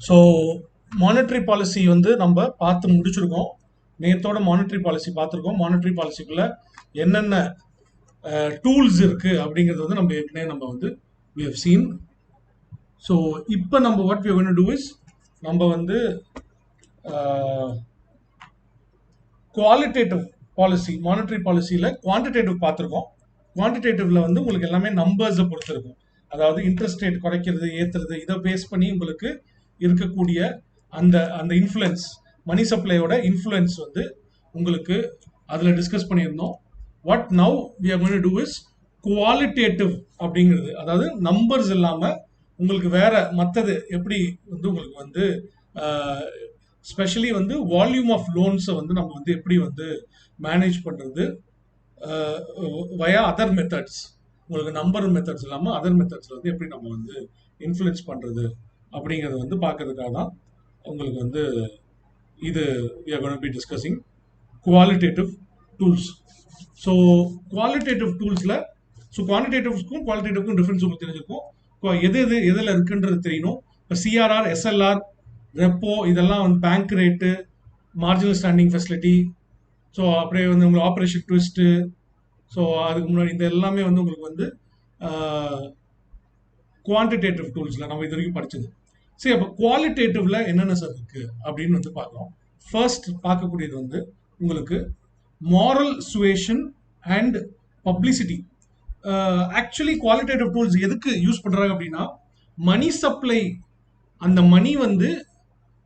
So monetary policy வந்து நம்ம பார்த்து முடிச்சிருக்கோம். நேத்தோட மானிட்டரி பாலிசி பார்த்துருக்கோம். மானிட்டரி பாலிசிக்குள்ள என்னென்ன டூல்ஸ் இருக்கு அப்படிங்கிறது வந்து நம்ம ஏற்கனவே நம்ம வந்து we have seen. ஸோ இப்போ நம்ம what we are going to do is நம்ம வந்து குவாலிட்டேட்டிவ் பாலிசி மானிட்டரி பாலிசியில் குவான்டிடேட்டிவ் பார்த்துருக்கோம். குவான்டிடேட்டிவ்ல வந்து உங்களுக்கு எல்லாமே நம்பர்ஸை பொறுத்து இருக்கும். அதாவது இன்ட்ரெஸ்ட் ரேட் குறைக்கிறது ஏற்றுறது இதை பேஸ் பண்ணி உங்களுக்கு இருக்கக்கூடிய அந்த அந்த இன்ஃப்ளூயன்ஸ் மணி சப்ளையோட இன்ஃப்ளூயன்ஸ் வந்து உங்களுக்கு அதில் டிஸ்கஸ் பண்ணியிருந்தோம். What now we are going to do is qualitative அப்படிங்கிறது, அதாவது நம்பர்ஸ் இல்லாமல் உங்களுக்கு வேற மற்றது எப்படி வந்து உங்களுக்கு வந்து ஸ்பெஷலி வந்து வால்யூம் ஆஃப் லோன்ஸை வந்து நம்ம வந்து எப்படி வந்து மேனேஜ் பண்ணுறது வயா அதர் மெத்தட்ஸ், உங்களுக்கு நம்பர் மெத்தட்ஸ் இல்லாமல் அதர் மெத்தட்ஸில் வந்து எப்படி நம்ம வந்து இன்ஃப்ளூயன்ஸ் பண்ணுறது அப்படிங்கிறத வந்து பார்க்கறதுக்காக தான் உங்களுக்கு வந்து இது we are going to be discussing qualitative tools. So qualitative டூல்ஸில் ஸோ குவான்டிடேட்டிவ்க்கும் குவாலிட்டேட்டிவ்க்கும் டிஃப்ரென்ஸ் உங்களுக்கு தெரிஞ்சிருக்கும். எது எது எதில் இருக்குன்றது தெரியணும். இப்போ சிஆர்ஆர், எஸ்எல்ஆர், ரெப்போ இதெல்லாம் வந்து bank rate, marginal standing facility, so அப்படியே வந்து உங்களுக்கு ஆப்ரேஷன் ட்விஸ்ட்டு, ஸோ அதுக்கு முன்னாடி இந்த எல்லாமே வந்து உங்களுக்கு வந்து குவான்டிடேட்டிவ் டூல்ஸில் நம்ம இது வரைக்கும் படிச்சது. சரி, அப்போ குவாலிட்டேட்டிவ்ல என்னென்ன சார் இருக்கு அப்படின்னு வந்து பார்க்கலாம். ஃபர்ஸ்ட் பார்க்கக்கூடியது வந்து உங்களுக்கு moral suasion and publicity. Actually qualitative tools எதுக்கு யூஸ் பண்றாங்க அப்படின்னா, மணி சப்ளை, அந்த மணி வந்து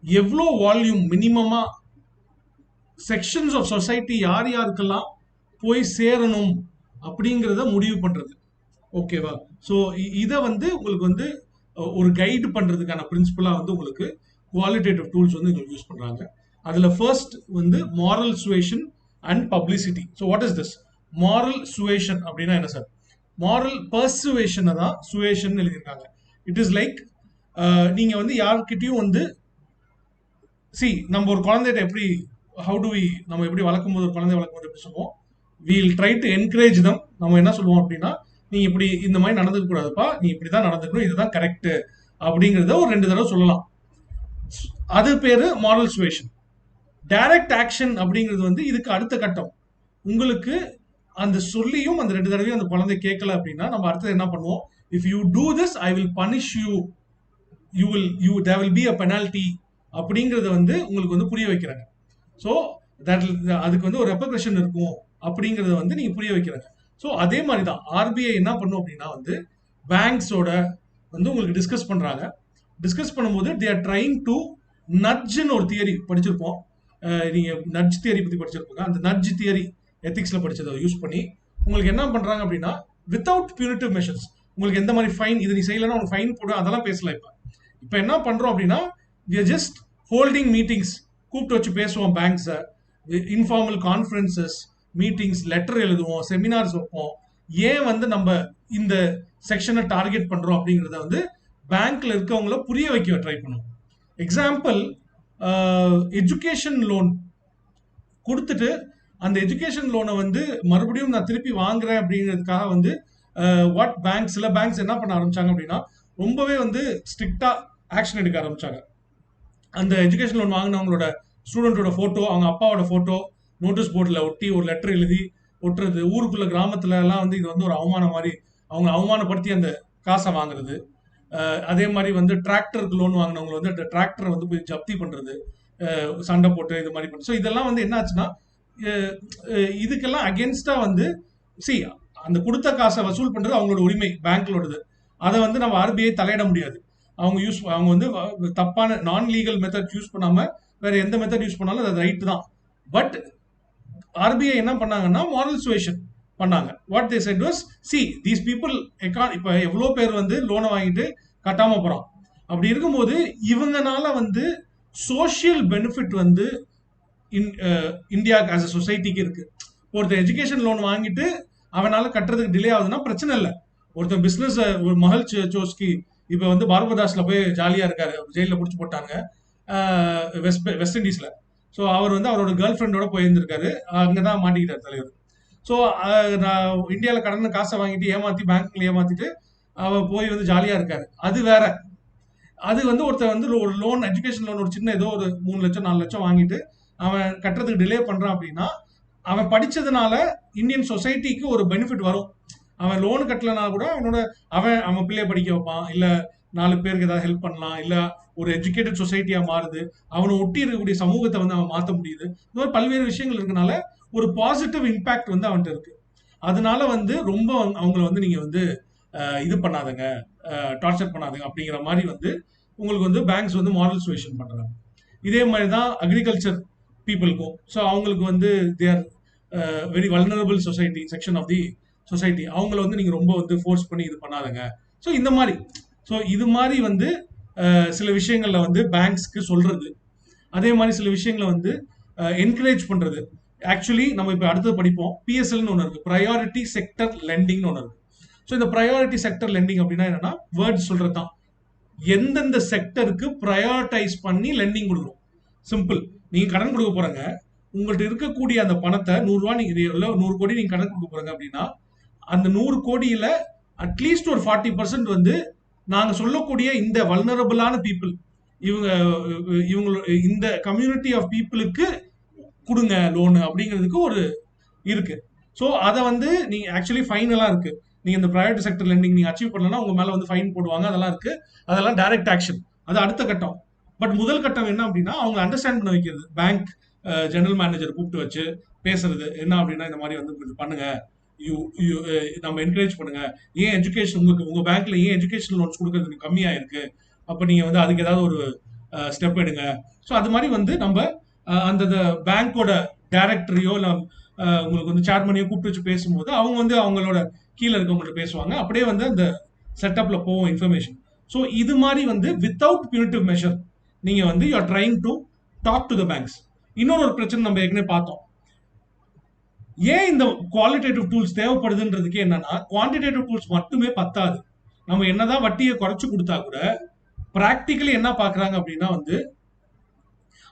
எவ்வளோ வால்யூம் மினிமமா செக்ஷன்ஸ் ஆஃப் சொசைட்டி யார் யாருக்கெல்லாம் போய் சேரணும் அப்படிங்கிறத முடிவு பண்றது. ஓகேவா? ஸோ இதை வந்து உங்களுக்கு வந்து ஒரு கைடு பண்றதுக்கான பிரின்சிபலா வந்து உங்களுக்கு குவாலிட்டேட்டிவ் டூல்ஸ் வந்து உங்களுக்கு யூஸ் பண்றாங்க. அதுல ஃபர்ஸ்ட் வந்து moral suasion and publicity. So what is this moral suasion அப்படின்னா என்ன சார்? மாரல் பர்சுவேஷனை தான் சுவேஷன் எழுதியிருக்காங்க. இட் இஸ் லைக் நீங்க வந்து யார்கிட்டயும் வந்து நம்ம ஒரு குழந்தைகிட்ட எப்படி நம்ம எப்படி வளர்க்கும் போது, ஒரு குழந்தை வளர்க்கும் போது எப்படி சொல்லுவோம், வீல் ட்ரை டு என்கரேஜ் தம். நம்ம என்ன சொல்லுவோம் அப்படின்னா, நீ இப்படி இந்த மாதிரி நடந்துக்க கூடாதுப்பா, நீ இப்படிதான் நடந்துக்கணும், இதுதான் கரெக்ட் அப்படிங்கிறத ஒரு 2 தடவை சொல்லலாம். அது பேரு மாரல் சுவேஷன். டைரக்ட் ஆக்ஷன் அப்படிங்கிறது வந்து இதுக்கு அடுத்த கட்டம். உங்களுக்கு அந்த சொல்லியும் அந்த 2 தடவையும் அந்த குழந்தை கேட்கல அப்படின்னா நம்ம அடுத்தது என்ன பண்ணுவோம், if you do this I will punish you there will be a penalty அப்படிங்கறத வந்து உங்களுக்கு வந்து புரிய வைக்கிறாங்க. ஸோ அதுக்கு வந்து ஒரு ரெப்பரேஷன் இருக்கும் அப்படிங்கறத வந்து நீங்க புரிய வைக்கிறாங்க. ஸோ அதே மாதிரி தான் ஆர்பிஐ என்ன பண்ணும் அப்படின்னா வந்து பேங்க்ஸோட வந்து உங்களுக்கு டிஸ்கஸ் பண்றாங்க. டிஸ்கஸ் பண்ணும்போது தே ஆர் ட்ரைங் டு நட்ஜ்னு ஒரு தியரி படிச்சிருப்போம். நீங்க நட்ஜ் தியரி பத்தி படிச்சிருப்போங்க. அந்த நட்ஜ் தியரி எத்திக்ஸ்ல படிச்சதை யூஸ் பண்ணி உங்களுக்கு என்ன பண்றாங்க அப்படின்னா, வித்தவுட் பியூனிட்டிவ் மெஷர்ஸ், உங்களுக்கு எந்த மாதிரி ஃபைன், இது நீ செய்யலன்னா உனக்கு ஃபைன் போடு, அதெல்லாம் பேசலாம். இப்போ என்ன பண்றோம் அப்படின்னா, we are just holding meetings, கூப்பிட்டு வச்சு பேசுவோம் பேங்க்ஸை, இன்ஃபார்மல் கான்ஃபரன்சஸ், மீட்டிங்ஸ், லெட்டர் எழுதுவோம், செமினார்ஸ் வைப்போம். ஏன் வந்து நம்ம இந்த செக்ஷனை டார்கெட் பண்றோம் அப்படிங்கிறத வந்து பேங்க்ல இருக்கவங்கள புரிய வைக்க ட்ரை பண்ணுவோம். எக்ஸாம்பிள், எஜுகேஷன் லோன் கொடுத்துட்டு அந்த எஜுகேஷன் லோனை வந்து மறுபடியும் நான் திருப்பி வாங்குறேன் அப்படிங்கிறதுக்காக வந்து வாட் பேங்க்ஸ், சில பேங்க்ஸ் என்ன பண்ண ஆரம்பிச்சாங்க அப்படின்னா, ரொம்பவே வந்து ஸ்ட்ரிக்டா ஆக்ஷன் எடுக்க ஆரம்பிச்சாங்க. அந்த எஜுகேஷன் லோன் வாங்கினவங்களோட ஸ்டூடெண்டோட போட்டோ, அவங்க அப்பாவோட போட்டோ நோட்டீஸ் போர்டில் ஒட்டி ஒரு லெட்டர் எழுதி ஒட்டுறது, ஊருக்குள்ள கிராமத்துல எல்லாம் வந்து இது வந்து ஒரு அவமானம் மாதிரி அவங்க அவமானப்படுத்தி அந்த காசை வாங்குறது. அதே மாதிரி வந்து டிராக்டருக்கு லோன் வாங்கினவங்க வந்து அந்த டிராக்டரை வந்து போய் ஜப்தி பண்றது, சண்டை போட்டு இது மாதிரி பண்ணு. ஸோ இதெல்லாம் வந்து என்ன ஆச்சுன்னா, இதுக்கெல்லாம் அகேன்ஸ்டா வந்து சி அந்த கொடுத்த காசை வசூல் பண்றது அவங்களோட உரிமை, பேங்க்லோடது. அதை வந்து நம்ம ஆர்பிஐ தலையிட முடியாது. அவங்க வந்து தப்பான நான் லீகல் மெத்தட் யூஸ் பண்ணாம வேற எந்த மெத்தட் யூஸ் பண்ணாலும் அது ரைட் தான். பட் ஆர்பிஐ என்ன பண்ணாங்கன்னா மாரல் சுவேஷன் பண்ணாங்க. What they said was, these people இப்ப எவ்வளவு பேர் வந்து லோனை வாங்கிட்டு கட்டாம போறான். அப்படி இருக்கும்போது இவங்கனால வந்து சோசியல் பெனிஃபிட் வந்து இந்தியா ஆஸ் அ சொசைட்டிக்கு இருக்கு. ஒருத்தர் எஜுகேஷன் லோன் வாங்கிட்டு அவனால கட்டுறதுக்கு டிலே ஆகுதுன்னா பிரச்சனை இல்லை. ஒருத்தர் பிசினஸ், ஒரு மஹல் சோஸ்கி இப்ப வந்து பார்பதாஸ்ல போய் ஜாலியா இருக்காரு, ஜெயில புடிச்சு போட்டாங்க வெஸ்ட் இண்டீஸ்ல. ஸோ அவர் வந்து அவரோட கேர்ள் ஃப்ரெண்டோட போயிருந்திருக்காரு, அங்கதான் மாட்டிக்கிட்டார் தலைவர். ஸோ நான் இந்தியாவில் கடன் காசை வாங்கிட்டு ஏமாத்தி பேங்க்ல ஏமாத்திட்டு அவர் போய் வந்து ஜாலியா இருக்காரு, அது வேற. அது வந்து ஒருத்தர் வந்து ஒரு லோன், எஜுகேஷன் லோன், ஒரு சின்ன ஏதோ ஒரு 3 லட்சம் 4 லட்சம் வாங்கிட்டு அவன் கட்டுறதுக்கு டிலே பண்றான் அப்படின்னா, அவன் படிச்சதுனால இந்தியன் சொசைட்டிக்கு ஒரு பெனிஃபிட் வரும். அவன் லோன் கட்டலனா கூட அவன் அவன் பிள்ளைய படிக்க வைப்பான், இல்ல 4 பேருக்கு ஏதாவது ஹெல்ப் பண்ணலாம், இல்ல ஒரு எஜுகேட்டட் சொசைட்டியா மாறுது, அவனை ஒட்டி இருக்கக்கூடிய சமூகத்தை வந்து அவன் மாத்த முடியுது. இந்த மாதிரி பல்வேறு விஷயங்கள் இருக்கனால ஒரு பாசிட்டிவ் இம்பாக்ட் வந்து அவன்கிட்ட இருக்கு. அதனால வந்து ரொம்ப அவங்கள வந்து நீங்க வந்து இது பண்ணாதங்க, டார்ச்சர் பண்ணாதங்க அப்படிங்கிற மாதிரி வந்து உங்களுக்கு வந்து பேங்க்ஸ் வந்து மாரல் சுவேஷன் பண்றாங்க. இதே மாதிரி தான் அக்ரிகல்ச்சர் பீப்புளுக்கும். ஸோ அவங்களுக்கு வந்து their very vulnerable society, section of the society. அவங்கள வந்து நீங்க ரொம்ப வந்து ஃபோர்ஸ் பண்ணி இது பண்ணாதங்க. ஸோ இந்த மாதிரி, ஸோ இது மாதிரி வந்து சில விஷயங்கள்ல வந்து பேங்க்ஸ்க்கு சொல்றது, அதே மாதிரி சில விஷயங்களை வந்து என்கரேஜ் பண்றது. ஆக்சுவலி நம்ம இப்போ அடுத்தது படிப்போம், பிஎஸ்எல்னு ஒன்று இருக்கு, ப்ரையாரிட்டி செக்டர் லெண்டிங்னு ஒன்று இருக்கு. ஸோ இந்த ப்ரையாரிட்டி செக்டர் லெண்டிங் அப்படின்னா என்னன்னா, வேர்ட்ஸ் சொல்றது தான், எந்தெந்த செக்டருக்கு ப்ரையாரிட்டைஸ் பண்ணி லெண்டிங் கொடுக்கணும். சிம்பிள். நீங்க கடன் கொடுக்க போறாங்க, உங்கள்கிட்ட இருக்கக்கூடிய அந்த பணத்தை 100 ரூபா நீங்க 100 கோடி நீங்க கடன் கொடுக்க போறாங்க அப்படின்னா, அந்த 100 கோடியில அட்லீஸ்ட் ஒரு 40% வந்து நாங்க சொல்லக்கூடிய இந்த வல்னரபிளான பீப்புள், இவங்க இவங்க இந்த கம்யூனிட்டி ஆஃப் பீப்புளுக்கு கொடுங்க லோனு அப்படிங்கிறதுக்கு ஒரு இருக்கு. ஸோ அதை வந்து நீங்க ஆக்சுவலி ஃபைன் எல்லாம் இருக்கு. நீங்க இந்த பிரைவேட் செக்டர் லெண்டிங் நீங்க அச்சீவ் பண்ணலன்னா உங்க மேல வந்து ஃபைன் போடுவாங்க, அதெல்லாம் இருக்கு. அதெல்லாம் டைரக்ட் ஆக்ஷன், அது அடுத்த கட்டம். பட் முதல் கட்டம் என்ன அப்படின்னா, அவங்க அண்டர்ஸ்டாண்ட் பண்ண வைக்கிறது. பேங்க் ஜெனரல் மேனேஜர் கூப்பிட்டு வச்சு பேசுறது என்ன அப்படின்னா, இந்த மாதிரி வந்து இது பண்ணுங்க, யூ யூ நம்ம என்கரேஜ் பண்ணுங்க. ஏன் எஜுகேஷன் உங்களுக்கு உங்க பேங்க்ல ஏன் எஜுகேஷன் லோன்ஸ் கொடுக்கறது கம்மியா இருக்கு, அப்ப நீங்க வந்து அதுக்கு ஏதாவது ஒரு ஸ்டெப் எடுங்க. ஸோ அது மாதிரி வந்து நம்ம அந்த பேங்கோட டைரக்டரையோ இல்லை உங்களுக்கு வந்து சேர்மனையோ கூப்பிட்டு வச்சு பேசும்போது அவங்க வந்து அவங்களோட கீழே இருக்கவங்கள்ட்ட பேசுவாங்க. அப்படியே வந்து அந்த செட்டப்ல போவோம் இன்ஃபர்மேஷன். ஸோ இது மாதிரி வந்து வித்தவுட் பியூனிட்டிவ் மெஷர் நீங்க வந்து you are trying to talk to the banks. இன்னொரு பிரச்சனை நம்ம ஏற்கனவே பார்த்தோம். ஏன் இந்த குவாலிட்டேட்டிவ் டூல்ஸ் தேவைப்படுதுன்றதுக்கு என்னன்னா, குவான்டிடேட்டிவ் டூல்ஸ் மட்டுமே பத்தாது. நம்ம என்னதான் வட்டியை குறைச்சு கொடுத்தா கூட பிராக்டிக்கலி என்ன பாக்குறாங்க அப்படின்னா வந்து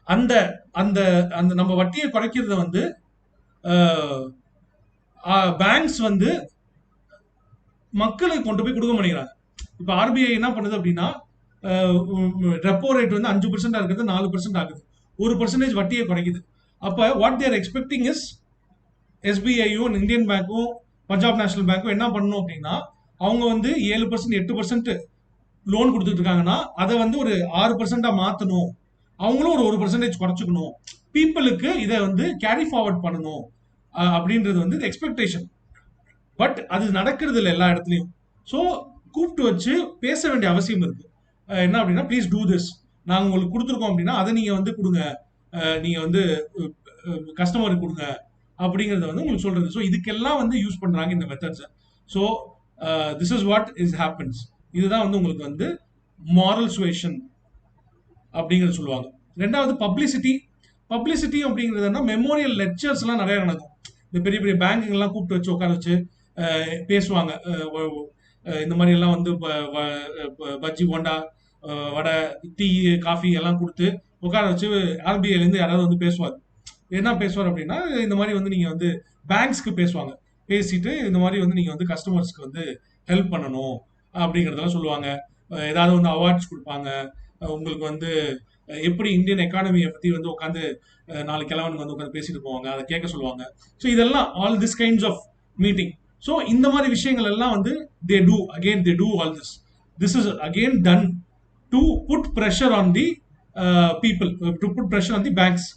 அந்த அந்த அந்த நம்ம வட்டியை குறைக்கிறத வந்து பேங்க்ஸ் வந்து மக்களுக்கு கொண்டு போய் கொடுக்க மாட்டேங்கிறாங்க. இப்ப ஆர்பிஐ என்ன பண்ணுது அப்படின்னா, ரெப்போ ரேட் வந்து 5% இருக்கிறது 4% ஆகுது, 1% வட்டியை குறைக்குது. அப்ப வாட் தேர் எக்ஸ்பெக்டிங் இஸ் எஸ்பிஐயும் இந்தியன் பேங்க்கும் பஞ்சாப் நேஷனல் பேங்க்கும் என்ன பண்ணணும் அப்படின்னா, அவங்க வந்து 7% 8% லோன் கொடுத்துட்டு இருக்காங்கன்னா அதை வந்து ஒரு 6% மாத்தணும், அவங்களும் ஒரு 1% குறைச்சிக்கணும், பீப்புளுக்கு இதை வந்து கேரி ஃபார்வர்ட் பண்ணணும் அப்படின்றது வந்து எக்ஸ்பெக்டேஷன். பட் அது நடக்கிறது இல்லை எல்லா இடத்துலையும். ஸோ கூப்பிட்டு வச்சு பேச வேண்டிய அவசியம் இருக்கு. என்ன அப்படின்னா, ப்ளீஸ் டூ திஸ், நாங்கள் உங்களுக்கு கொடுத்துருக்கோம் அப்படின்னா அதை நீங்க வந்து கொடுங்க, நீங்க வந்து கஸ்டமருக்கு கொடுங்க அப்படிங்கறத வந்து உங்களுக்கு சொல்றது. ஸோ இதுக்கெல்லாம் வந்து யூஸ் பண்றாங்க இந்த methods. So this is what is happens. இதுதான் வந்து உங்களுக்கு வந்து மாரல் சுவேஷன் அப்படிங்கிறது சொல்லுவாங்க. ரெண்டாவது பப்ளிசிட்டி. பப்ளிசிட்டி அப்படிங்கிறதுனா மெமோரியல் லெக்சர்ஸ் எல்லாம் நிறைய நடக்கும். இந்த பெரிய பெரிய பேங்குங்கெல்லாம் கூப்பிட்டு வச்சு உட்கார வச்சு பேசுவாங்க. இந்த மாதிரி எல்லாம் வந்து பஜ்ஜி போண்டா வடை டீ காஃபி எல்லாம் கொடுத்து உட்கார வச்சு ஆர்பிஐலேருந்து யாராவது வந்து பேசுவார். என்ன பேசுவார் அப்படின்னா, இந்த மாதிரி வந்து நீங்க வந்து பேங்க்ஸ்க்கு பேசுவாங்க, பேசிட்டு இந்த மாதிரி வந்து நீங்க வந்து கஸ்டமர்ஸ்க்கு வந்து ஹெல்ப் பண்ணணும் அப்படிங்கிறதெல்லாம் சொல்லுவாங்க. ஏதாவது வந்து அவார்ட்ஸ் கொடுப்பாங்க. உங்களுக்கு வந்து எப்படி இந்தியன் எக்கானமியை பத்தி வந்து உட்காந்து 4 கிழவனுக்கு வந்து உட்காந்து பேசிட்டு போவாங்க, அதை கேட்க சொல்லுவாங்க. ஸோ இதெல்லாம் all this kinds of meeting. So இந்த மாதிரி விஷயங்கள் எல்லாம் வந்து they do all this. This is again done to put pressure on the people, to put pressure on the banks.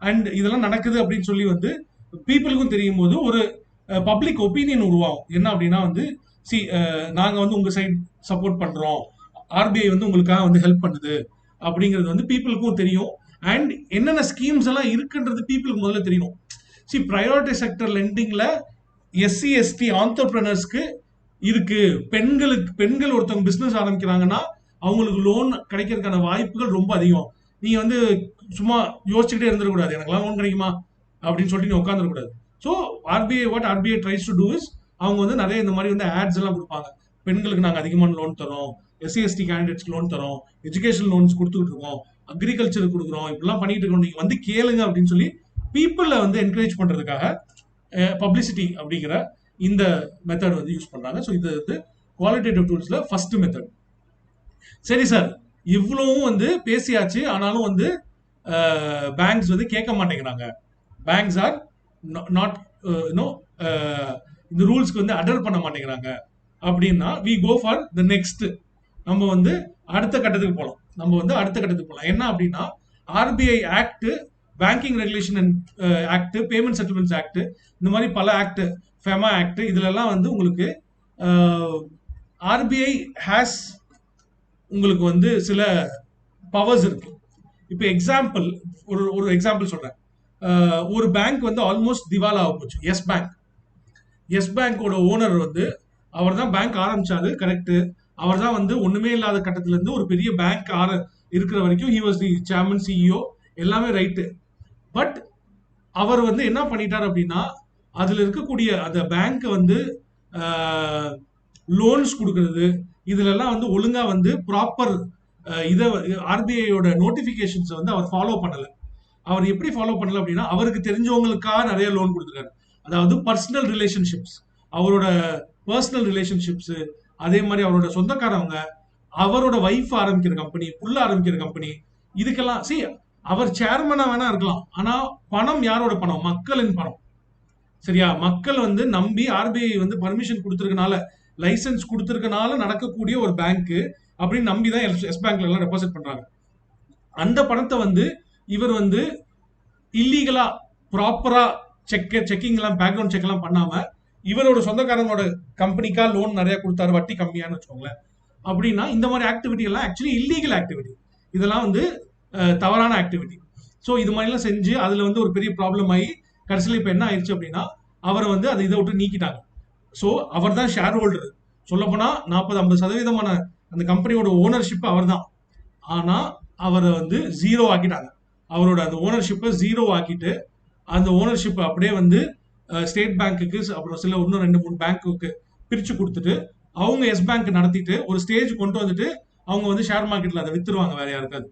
And இதெல்லாம் நடக்குது அப்படின்னு சொல்லி வந்து பீப்புளுக்கும் தெரியும் போது ஒரு பப்ளிக் ஒப்பீனியன் உருவாகும். என்ன அப்படின்னா வந்து, நாங்க வந்து உங்க சைட் சப்போர்ட் பண்றோம், ஆர்பிஐ வந்து உங்களுக்காக வந்து ஹெல்ப் பண்ணுது அப்படிங்கிறது வந்து பீப்புளுக்கும் தெரியும். அண்ட் என்னென்ன ஸ்கீம்ஸ் எல்லாம் இருக்குன்றது பீப்புளுக்கு முதல்ல தெரியணும். ப்ரையாரிட்டி செக்டர் லெண்டிங்ல எஸ்சி எஸ்டி ஆண்டர்பிரினர்ஸ்க்கு இருக்கு. பெண்கள் ஒருத்தவங்க பிசினஸ் ஆரம்பிக்கிறாங்கன்னா அவங்களுக்கு லோன் கிடைக்கிறதுக்கான வாய்ப்புகள் ரொம்ப அதிகம். நீங்க வந்து சும்மா யோசிச்சுக்கிட்டே இருந்துடக்கூடாது, எனக்குலாம் லோன் கிடைக்குமா அப்படின்னு சொல்லிட்டு நீ உட்காந்துடக்கூடாது. So what RBI tries to do is, அவங்க வந்து நிறைய இந்த மாதிரி வந்து ஆட்ஸ் எல்லாம் கொடுப்பாங்க. பெண்களுக்கு நாங்கள் அதிகமான லோன் தரோம், எஸ்சி எஸ்டி கேண்டிடேட்ஸ்க்கு லோன் தரோம், எஜுகேஷன் லோன்ஸ் கொடுத்துக்கிட்டு இருக்கோம், அக்ரிகல்ச்சர் கொடுக்குறோம், இப்படிலாம் பண்ணிட்டு இருக்கோம், நீங்க வந்து கேளுங்க அப்படின்னு சொல்லி பீப்புளை வந்து என்கரேஜ் பண்றதுக்காக பப்ளிசிட்டி அப்படிங்கிற இந்த மெத்தட் வந்து யூஸ் பண்றாங்க. ஸோ இது வந்து குவாலிட்டேட்டிவ் டூல்ஸ்ல ஃபர்ஸ்ட் மெத்தட். சரி சார், இவ்வளவும் வந்து பேசியாச்சு. ஆனாலும் வந்து பேங்க்ஸ் வந்து கேட்க மாட்டேங்கிறாங்க. பேங்க்ஸ் ஆர் நாட் நோ இந்த ரூல்ஸ்க்கு வந்து அடர் பண்ண மாட்டேங்கிறாங்க. அப்படின்னா we go for the next. நம்ம வந்து அடுத்த கட்டத்துக்கு போகலாம். என்ன அப்படின்னா RBI act, banking regulation and act, payment settlements act, இந்த மாதிரி பல ஆக்ட், ஃபெமா ஆக்ட், இதுல எல்லாம் வந்து உங்களுக்கு ஆர்பிஐ ஹேஸ் உங்களுக்கு வந்து சில பவர்ஸ் இருக்கு. இப்போ எக்ஸாம்பிள், ஒரு எக்ஸாம்பிள் சொல்றேன். ஒரு பேங்க் வந்து ஆல்மோஸ்ட் திவாலா ஆக போச்சு. எஸ் பேங்கோட ஓனர் வந்து அவர் தான் பேங்க் ஆரம்பிச்சாரு, கரெக்ட். அவர் தான் வந்து ஒண்ணுமே இல்லாத கட்டத்துல இருந்து ஒரு பெரிய பேங்க் இருக்கிற வரைக்கும் he was the chairman, CEO, எல்லாமே ரைட்டு. பட் அவர் வந்து என்ன பண்ணிட்டார் அப்படின்னா, அதுல இருக்கக்கூடிய அந்த பேங்க் வந்து லோன்ஸ் கொடுக்கறது, இதுல எல்லாம் வந்து ஒழுங்கா வந்து ப்ராப்பர் இதை ஆர்பிஐயோட நோட்டிபிகேஷன்ஸ் வந்து அவர் ஃபாலோ பண்ணல. அவர் எப்படி ஃபாலோ பண்ணல அப்படின்னா, அவருக்கு தெரிஞ்சவங்களுக்காக நிறைய லோன் கொடுத்துருக்காரு. அதாவது பர்சனல் ரிலேஷன்ஷிப்ஸ், அவரோட பர்சனல் ரிலேஷன்ஷிப்ஸ், அதே மாதிரி அவரோட சொந்தக்காரவங்க, அவரோட வைஃப் ஆரம்பிக்கிற கம்பெனி, புள்ள ஆரம்பிக்கிற கம்பெனி, இதுக்கெல்லாம் அவர் சேர்மனா வேணா இருக்கலாம். ஆனா பணம் யாரோட பணம்? மக்களின் பணம். சரியா? மக்கள் வந்து நம்பி ஆர்பிஐ வந்து பர்மிஷன் கொடுத்துருக்கனால, லைசன்ஸ் கொடுத்துருக்கனால நடக்கக்கூடிய ஒரு பேங்க் அப்படின்னு நம்பி தான் எஸ் பேங்க்ல எல்லாம் டெபாசிட் பண்றாங்க. அந்த பணத்தை வந்து இவர் வந்து இல்லீகலா ப்ராப்பரா செக்கிங் எல்லாம், பேக்ரவுண்ட் செக் எல்லாம் பண்ணாம இவரோட சொந்தக்காரங்களோட கம்பெனிக்கா லோன் நிறைய கொடுத்தாரு, வட்டி கம்மியான்னு வச்சுக்கோங்களேன். அப்படின்னா இந்த மாதிரி ஆக்டிவிட்டி எல்லாம் ஆக்சுவலி இல்லீகல் ஆக்டிவிட்டி. இதெல்லாம் வந்து தவறான ஆக்டிவிட்டி. ஸோ இது மாதிரிலாம் செஞ்சு அதுல வந்து ஒரு பெரிய ப்ராப்ளம் ஆகி கடைசியில் இப்போ என்ன ஆயிடுச்சு அப்படின்னா, அவரை வந்து அதை இதை விட்டு நீக்கிட்டாங்க. ஸோ அவர் தான் ஷேர் ஹோல்டர். சொல்லப்போனா 40-50% அந்த கம்பெனியோட ஓனர்ஷிப் அவர் தான். ஆனா அவரை வந்து ஜீரோ ஆக்கிட்டாங்க. அவரோட அந்த ஓனர்ஷிப்பை ஜீரோ ஆக்கிட்டு அந்த ஓனர்ஷிப் அப்படியே வந்து ஸ்டேட் பேங்க்குக்கு, அப்புறம் சில இன்னும் 2-3 பேங்க்குக்கு பிரிச்சு கொடுத்துட்டு அவங்க எஸ் பேங்க் நடத்திட்டு ஒரு ஸ்டேஜ் கொண்டு வந்துட்டு அவங்க வந்து ஷேர் மார்க்கெட்ல அதை வித்துருவாங்க வேற யாருக்காது.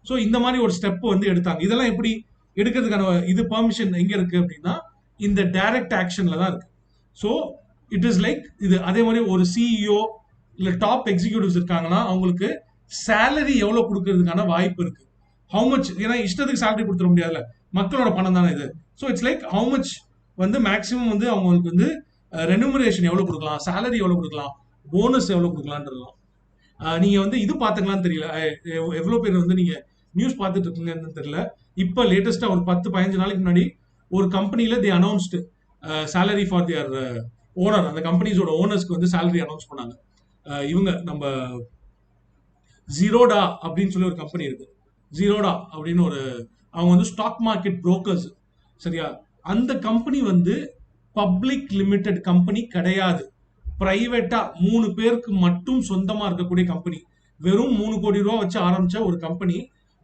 ஸோ இந்த மாதிரி ஒரு ஸ்டெப் வந்து எடுத்தாங்க. இதெல்லாம் எப்படி எடுக்கிறதுக்கான இது பெர்மிஷன் எங்க இருக்கு அப்படின்னா, இந்த டைரக்ட் ஆக்ஷன்ல தான் இருக்கு. ஸோ இட் இஸ் லைக் இது. அதே மாதிரி ஒரு சிஇஓ இல்ல டாப் எக்ஸிக்யூட்டிவ்ஸ் இருக்காங்கன்னா அவங்களுக்கு சேலரி எவ்வளவு கொடுக்கறதுக்கான வாய்ப்பு இருக்கு. ஹவு மச், ஏன்னா இஷ்டத்துக்கு சேலரி கொடுத்துட முடியாதுல்ல, மக்களோட பணம் தானே இது. So it's like how much வந்து மேக்ஸிமம் வந்து அவங்களுக்கு வந்து ரெனுமரேஷன் எவ்வளவு கொடுக்கலாம், சேலரி எவ்வளவு கொடுக்கலாம், போனஸ் எவ்வளவு கொடுக்கலான்றதுலாம். நீங்க வந்து இது பாத்துக்கலாம்னு தெரியல, எவ்வளவு பேர் வந்து நீங்க நியூஸ் பார்த்துட்டு இருக்கீங்கன்னு தெரியல. இப்ப லேட்டஸ்டா ஒரு 10-15 நாளைக்கு முன்னாடி ஒரு கம்பெனில they announced salary for their owner. அந்த கம்பெனிஸோட ஓனர்ஸ்க்கு வந்து சேலரி அனௌன்ஸ் பண்ணாங்க. இவங்க நம்ம ஜீரோடா அப்படின்னு சொல்லி ஒரு கம்பெனி இருக்கு. ஜீரோடா அப்படின்னு ஒரு, அவங்க வந்து ஸ்டாக் மார்க்கெட் புரோக்கர்ஸ். சரியா? அந்த கம்பெனி வந்து பப்ளிக் லிமிடெட் கம்பெனி கிடையாது. பிரைவேட்டா 3 பேருக்கு மட்டும் சொந்தமா இருக்கக்கூடிய கம்பெனி. வெறும் 3 கோடி ரூபா வச்சு ஆரம்பிச்ச ஒரு கம்பெனி.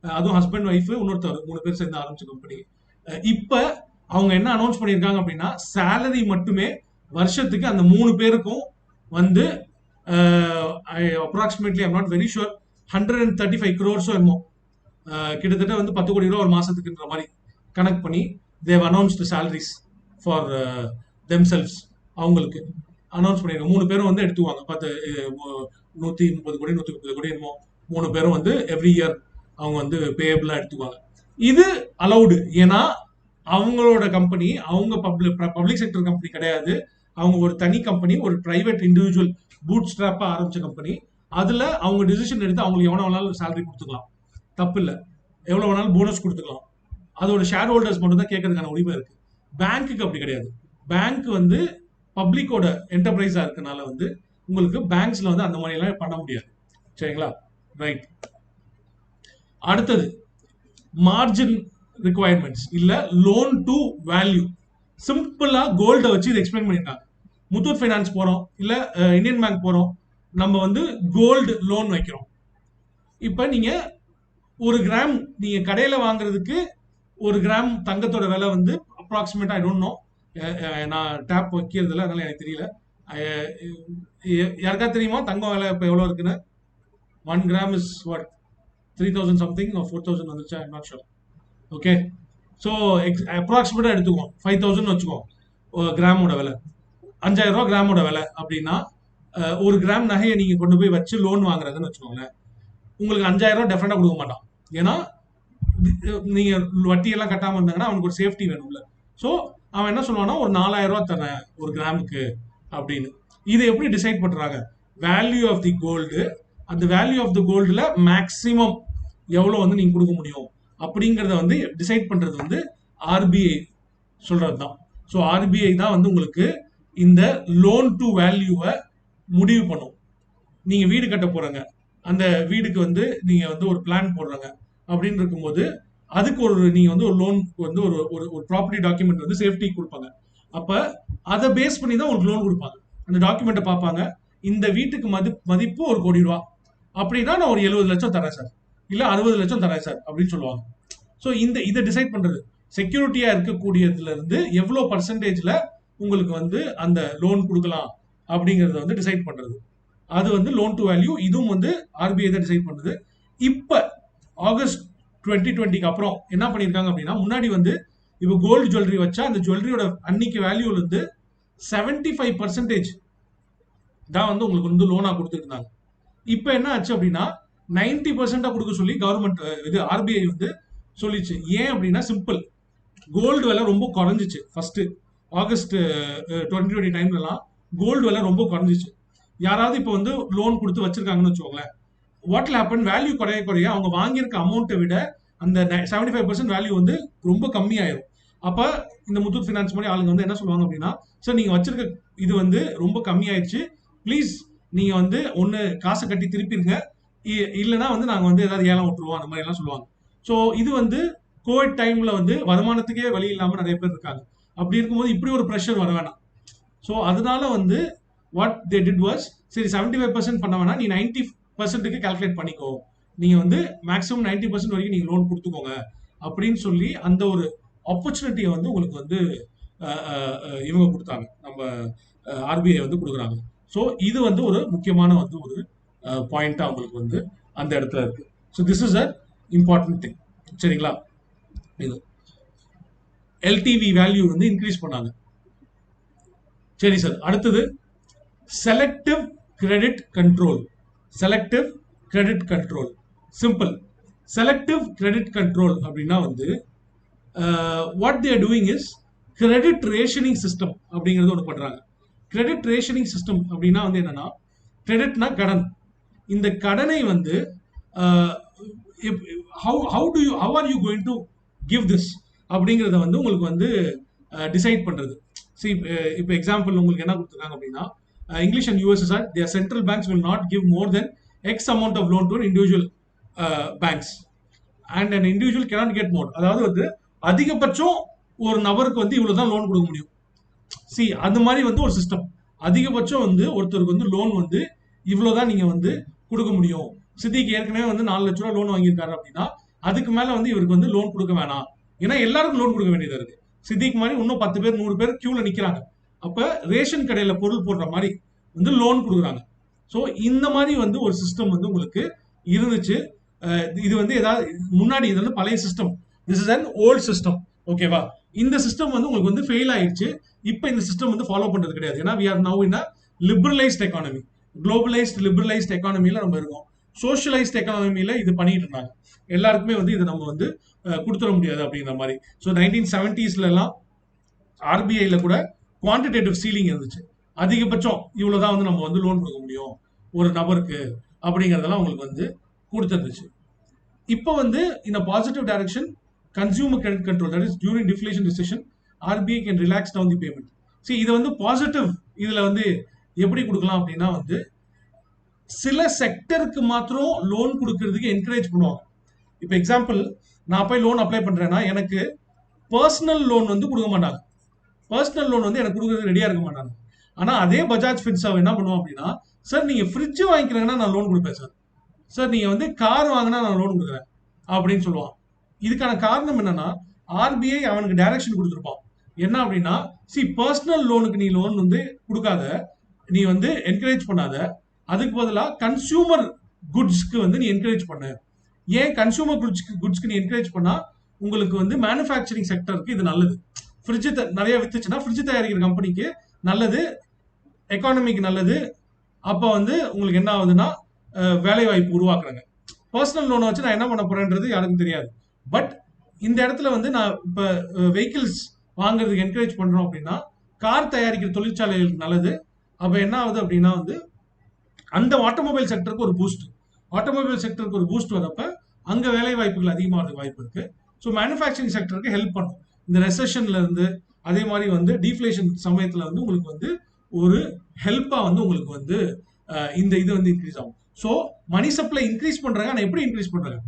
அதுவும் ஹஸ்பண்ட் ஒய்ஃப் இன்னொருத்தர் 3 பேர் சேர்ந்து ஆரம்பிச்ச கம்பெனி. இப்ப அவங்க என்ன அனௌன்ஸ் பண்ணியிருக்காங்க அப்படின்னா, சேலரி மட்டுமே வருஷத்துக்கு அந்த 3 பேருக்கும் வந்து approximately I'm not very sure 135 crores என்னமோ, கிட்டத்தட்ட வந்து 10 கோடி ரூபா ஒரு மாசத்துக்குன்ற மாதிரி கனெக்ட் பண்ணி they announced salaries for themselves. அவங்களுக்கு அனௌன்ஸ் பண்ணிருக்காங்க. 3 பேரும் வந்து எடுத்துவாங்க 130 கோடி 130 கோடி என்னமோ 3 பேரும் வந்து எவ்ரி இயர் அவங்க வந்து பேயபிளா எடுத்துக்குவாங்க. இது அலௌடு. ஏன்னா அவங்களோட கம்பெனி, அவங்க பப்ளிக் செக்டர் கம்பெனி கிடையாது. அவங்க ஒரு தனி கம்பெனி, ஒரு பிரைவேட் இண்டிவிஜுவல் பூட் ஸ்ட்ராப்பா ஆரம்பிச்ச கம்பெனி. அதுல அவங்க டிசிஷன் எடுத்து அவங்களுக்கு எவ்வளவு வேணாலும் சேலரி கொடுத்துக்கலாம், தப்பு இல்லை. எவ்வளவு வேணாலும் போனஸ் கொடுத்துக்கலாம். அதோட ஷேர் ஹோல்டர்ஸ் மட்டும் தான் கேட்கறதுக்கான உரிமை இருக்கு. பேங்க்குக்கு அப்படி கிடையாது. பேங்க் வந்து பப்ளிக்கோட என்டர்பிரைஸா இருக்கனால வந்து உங்களுக்கு பேங்க்ஸ்ல வந்து அந்த மாதிரி எல்லாம் பண்ண முடியாது. சரிங்களா? ரைட். அடுத்தது மார்ஜின் ரிக்வயர்மெண்ட்ஸ் இல்ல லோன் டு வேல்யூ. சிம்பிளா கோல்ட வச்சு இதை எக்ஸ்பிளைன் பண்ணிட்டாங்க. முத்தூட் ஃபைனான்ஸ் போறோம் இல்ல இந்தியன் பேங்க் போறோம், நம்ம வந்து கோல்டு லோன் வைக்கிறோம். இப்ப நீங்க 1 கிராம் நீங்க கடையில வாங்குறதுக்கு 1 கிராம் தங்கத்தோட விலை வந்து அப்ராக்சிமேட்டா ஐ டோன்ட் நோ, நான் டேப் வைக்கிறது இல்லை அதனால எனக்கு தெரியல. யாருக்கா தெரியுமா தங்கம் விலை இப்ப எவ்வளவு இருக்குன்னு? 1 கிராம் இஸ் வாட் 3000 சம்திங் 4000 வந்துச்சா, I'm not sure. Okay, so அப்ராக்சிமேட்டா எடுத்துக்குவோம் 5000 வச்சுக்குவோம் கிராமோட விலை. 5000 ரூபா கிராமோட விலை அப்படின்னா 1 கிராம் நகையை நீங்க கொண்டு போய் வச்சு லோன் வாங்குறதுன்னு வச்சுக்கோங்களேன். உங்களுக்கு 5,000 டெஃபினட்டா கொடுக்க மாட்டான். ஏன்னா நீங்க வட்டி எல்லாம் கட்டாம இருந்தாங்கன்னா அவனுக்கு ஒரு சேஃப்டி வேணும்ல. ஸோ அவன் என்ன சொல்லுவான்னா ஒரு 4,000 தரேன் ஒரு கிராமுக்கு அப்படின்னு. இதை எப்படி டிசைட் பண்றாங்க? வேல்யூ ஆஃப் தி கோல்டு, அந்த வேல்யூ ஆஃப் தி கோல்டுல மேக்சிமம் எவ்வளவு வந்து நீங்க கொடுக்க முடியும் அப்படிங்கறத வந்து டிசைட் பண்றது வந்து ஆர்பிஐ சொல்றது தான். ஸோ ஆர்பிஐ தான் வந்து உங்களுக்கு இந்த லோன் டு வேல்யூவை முடிவு பண்ணும். நீங்க வீடு கட்ட போறங்க, அந்த வீடுக்கு வந்து நீங்க வந்து ஒரு பிளான் போடுறாங்க அப்படின்னு இருக்கும்போது அதுக்கு ஒரு நீங்க வந்து ஒரு லோன் வந்து ஒரு ஒரு ப்ராப்பர்ட்டி டாக்குமெண்ட் வந்து சேஃப்டி கொடுப்பாங்க. அப்ப அதை பேஸ் பண்ணி தான் உங்களுக்கு லோன் கொடுப்பாங்க. அந்த டாக்குமெண்ட்டை பார்ப்பாங்க, இந்த வீட்டுக்கு மதிப்பு 1,00,00,000 அப்படின்னா நான் ஒரு 70 லட்சம் தரேன் சார், இல்ல 60 லட்சம் தரேன் சார் அப்படின்னு சொல்லுவாங்க. ஸோ இதை டிசைட் பண்றது செக்யூரிட்டியா இருக்கக்கூடியதுல இருந்து எவ்வளவு பர்சன்டேஜ்ல உங்களுக்கு வந்து அந்த லோன் கொடுக்கலாம் அப்படிங்கறத வந்து டிசைட் பண்றது. அது வந்து லோன் டு வேல்யூ. இதுவும் வந்து ஆர்பிஐ தான் டிசைட் பண்ணுது. இப்ப ஆகஸ்ட் 2020க்கு அப்புறம் என்ன பண்ணிருக்காங்க அப்படின்னா, முன்னாடி வந்து இப்போ கோல்டு ஜுவல்லரி வச்சா அந்த ஜுவல்லரியோட அன்னைக்கு வேல்யூல இருந்து 75% தான் வந்து உங்களுக்கு வந்து லோனா கொடுத்துருந்தாங்க. இப்ப என்ன ஆச்சு அப்படின்னா 90% கொடுக்க சொல்லி கவர்மெண்ட் இது ஆர்பிஐ வந்து சொல்லிச்சு. ஏன் அப்படின்னா சிம்பிள், கோல்டு விலை ரொம்ப குறைஞ்சிச்சு. ஃபர்ஸ்ட் ஆகஸ்ட் 2020 டைம்லலாம் கோல்டு விலை ரொம்ப குறைஞ்சிச்சு. யாராவது இப்போ வந்து லோன் கொடுத்து வச்சிருக்காங்கன்னு வச்சுக்கோங்களேன், வாட் ஹேப்பன், வேல்யூ குறைய குறைய அவங்க வாங்கியிருக்க அமௌண்ட்டை விட அந்த 75% வேல்யூ வந்து ரொம்ப கம்மியாயிரும். அப்ப இந்த முத்தூட் ஃபினான்ஸ் மாதிரி ஆளுங்க வந்து என்ன சொல்லுவாங்க அப்படின்னா, சார் நீங்க வச்சிருக்க இது வந்து ரொம்ப கம்மியாயிடுச்சு, ப்ளீஸ் நீங்க வந்து ஒன்னு காசை கட்டி திருப்பிடுங்க, இல்லைன்னா வந்து நாங்க வந்து ஏதாவது ஏலம் விட்டுருவோம், அந்த மாதிரி எல்லாம் சொல்லுவாங்க. ஸோ இது வந்து கோவிட் டைம்ல வந்து வருமானத்துக்கே வழி இல்லாம நிறைய பேர் இருக்காங்க. அப்படி இருக்கும்போது இப்படி ஒரு ப்ரெஷர் வர வேணாம். ஸோ அதனால வந்து வாட் தே டிட் வாஸ், சரி 75% பண்ண வேணா, நீ 90%க்கு கால்குலேட் பண்ணிக்கோ, நீங்க வந்து மேக்ஸிமம் 90% வரைக்கும் நீங்க லோன் கொடுத்துக்கோங்க அப்படின்னு சொல்லி அந்த ஒரு ஆப்பர்ச்சுனிட்டியை வந்து உங்களுக்கு வந்து இவங்க கொடுத்தாங்க, நம்ம ஆர்பிஐ வந்து கொடுக்குறாங்க. ஸோ இது வந்து ஒரு முக்கியமான வந்து ஒரு பாயிண்டா உங்களுக்கு வந்து அந்த இடத்துல இருக்கு. So this is a important thing. சரிங்களா? இது எல்டிவி வேல்யூ வந்து இன்க்ரீஸ் பண்ணாங்க. சரி சார், அடுத்தது selective credit control. Selective credit control simple. Selective credit control அப்படின்னா வந்து what they are doing is credit rationing system அப்படிங்கிறது ஒன்று பண்றாங்க. கிரெடிட் ரேஷனிங் சிஸ்டம் அப்படின்னா வந்து என்னன்னா, கிரெடிட்னா கடன், இந்த கடனை வந்து how are you going to give this அப்படிங்கிறத வந்து உங்களுக்கு வந்து டிசைட் பண்றது. See, இப்போ எக்ஸாம்பிள் உங்களுக்கு என்ன கொடுத்துருக்காங்க அப்படின்னா, English and USSR their central banks will not give more than X amount of loan to an individual banks and an individual cannot get more. அதாவது வந்து அதிகபட்சம் ஒரு நபருக்கு வந்து இவ்வளவுதான் லோன் கொடுக்க முடியும். See, அது மாதிரி வந்து ஒரு சிஸ்டம். அதிகபட்சம் வந்து ஒருத்தருக்கு வந்து லோன் வந்து இவ்வளவுதான் நீங்க வந்து கொடுக்க முடியும். சித்திக்கு ஏற்கனவே வந்து 4 லட்ச ரூபா லோன் வாங்கியிருக்காரு அப்படின்னா அதுக்கு மேல வந்து இவருக்கு வந்து லோன் கொடுக்க வேணாம், ஏன்னா எல்லாருக்கும் லோன் கொடுக்க வேண்டியதா இருக்கு. சித்திக்கு மாதிரி இன்னும் 10 பேர் 100 பேர் கியூல நிக்கிறாங்க. அப்ப ரேஷன் கடையில பொருள் போடுற மாதிரி வந்து லோன் கொடுக்குறாங்க. ஸோ இந்த மாதிரி வந்து ஒரு சிஸ்டம் வந்து உங்களுக்கு இருந்துச்சு. இது வந்து ஏதாவது முன்னாடி இது வந்து பழைய system, this is an old system. ஓகேவா? இந்த சிஸ்டம் வந்து உங்களுக்கு வந்து ஃபெயில் ஆயிடுச்சு. இப்போ இந்த சிஸ்டம் வந்து ஃபாலோ பண்றது கிடையாது. ஏன்னா we are now in a liberalized economy, globalised liberalised எக்கானமில நம்ம இருக்கோம். சோஷியலைஸ்ட் எக்கானமில இது பண்ணிட்டு இருந்தாங்க. எல்லாருக்குமே வந்து இதை நம்ம வந்து கொடுத்துட முடியாது அப்படிங்கிற மாதிரி. ஸோ 1970s எல்லாம் ஆர்பிஐல கூட குவான்டிடேட்டிவ் சீலிங் இருந்துச்சு. அதிகபட்சம் இவ்வளவுதான் வந்து நம்ம வந்து லோன் கொடுக்க முடியும் ஒரு நபருக்கு அப்படிங்கறதெல்லாம் உங்களுக்கு வந்து கொடுத்துருந்துச்சு. இப்போ வந்து இந்த positive direction consumer credit control, that is during deflation recession RBI can relax down the payment. சரி, இது வந்து பாசிட்டிவ். இதுல வந்து எப்படி கொடுக்கலாம் அப்படின்னா வந்து சில செக்டருக்கு மாத்திரம் லோன் கொடுக்கறதுக்கு என்கரேஜ் பண்ணுவாங்க. இப்போ எக்ஸாம்பிள், நான் போய் லோன் அப்ளை பண்றேன்னா எனக்கு பர்சனல் லோன் வந்து கொடுக்க மாட்டாங்க. பர்சனல் லோன் வந்து எனக்கு கொடுக்கறதுக்கு ரெடியா இருக்க மாட்டாங்க. ஆனா அதே பஜாஜ் ஃபின்சர்வ் என்ன பண்ணுவோம் அப்படின்னா, சார் நீங்க ஃப்ரிட்ஜ் வாங்கிக்கிறீங்கன்னா நான் லோன் கொடுப்பேன் சார், சார் நீங்க வந்து கார் வாங்கினா நான் லோன் கொடுக்குறேன் அப்படின்னு சொல்லுவான். இதுக்கான காரணம் என்னன்னா, ஆர்பிஐ அவனுக்கு டைரக்ஷன் கொடுத்துருப்பான். என்ன அப்படின்னா, பர்சனல் லோனுக்கு நீ லோன் வந்து கொடுக்காத, நீ வந்து என்கரேஜ் பண்ணாத, அதுக்கு பதிலாக கன்சியூமர் குட்ஸ்க்கு வந்து நீ என்கரேஜ் பண்ணு. ஏன் கன்சியூமர் குட்ஸ்க்கு நீ என்கரேஜ் பண்ணா உங்களுக்கு வந்து மேனுஃபேக்சரிங் செக்டருக்கு இது நல்லது. ஃப்ரிட்ஜ் நிறைய வித்துச்சுன்னா ஃப்ரிட்ஜ் தயாரிக்கிற கம்பெனிக்கு நல்லது, எக்கானமிக்கு நல்லது. அப்போ வந்து உங்களுக்கு என்ன ஆகுதுன்னா வேலை வாய்ப்பு உருவாக்குறாங்க. பர்சனல் லோனை வச்சு நான் என்ன பண்ண போறேன்றது யாருக்கும் தெரியாது. பட் இந்த இடத்துல வந்து நான் இப்போ வெஹிக்கிள்ஸ் வாங்குறதுக்கு என்கரேஜ் பண்றோம் அப்படின்னா கார் தயாரிக்கிற தொழிற்சாலைகளுக்கு நல்லது. அப்ப என்ன ஆகுது அப்படின்னா வந்து அந்த ஆட்டோமொபைல் செக்டருக்கு ஒரு பூஸ்ட், ஆட்டோமொபைல் செக்டருக்கு ஒரு பூஸ்ட் வரப்ப அங்க வேலை வாய்ப்புகள் அதிகமாகிறதுக்கு வாய்ப்பு இருக்கு. ஸோ மேனுஃபேக்சரிங் செக்டருக்கு ஹெல்ப் பண்ணும் இந்த ரெசஷன்ல இருந்து. அதே மாதிரி வந்து டீஃப்ளேஷன் சமயத்துல வந்து உங்களுக்கு வந்து ஒரு ஹெல்ப்பா வந்து உங்களுக்கு வந்து இந்த இது வந்து இன்க்ரீஸ் ஆகும். ஸோ மணி சப்ளை இன்க்ரீஸ் பண்றாங்க. ஆனால் எப்படி இன்க்ரீஸ் பண்றாங்க?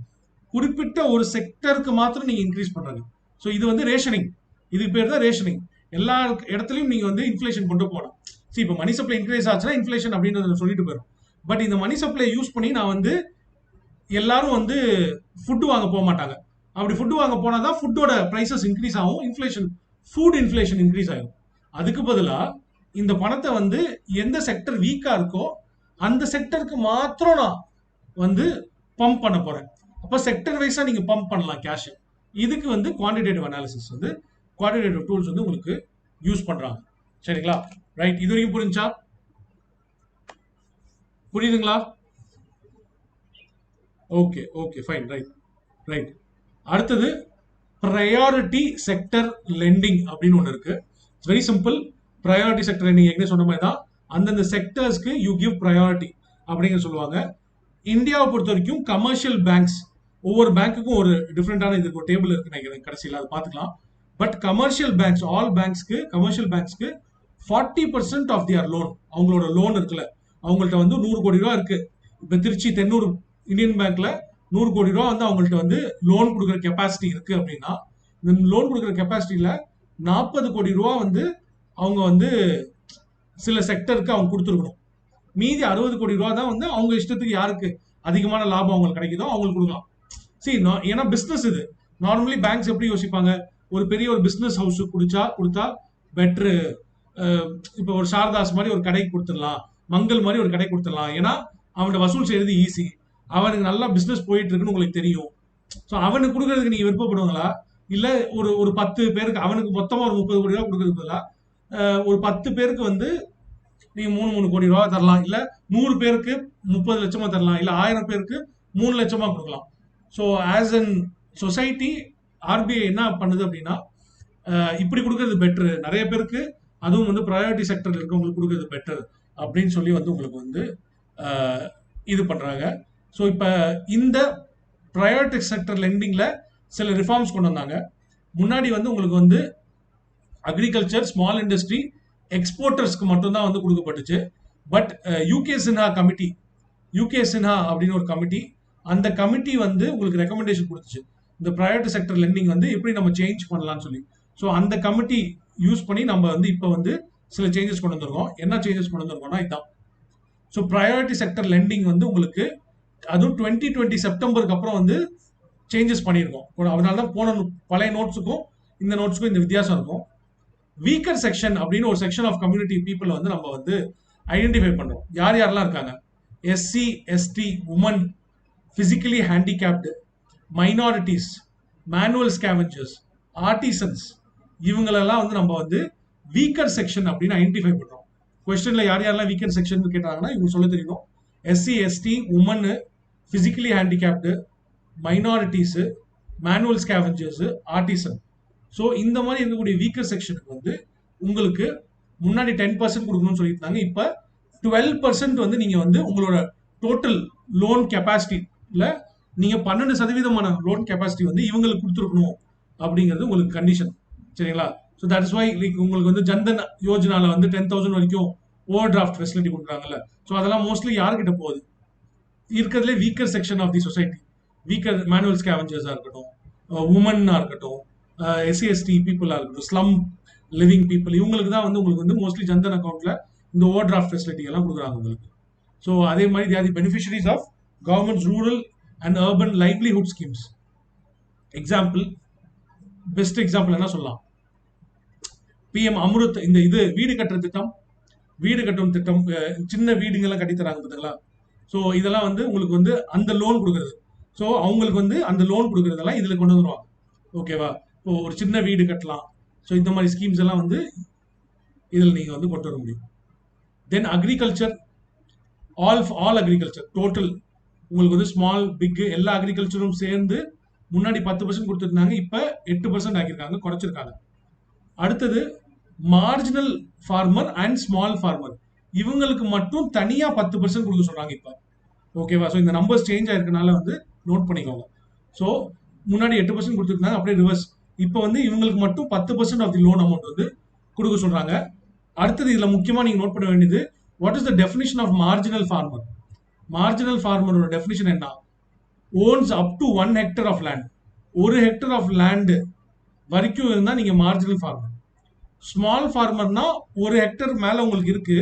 குறிப்பிட்ட ஒரு செக்டருக்கு மாத்திரம் நீங்க இன்க்ரீஸ் பண்றாங்க. ஸோ இது வந்து ரேஷனிங், இதுக்கு பேர் தான் ரேஷனிங். எல்லா இடத்துலையும் நீங்க வந்து இன்ஃபிளேஷன் கொண்டு போகலாம். சரி, இப்போ மணி சப்ளை இன்க்ரீஸ் ஆச்சுன்னா இன்ஃபிளேஷன் அப்படின்றத சொல்லிட்டு போயிடும். பட் இந்த மணி சப்ளை யூஸ் பண்ணி நான் வந்து எல்லாரும் வந்து ஃபுட்டு வாங்க போக மாட்டாங்க. அப்படி ஃபுட்டு வாங்க போனால் தான் ஃபுட்டோட ப்ரைஸஸ் இன்க்ரீஸ் ஆகும், இன்ஃபிளேஷன், ஃபுட் இன்ஃபிளேஷன் இன்க்ரீஸ் ஆகும். அதுக்கு பதிலாக இந்த பணத்தை வந்து எந்த செக்டர் வீக்கா இருக்கோ அந்த செக்டருக்கு மாத்திரம் நான் வந்து பம்ப் பண்ண போறேன். அப்போ செக்டர் வைஸா நீங்க பம்ப் பண்ணலாம் கேஷ். இதுக்கு வந்து குவான்டிடேட்டிவ் அனாலிசிஸ் வந்து குவான்டிடேட்டிவ் டூல்ஸ் வந்து உங்களுக்கு யூஸ் பண்றாங்க. சரிங்களா? ரைட், இது வரைக்கும் புரிஞ்சா? புரியுதுங்களா? Okay okay fine. Right right. அடுத்தது ப்ரையாரிட்டி செக்டர் லெண்டிங் அப்படின்னு ஒன்று இருக்கு. It's very simple. Priority sector lending ஏற்கனவே சொன்ன மாதிரி தான், அந்தந்த செக்டர்ஸ்க்கு யூ கிவ் ப்ரையாரிட்டி அப்படிங்கிற சொல்லுவாங்க. இந்தியாவை பொறுத்த வரைக்கும் கமர்ஷியல் பேங்க்ஸ், ஒவ்வொரு பேங்க்குக்கும் ஒரு டிஃப்ரெண்டான இதுக்கு ஒரு டேபிள் இருக்கு நினைக்கிறேன், கடைசியில் அதை பார்த்துக்கலாம். பட் கமர்ஷியல் பேங்க்ஸ், ஆல் பேங்க்ஸ்க்கு, கமர்ஷியல் பேங்க்ஸ்க்கு 40% ஆஃப் தியர் லோன், அவங்களோட லோன் இருக்குல்ல, அவங்கள்ட்ட வந்து 100 கோடி ரூபா இருக்கு. இப்போ திருச்சி தென்னூர் இந்தியன் பேங்க்ல 100 கோடி ரூபா வந்து அவங்கள்ட்ட வந்து லோன் கொடுக்குற கெப்பாசிட்டி இருக்கு அப்படின்னா, இந்த லோன் கொடுக்குற கெப்பாசிட்டியில 40 கோடி ரூபா வந்து அவங்க வந்து சில செக்டருக்கு அவங்க கொடுத்துருக்கணும். மீதி 60 கோடி ரூபா தான் வந்து அவங்க இஷ்டத்துக்கு யாருக்கு அதிகமான லாபம் அவங்களுக்கு கிடைக்குதோ அவங்களுக்கு கொடுக்கலாம். சரி, ஏன்னா பிசினஸ் இது. நார்மலி பேங்க்ஸ் எப்படி யோசிப்பாங்க, ஒரு பெரிய ஒரு பிசினஸ் ஹவுஸ் கொடுத்தா பெட்ரு. இப்போ ஒரு சாரதாஸ் மாதிரி ஒரு கடைக்கு கொடுத்துடலாம், மங்கள் மாதிரி ஒரு கடை கொடுத்துடலாம். ஏன்னா அவன்கிட்ட வசூல் செய்யறது ஈஸி, அவனுக்கு நல்லா பிசினஸ் போயிட்டு இருக்குன்னு உங்களுக்கு தெரியும். ஸோ அவனுக்கு கொடுக்கறதுக்கு நீங்க விருப்பப்படுவாங்களா? இல்ல ஒரு ஒரு 10 பேருக்கு அவனுக்கு மொத்தமா ஒரு 30 கோடி ரூபா கொடுக்கறதுக்கு பதிலா ஒரு 10 பேருக்கு வந்து நீங்க 3 கோடி ரூபா தரலாம், இல்ல 100 பேருக்கு 30 லட்சமா தரலாம், இல்ல 1000 பேருக்கு 3 லட்சமா கொடுக்கலாம். So as an society RBI என்ன பண்ணுது அப்படின்னா, இப்படி கொடுக்கறது பெட்டர், நிறைய பேருக்கு அதுவும் வந்து ப்ரையாரிட்டி செக்டர்ல இருக்கவங்களுக்கு கொடுக்கறது பெட்டர் அப்படின்னு சொல்லி வந்து உங்களுக்கு வந்து இது பண்றாங்க. ஸோ இப்போ இந்த ப்ரையாரிட்டி செக்டர் லெண்டிங்ல சில ரிஃபார்ம்ஸ் கொண்டு வந்தாங்க. முன்னாடி வந்து உங்களுக்கு வந்து அக்ரிகல்ச்சர், ஸ்மால் இண்டஸ்ட்ரி, எக்ஸ்போர்ட்டர்ஸ்க்கு மட்டும்தான் வந்து கொடுக்கப்பட்டுச்சு. But UK Sinha committee, UK Sinha அப்படின்னு ஒரு கமிட்டி, அந்த கமிட்டி வந்து உங்களுக்கு ரெக்கமெண்டேஷன் கொடுத்துச்சு இந்த ப்ரையாரிட்டி செக்டர் லெண்டிங் வந்து எப்படி நம்ம சேஞ்ச் பண்ணலாம்னு சொல்லி. ஸோ அந்த கமிட்டி யூஸ் பண்ணி நம்ம வந்து இப்போ வந்து சில சேஞ்சஸ் கொண்டு வந்திருக்கோம். என்ன சேஞ்சஸ் கொண்டு வந்திருக்கோம்னா இதுதான். ஸோ ப்ரையாரிட்டி செக்டர் லெண்டிங் வந்து உங்களுக்கு அதுவும் 2020 செப்டம்பருக்கு அப்புறம் வந்து சேஞ்சஸ் பண்ணியிருக்கோம். அதனால தான் போன பழைய நோட்ஸுக்கும் இந்த நோட்ஸுக்கும் இந்த வித்தியாசம் இருக்கும். வீக்கர் செக்ஷன் அப்படின்னு ஒரு செக்ஷன் ஆஃப் கம்யூனிட்டி பீப்புளை வந்து நம்ம வந்து ஐடென்டிஃபை பண்றோம். யார் யாரெல்லாம் இருக்காங்க? SC, ST, women, physically handicapped, minorities, manual scavengers, artisans, இவங்களெல்லாம் வந்து நம்ம வந்து வீக்கர் செக்ஷன் அப்படின்னு ஐடென்டிஃபை பண்றோம். கொஸ்டின்ல யார் யாரெல்லாம் வீக்கர் செக்ஷன் கேட்டாங்கன்னா இவங்க சொல்ல தெரியணும். SC, ST, women, physically handicapped, minorities, manual scavengers, artisan. So இந்த மாதிரி இருக்கக்கூடிய வீக்கர் செக்ஷனுக்கு வந்து உங்களுக்கு முன்னாடி 10% கொடுக்கணும்னு சொல்லியிருந்தாங்க. இப்போ 12% வந்து நீங்க வந்து உங்களோட டோட்டல் லோன் கெப்பாசிட்டியில நீங்க 12% லோன் கெப்பாசிட்டி வந்து இவங்களுக்கு கொடுத்துருக்கணும் அப்படிங்கிறது உங்களுக்கு கண்டிஷன். சரிங்களா? So that is why like உங்களுக்கு வந்து ஜன்தன் யோஜனால வந்து 10,000 வரைக்கும் ஓவர் டிராஃப்ட் ஃபெசிலிட்டி கொடுக்குறாங்கல்ல. ஸோ அதெல்லாம் மோஸ்ட்லி யாருக்கிட்ட போகுது? இருக்கிறதுலே weaker section of the society, weaker manual ஸ்கேவெஞ்சர்ஸாக இருக்கட்டும், உமன்னா இருக்கட்டும், எஸ்சி எஸ்டி பீப்புளாக இருக்கட்டும், ஸ்லம் லிவிங் பீப்புள், இவங்களுக்கு தான் வந்து உங்களுக்கு வந்து மோஸ்ட்லி ஜன்தன் அக்கௌண்ட்ல இந்த ஓவர் டிராஃப்ட் ஃபெசிலிட்டி எல்லாம் கொடுக்குறாங்க உங்களுக்கு. ஸோ அதே மாதிரி they are the beneficiaries of government's rural and urban livelihood schemes. Example, best example என்ன சொல்லலாம்? பிஎம் அம்ருத், இந்த இது வீடு கட்டுற திட்டம், வீடு கட்டும் திட்டம், சின்ன வீடுங்கெல்லாம் கட்டி தராங்க பார்த்தீங்களா? ஸோ இதெல்லாம் வந்து உங்களுக்கு வந்து அந்த லோன் கொடுக்குறது. ஸோ அவங்களுக்கு வந்து அந்த லோன் கொடுக்குறதெல்லாம் இதில் கொண்டு வந்துருவாங்க. ஓகேவா? இப்போ ஒரு சின்ன வீடு கட்டலாம். ஸோ இந்த மாதிரி ஸ்கீம்ஸ் எல்லாம் வந்து இதில் நீங்கள் வந்து கொண்டு வர முடியும். தென் அக்ரிகல்ச்சர், ஆல் அக்ரிகல்ச்சர், டோட்டல் உங்களுக்கு வந்து ஸ்மால் பிக் எல்லா அக்ரிகல்ச்சரும் சேர்ந்து முன்னாடி 10% கொடுத்துருந்தாங்க, இப்ப 8% ஆக்கியிருக்காங்க, குறைச்சிருக்காங்க. அடுத்தது marginal farmer and small farmer, இவங்களுக்கு மட்டும் தனியா 10% கொடுக்க சொல்றாங்க இப்ப. ஓகேவா? ஸோ இந்த நம்பர்ஸ் சேஞ்ச் ஆயிருக்கனால வந்து நோட் பண்ணிக்கோங்க. ஸோ முன்னாடி 8% கொடுத்துருந்தாங்க, அப்படியே ரிவர்ஸ். இப்போ வந்து இவங்களுக்கு மட்டும் 10% ஆஃப் தி லோன் அமௌண்ட் வந்து கொடுக்க சொல்றாங்க. அடுத்தது இதுல முக்கியமா நீங்க நோட் பண்ண வேண்டியது, what is the definition of marginal farmer? Marginal ஃபார்மரோட டெஃபினிஷன் என்ன? Owns up to 1 hectare of land. 1 hectare of land வரைக்கும் இருந்தா நீங்க மார்ஜினல் ஃபார்மர். ஸ்மால் ஃபார்மர்னா 1 ஹெக்டர் மேல உங்களுக்கு இருக்கு,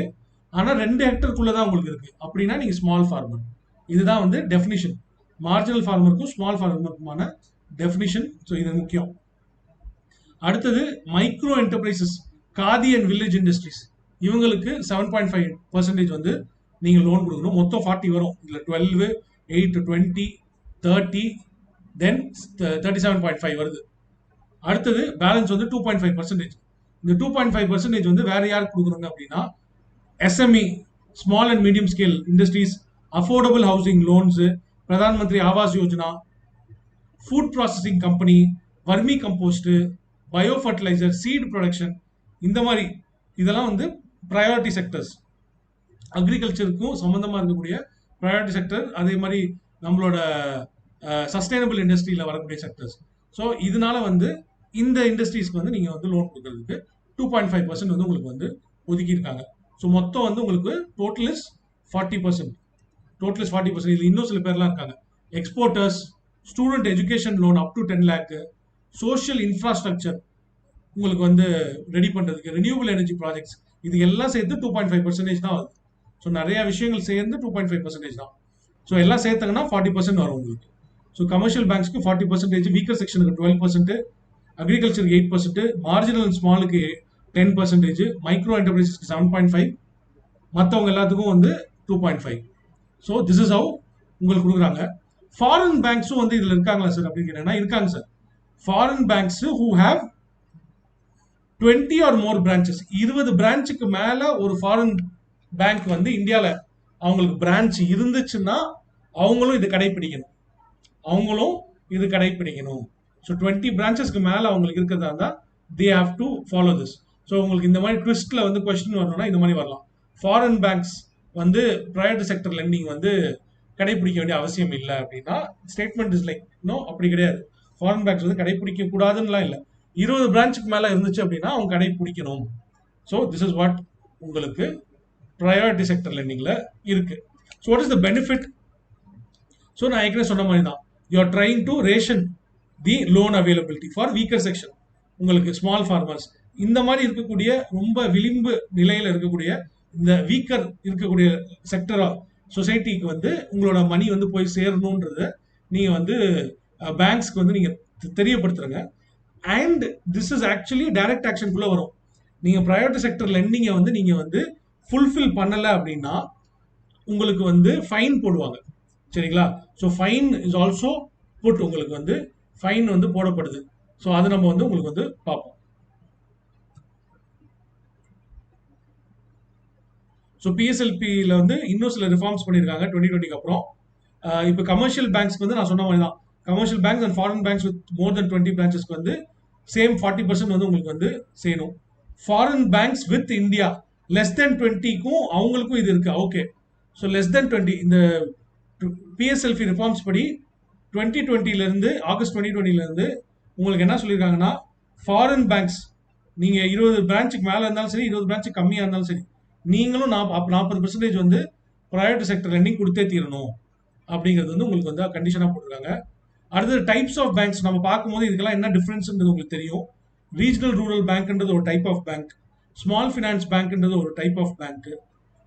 ஆனா 2 ஹெக்டருக்குள்ளதான் உங்களுக்கு இருக்கு, அப்படின்னா நீங்க ஸ்மால் ஃபார்மர். இதுதான் வந்து டெஃபினிஷன், மார்ஜினல் ஃபார்மருக்கும் ஸ்மால் ஃபார்மருக்குமான டெஃபினிஷன். ஸோ இது முக்கியம். அடுத்தது micro enterprises, Khadi and village industries, இவங்களுக்கு 7.5% வந்து நீங்க லோன் கொடுக்கணும். மொத்தம் 40 வரும். இதுல 12, 8, 20, 30, தென் 37.5 வருது. அடுத்தது பேலன்ஸ் வந்து 2.5%. இந்த 2.5% வந்து வேற யாருக்கு கொடுக்குறாங்க அப்படின்னா, SME, small and medium scale industries, affordable housing loans, Pradhan Mantri Awas Yojana, food processing company, vermi compost, bio fertiliser, seed production, இந்த மாதிரி இதெல்லாம் வந்து ப்ரையாரிட்டி செக்டர்ஸ். அக்ரிகல்ச்சருக்கும் சம்பந்தமா இருக்கக்கூடிய ப்ரையாரிட்டி செக்டர். அதே மாதிரி நம்மளோட சஸ்டைனபிள் இண்டஸ்ட்ரியில வரக்கூடிய செக்டர்ஸ். ஸோ இதனால வந்து இந்த இண்டஸ்ட்ரீஸ்க்கு வந்து நீங்க வந்து லோன் கொடுக்கறதுக்கு 2.5% வந்து உங்களுக்கு வந்து ஒதுக்கியிருக்காங்க. ஸோ மொத்தம் வந்து உங்களுக்கு டோட்டல் இஸ் 40%. Total is 40%. இதுல இன்னும் சில பேர்லாம் இருக்காங்க. Exporters, student education loan up to 10 lakh, social infrastructure உங்களுக்கு வந்து ரெடி பண்றதுக்கு, ரினியூவபிள் எனர்ஜி ப்ராஜெக்ட்ஸ், இது எல்லாம் சேர்த்து 2.5% தான் வருது. ஸோ நிறைய விஷயங்கள் சேர்ந்து 2.5% தான். ஸோ எல்லாம் சேர்த்தாங்கன்னா 40% வரும் உங்களுக்கு. ஸோ கமர்ஷியல் பேங்க்ஸ்க்கு 40%, வீக்கர் செக்ஷனுக்கு 12%, அக்ரிகல்ச்சருக்கு 8%, மார்ஜினல் அண்ட் ஸ்மாலுக்கு 10%, மைக்ரோ என்டர்பிரைசஸ்க்கு 7.5, மற்றவங்க எல்லாத்துக்கும் வந்து 2.5. ஸோ திஸ் இஸ் ஹவு உங்களுக்கு கொடுக்குறாங்க. ஃபாரின் பேங்க்ஸும் வந்து இதுல இருக்காங்களா சார் அப்படின்னு கேட்டீங்கன்னா, இருக்காங்க sir. Foreign banks who have 20 or more branches, 20 பிரான்ச்சுக்கு மேல ஒரு ஃபாரின் பேங்க் வந்து இந்தியாவில் அவங்களுக்கு பிரான்ச் இருந்துச்சுன்னா அவங்களும் இது கடைபிடிக்கணும். ஸோ 20 பிரான்ச்சஸ்க்கு மேல அவங்களுக்கு இருக்கிறதா இருந்தா they have to follow this. So உங்களுக்கு இந்த மாதிரி ட்விஸ்ட்ல வந்து கொஸ்டின் வரணும்னா இந்த மாதிரி வரலாம். ஃபாரின் பேங்க்ஸ் வந்து பிரைவேட் செக்டர் லெண்டிங் வந்து கடைபிடிக்க வேண்டிய அவசியம் இல்லை அப்படின்னா ஸ்டேட்மெண்ட் இஸ் லைக் நோ, அப்படி கிடையாது. ஃபாரின் பேங்க்ஸ் வந்து கடைபிடிக்க கூடாதுன்னுலாம் இல்லை. 20 பிரான்ச்சுக்கு மேல இருந்துச்சு அப்படின்னா அவங்க கடைபிடிக்கணும். ஸோ திஸ் இஸ் வாட் உங்களுக்கு ப்ரையாரிட்டி செக்டர் லெண்டிங்ல இருக்கு. So what is the benefit? So நான் ஏற்கனவே சொன்ன மாதிரி தான், you are trying to ration the loan availability for weaker section. உங்களுக்கு ஸ்மால் ஃபார்மர்ஸ், இந்த மாதிரி இருக்கக்கூடிய ரொம்ப விளிம்பு நிலையில இருக்கக்கூடிய இந்த வீக்கர் இருக்கக்கூடிய செக்டர் ஆஃப் சொசைட்டிக்கு வந்து உங்களோட மணி வந்து போய் சேரணும்ன்றத நீங்க வந்து பேங்க்ஸ்க்கு வந்து நீங்க தெரியப்படுத்துறங்க. And this is actually direct ஆக்ஷனுக்குள்ள வரும். நீங்க பிரைவேட் செக்டர் லெண்டிங்கை வந்து நீங்க வந்து ஃபுல்ஃபில் பண்ணல அப்படின்னா உங்களுக்கு வந்து ஃபைன் போடுவாங்க. சரிங்களா? So fine is also put, உங்களுக்கு வந்து ஃபைன் வந்து போடப்படுது. ஸோ அது நம்ம வந்து உங்களுக்கு வந்து பார்ப்போம். ஸோ பிஎஸ்எல்பியில் வந்து இன்னும் சில ரிஃபார்ம்ஸ் பண்ணியிருக்காங்க 2020க்கு அப்புறம். இப்போ கமர்ஷியல் பேங்க்ஸ்க்கு வந்து நான் சொன்ன மாதிரி தான், commercial banks and foreign banks with more than 20 பிரான்ச்சஸ்க்கு வந்து சேம் 40% வந்து உங்களுக்கு வந்து செய்யணும். Foreign banks with India less than 20க்கும் அவங்களுக்கும் இது இருக்கு. ஓகே, ஸோ லெஸ் தென் 20 இந்த பிஎஸ்எல்பி ரிஃபார்ம்ஸ் படி 2020 ஆகஸ்ட் 2020 உங்களுக்கு என்ன சொல்லியிருக்காங்கன்னா, ஃபாரின் பேங்க்ஸ் நீங்க 20 பிரான்ச்சுக்கு மேல இருந்தாலும் சரி, 20 பிரான்ச்சு கம்மியா இருந்தாலும் சரி, நீங்களும் 40% வந்து பிரைவேட் செக்டர் லெண்டிங் கொடுத்தே தீரணும் அப்படிங்கிறது வந்து உங்களுக்கு வந்து கண்டிஷனா போட்டிருக்காங்க. அடுத்தது டைப்ஸ் ஆஃப் பேங்க்ஸ் நம்ம பார்க்கும்போது இதுக்கெல்லாம் என்ன டிஃபரன்ஸ்ன்றது உங்களுக்கு தெரியும். ரீஜனல் ரூரல் பேங்க்ன்றது ஒரு type of bank, small finance பேங்க்ன்றது ஒரு type of bank,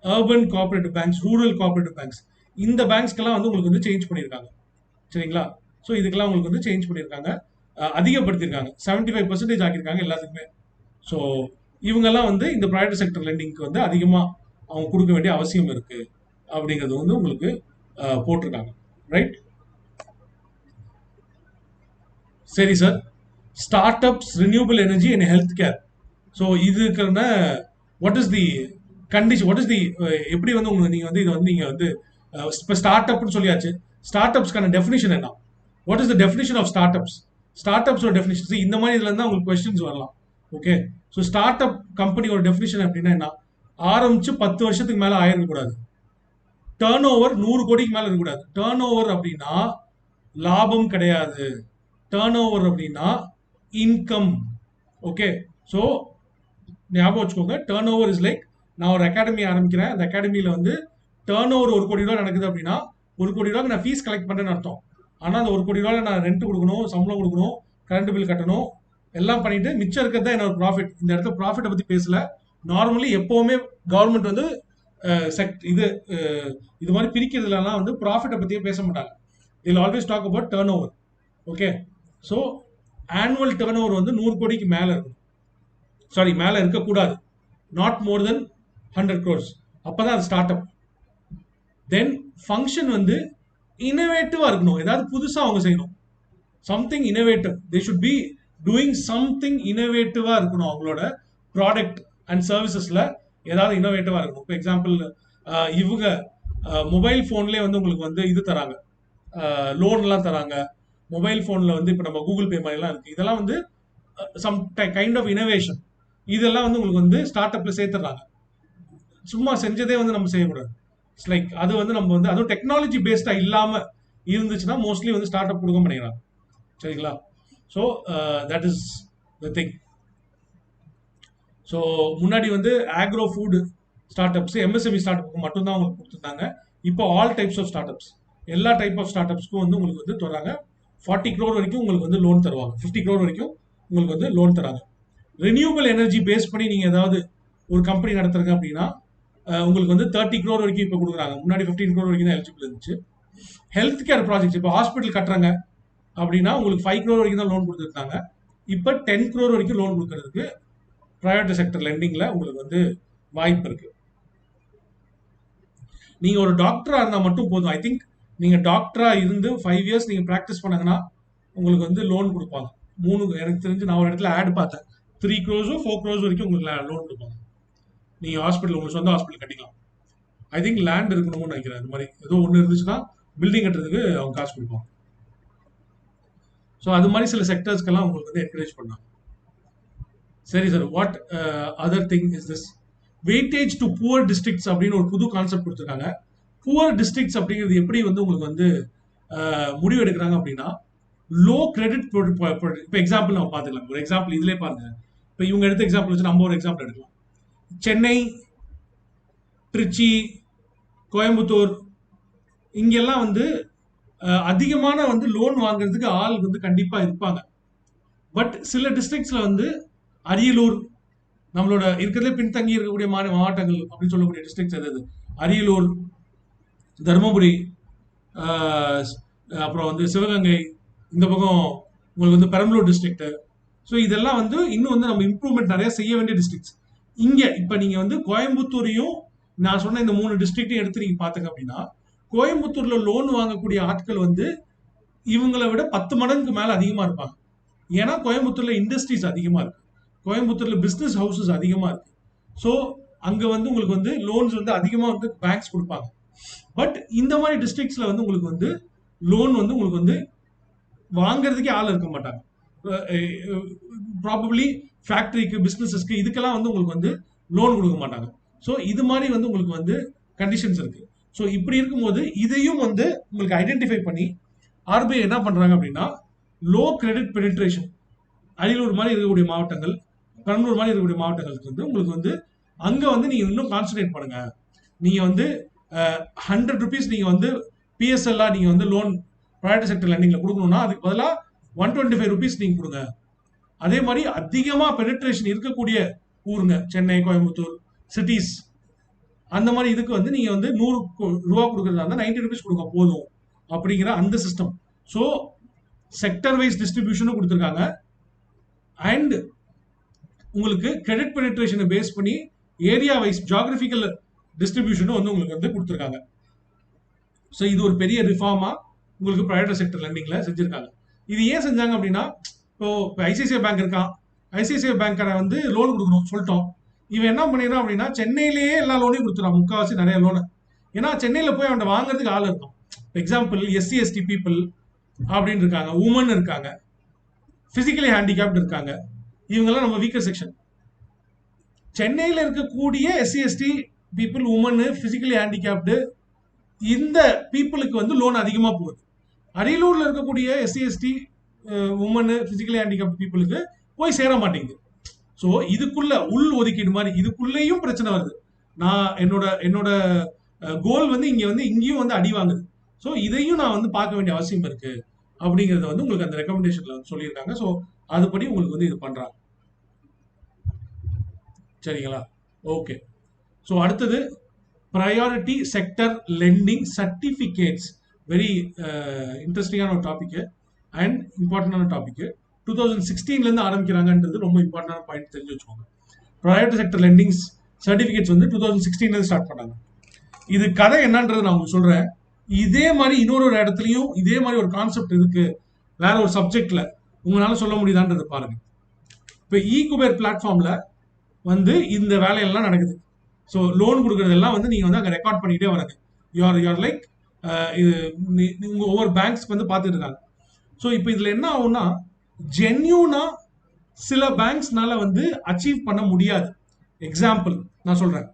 urban cooperative banks, rural cooperative banks, இந்த பேங்க்ஸ்க்கெல்லாம் வந்து உங்களுக்கு வந்து சேஞ்ச் பண்ணியிருக்காங்க. சரிங்களா? ஸோ இதுக்கெல்லாம் உங்களுக்கு வந்து சேஞ்ச் பண்ணியிருக்காங்க, அதிகப்படுத்தியிருக்காங்க, 75% ஆக்கியிருக்காங்க எல்லாத்துக்குமே. ஸோ இவங்கெல்லாம் வந்து இந்த பிரைவேட் செக்டர் லெண்டிங்க்கு வந்து அதிகமாக அவங்க கொடுக்க வேண்டிய அவசியம் இருக்கு அப்படிங்கிறது வந்து உங்களுக்கு போட்டிருக்காங்க. ரைட்? சரி sir, start ups, renewable energy and health care. So இதுக்கான what is the condition, what is the எப்படி வந்து உங்களுக்கு நீங்கள் வந்து இதை வந்து நீங்கள் வந்து இப்போ ஸ்டார்ட் அப்னு சொல்லியாச்சு, ஸ்டார்ட் அப்ஸ்க்கான டெஃபினிஷன் என்ன, what is the definition of start ups, start அப்ஸோட டெஃபினிஷன் இந்த மாதிரி இதுல இருந்தா உங்களுக்கு கொஸ்டின்ஸ் வரலாம். ஓகே, ஸோ ஸ்டார்ட் அப் கம்பெனியோட டெஃபினிஷன் அப்படின்னா என்ன, ஆரம்பிச்சு 10 வருஷத்துக்கு மேல ஆயிருக்கக்கூடாது, டேர்ன் ஓவர் 100 கோடிக்கு மேல இருக்கக்கூடாது. டேர்ன் ஓவர் அப்படின்னா லாபம் கிடையாது, டேர்ன் ஓவர் அப்படின்னா இன்கம். ஓகே, ஸோ ஞாபகம் வச்சுக்கோங்க, டேர்ன் ஓவர் இஸ் லைக் நான் ஒரு அகாடமி ஆரம்பிக்கிறேன், அந்த அகாடமியில வந்து டேர்ன் ஓவர் 1 கோடி ரூபா நடக்குது அப்படின்னா 1 கோடி ரூபாய்க்கு நான் ஃபீஸ் கலெக்ட் பண்றேன்னு அர்த்தம். ஆனா அந்த 1 கோடி ரூபாய் நான் ரெண்ட் கொடுக்கணும், சம்பளம் கொடுக்கணும், கரண்ட் பில் கட்டணும், எல்லாம் பண்ணிட்டு மிச்சம் இருக்கிறது தான் என்னோட ப்ராஃபிட். இந்த இடத்துல ப்ராஃபிட்டை பத்தி பேசல. நார்மலி எப்பவுமே கவர்மெண்ட் வந்து இது மாதிரி பிரிக்கிறதுலாம் வந்து ப்ராஃபிட்டை பத்தியே பேச மாட்டாங்க. இதில் always talk about turnover. Okay, so annual turnover வந்து 100 கோடிக்கு மேல இருக்கும், சாரி மேல இருக்கக்கூடாது, நாட் மோர் தென் 100 crores. அப்பதான் அது ஸ்டார்ட் அப். தென் ஃபங்க்ஷன் வந்து இனோவேட்டிவா இருக்கணும், ஏதாவது புதுசா அவங்க செய்யணும், something innovative. They should be doing something இனோவேட்டிவா இருக்கணும். அவங்களோட ப்ராடக்ட் அண்ட் சர்வீசஸ்ல ஏதாவது இனோவேட்டிவா இருக்கணும். இப்போ எக்ஸாம்பிள் இவங்க மொபைல் ஃபோன்லேயே வந்து உங்களுக்கு வந்து இது தராங்க, லோன்லாம் தராங்க. மொபைல் ஃபோனில் வந்து இப்போ நம்ம கூகுள் பே மாதிரிலாம் இருக்குது. இதெல்லாம் வந்து சம் கைண்ட் ஆஃப் இனோவேஷன். இதெல்லாம் வந்து உங்களுக்கு வந்து ஸ்டார்ட் அப்பில் சேர்த்துறாங்க. சும்மா செஞ்சதே வந்து நம்ம செய்யக்கூடாது. இட்ஸ் லைக் அது வந்து நம்ம வந்து அதுவும் டெக்னாலஜி பேஸ்டாக இல்லாமல் இருந்துச்சுன்னா மோஸ்ட்லி வந்து ஸ்டார்ட் அப் கொடுக்க மாட்டேங்கிறாங்க. சரிங்களா? So that is the thing. So முன்னாடி வந்து agro food start ups, MSME start அப்புக்கு மட்டும்தான் உங்களுக்கு கொடுத்துருந்தாங்க. இப்போ all types of start ups, எல்லா டைப் ஆஃப் ஸ்டார்ட் அப்ஸ்க்கும் வந்து உங்களுக்கு வந்து தராங்க. 40 crore வரைக்கும் உங்களுக்கு வந்து லோன் தருவாங்க, 50 crore வரைக்கும் உங்களுக்கு வந்து லோன் தராங்க. ரினியூவபிள் எனர்ஜி பேஸ் பண்ணி நீங்கள் ஏதாவது ஒரு கம்பெனி நடத்துறீங்க அப்படின்னா உங்களுக்கு வந்து 30 crore வரைக்கும் இப்போ கொடுக்குறாங்க. முன்னாடி 15 crore வரைக்கும் தான் எலிஜிபிள் இருந்துச்சு. ஹெல்த் கேர் ப்ராஜெக்ட்ஸ், இப்போ ஹாஸ்பிட்டல் கட்டுறாங்க அப்படின்னா உங்களுக்கு 5 crore வரைக்கும் தான் லோன் கொடுத்துருக்காங்க. இப்போ 10 crore வரைக்கும் லோன் கொடுக்கறதுக்கு பிரைவேட் செக்டர் லெண்டிங்ல உங்களுக்கு வந்து வாய்ப்பு இருக்கு. நீங்க ஒரு டாக்டரா இருந்தா மட்டும் போதும். ஐ திங்க் நீங்க டாக்டரா இருந்து 5 years நீங்க பிராக்டிஸ் பண்ணாங்கன்னா உங்களுக்கு வந்து லோன் கொடுப்பாங்க. எனக்கு தெரிஞ்சு நான் ஒரு இடத்துல ஆட் பார்த்தேன், 3 crores 4 crores வரைக்கும் உங்களுக்கு லோன் கொடுப்பாங்க. நீங்க ஹாஸ்பிட்டல், உங்களுக்கு சொந்த ஹாஸ்பிட்டல் கட்டிக்கலாம். ஐ திங்க் லேண்ட் இருக்கணும்னு நினைக்கிறேன். இந்த மாதிரி ஏதோ ஒன்று இருந்துச்சுன்னா பில்டிங் கட்டுறதுக்கு அவங்க காசு கொடுப்பாங்க. ஸோ அது மாதிரி சில செக்டர்ஸ்க்கெல்லாம் உங்களுக்கு வந்து என்கரேஜ் பண்ணாங்க. சரி sir, what other thing is this weightage to poor districts அப்படின்னு ஒரு புது கான்செப்ட் கொடுத்துருக்காங்க. புவர் டிஸ்ட்ரிக்ட்ஸ் அப்படிங்கிறது எப்படி வந்து உங்களுக்கு வந்து முடிவு எடுக்கிறாங்க அப்படின்னா, லோ கிரெடிட். இப்போ எக்ஸாம்பிள் நம்ம பார்த்துக்கலாம். ஒரு எக்ஸாம்பிள் இதுலேயே பாருங்க. இப்போ இவங்க எடுத்த எக்ஸாம்பிள் வச்சு நம்ம ஒரு எக்ஸாம்பிள் எடுக்கலாம். சென்னை, திருச்சி, கோயம்புத்தூர், இங்கெல்லாம் வந்து அதிகமான வந்து லோன் வாங்குறதுக்கு ஆள் வந்து கண்டிப்பா இருப்பாங்க. பட் சில டிஸ்ட்ரிக்ட்ஸ்ல வந்து அரியலூர், நம்மளோட இருக்கிறதுல பின்தங்கி இருக்கக்கூடிய மாவட்டங்கள் அப்படின்னு சொல்லக்கூடிய டிஸ்ட்ரிக்ட்ஸ் எது, அரியலூர், தருமபுரி, அப்புறம் வந்து சிவகங்கை, இந்த பக்கம் உங்களுக்கு வந்து பெரம்பலூர் டிஸ்ட்ரிக்ட். ஸோ இதெல்லாம் வந்து இன்னும் வந்து நம்ம இம்ப்ரூவ்மெண்ட் நிறைய செய்ய வேண்டிய டிஸ்ட்ரிக்ட்ஸ். இங்க இப்ப நீங்க வந்து கோயம்புத்தூரையும் நான் சொன்ன இந்த 3 டிஸ்ட்ரிக்டையும் எடுத்து நீங்க பாத்துங்க அப்படின்னா, கோயம்புத்தூர்ல லோன் வாங்கக்கூடிய ஆட்கள் வந்து இவங்களை விட 10 மடங்கு மேல அதிகமா இருப்பாங்க. ஏன்னா கோயம்புத்தூர்ல இண்டஸ்ட்ரீஸ் அதிகமா இருக்கு, கோயம்புத்தூர்ல பிசினஸ் ஹவுசஸ் அதிகமா இருக்கு. ஸோ அங்க வந்து உங்களுக்கு வந்து லோன்ஸ் வந்து அதிகமா வந்து பேங்க்ஸ் கொடுப்பாங்க. பட் இந்த மாதிரி டிஸ்ட்ரிக்ட்ஸ்ல வந்து உங்களுக்கு வந்து லோன் வந்து உங்களுக்கு வந்து வாங்குறதுக்கே ஆள் இருக்க மாட்டாங்க. ப்ராபப்ளி ஃபேக்டரிக்கு, பிஸ்னஸஸ்க்கு, இதுக்கெல்லாம் வந்து உங்களுக்கு வந்து லோன் கொடுக்க மாட்டாங்க. ஸோ இது மாதிரி வந்து உங்களுக்கு வந்து கண்டிஷன்ஸ் இருக்கு. ஸோ இப்படி இருக்கும்போது இதையும் வந்து உங்களுக்கு ஐடென்டிஃபை பண்ணி ஆர்பிஐ என்ன பண்றாங்க அப்படின்னா, லோ கிரெடிட் பெனிட்ரேஷன், அரியலூர் மாதிரி இருக்கக்கூடிய மாவட்டங்கள், பெரம்பலூர் மாதிரி இருக்கக்கூடிய மாவட்டங்களுக்கு வந்து உங்களுக்கு வந்து அங்க வந்து நீங்க இன்னும் கான்சன்ட்ரேட் பண்ணுங்க. நீங்க வந்து 100 rupees நீங்க வந்து பிஎஸ்எல்ஆ நீங்க வந்து லோன் பிரைவேட் செக்டர் லெண்டிங்ல கொடுக்கணும்னா அதுக்கு பதிலாக 125 rupees நீங்க கொடுங்க. அதே மாதிரி அதிகமா பெனிட்ரேஷன் இருக்கக்கூடிய ஊருங்க, சென்னை, கோயம்புத்தூர், சிட்டிஸ், அந்த மாதிரி இதுக்கு வந்து நீங்க வந்து 100 ரூபா கொடுக்கறதா இருந்தா 90 rupees கொடுங்க போதும் அப்படிங்கிற அந்த சிஸ்டம். ஸோ செக்டர் வைஸ் டிஸ்ட்ரிபியூஷனும் கொடுத்துருக்காங்க. அண்ட் உங்களுக்கு கிரெடிட் பெனிட்ரேஷனை பேஸ் பண்ணி ஏரியா வைஸ் ஜியாகிரபிக்கல் டிஸ்ட்ரிபியூஷனும் வந்து உங்களுக்கு வந்து கொடுத்துருக்காங்க. ஸோ இது ஒரு பெரிய ரிஃபார்மா உங்களுக்கு பிரைவேட் செக்டர் லெண்டிங்ல செஞ்சிருக்காங்க. இது ஏன் செஞ்சாங்க அப்படின்னா, இப்போ ஐசிஐசிஐ பேங்க் இருக்கான், ஐசிஐசிஐ பேங்க்கரை வந்து லோன் கொடுக்கணும் சொல்லிட்டோம். இவன் என்ன பண்ணிடுறான் அப்படின்னா, சென்னையிலேயே எல்லா லோனையும் கொடுத்துறான், முக்கால்வாசி நிறைய லோனு. ஏன்னா சென்னையில் போய் அவன் வாங்குறதுக்கு ஆள் இருக்கும். எக்ஸாம்பிள் எஸ்சி எஸ்டி பீப்புள் அப்படின்னு இருக்காங்க, உமன் இருக்காங்க, பிசிக்கலி ஹேண்டிகேப்ட் இருக்காங்க. இவங்கெல்லாம் நம்ம வீக்கர் செக்ஷன். சென்னையில் இருக்கக்கூடிய SC ST people, women, physically handicapped இந்த பீப்புளுக்கு வந்து லோன் அதிகமாக போகுது. அரியலூர்ல இருக்கக்கூடிய SC ST women, physically handicapped பீப்புளுக்கு போய் சேர மாட்டேங்குது. ஸோ இதுக்குள்ள உள் ஒதுக்கீடு மாதிரி இதுக்குள்ளேயும் பிரச்சனை வருது. நான் என்னோட கோல் வந்து இங்கேயும் வந்து அடி வாங்குது. ஸோ இதையும் நான் வந்து பார்க்க வேண்டிய அவசியம் இருக்கு அப்படிங்கறத வந்து உங்களுக்கு அந்த ரெக்கமெண்டேஷன்ல சொல்லியிருக்காங்க. ஸோ அதுபடி உங்களுக்கு வந்து இது பண்றாங்க. சரிங்களா? ஓகே. ஸோ அடுத்தது priority sector lending certificates. Very இன்ட்ரெஸ்டிங்கான ஒரு டாபிக் அண்ட் இம்பார்ட்டன்டான டாபிக். 2016 ஆரம்பிக்கிறாங்கன்றது ரொம்ப இம்பார்ட்டன்டான பாயிண்ட், தெரிஞ்சு வச்சுக்கோங்க. ப்ரையாரிட்டி செக்டர் லெண்டிங் சர்டிஃபிகேட்ஸ் வந்து 2016 ஸ்டார்ட் பண்ணாங்க. இது கதை என்னன்றது நான் உங்களுக்கு சொல்றேன். இதே மாதிரி இன்னொரு இடத்துலையும் இதே மாதிரி ஒரு கான்செப்ட் இருக்கு வேற ஒரு சப்ஜெக்ட்ல. உங்களால சொல்ல முடியுதான்றது பாருங்க. இப்போ இகுபேர் பிளாட்ஃபார்ம்ல வந்து இந்த வேலையெல்லாம் நடக்குது. ஸோ லோன் கொடுக்கறதெல்லாம் வந்து நீங்க வந்து அங்கே ரெக்கார்ட் பண்ணிட்டே வராங்க. யூஆர் லைக் உங்க ஒவ்வொரு பேங்க்ஸ்க்கு வந்து பார்த்துட்டு இருக்காங்க. ஸோ இப்போ இதுல என்ன ஆகும்னா, ஜென்யூனா சில பேங்க்ஸ்னால வந்து அச்சீவ் பண்ண முடியாது. எக்ஸாம்பிள் நான் சொல்றேன்.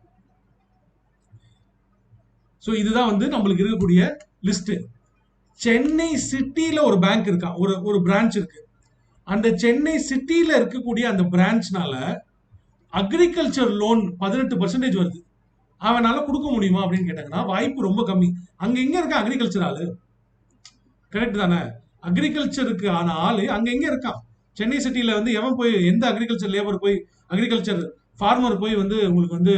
ஸோ இதுதான் வந்து நம்மளுக்கு இருக்கக்கூடிய லிஸ்ட். சென்னை சிட்டியில ஒரு பேங்க் இருக்கா, ஒரு பிரான்ச் இருக்கு. அந்த சென்னை சிட்டியில இருக்கக்கூடிய அந்த பிரான்ச்னால அக்ரிகல்ச்சர் லோன் 18% வருது. அவனால கொடுக்க முடியுமா அப்படின்னு கேட்டாங்கன்னா வாய்ப்பு ரொம்ப கம்மி. அங்க எங்க இருக்க அக்ரிகல்ச்சர் ஆளு? கரெக்ட் தானே? அக்ரிகல்ச்சருக்கு ஆன ஆளு அங்க எங்க இருக்கான்? சென்னை சிட்டியில வந்து எவன் போய் எந்த அக்ரிகல்ச்சர் லேபர் போய் அக்ரிகல்ச்சர் ஃபார்மர் போய் வந்து உங்களுக்கு வந்து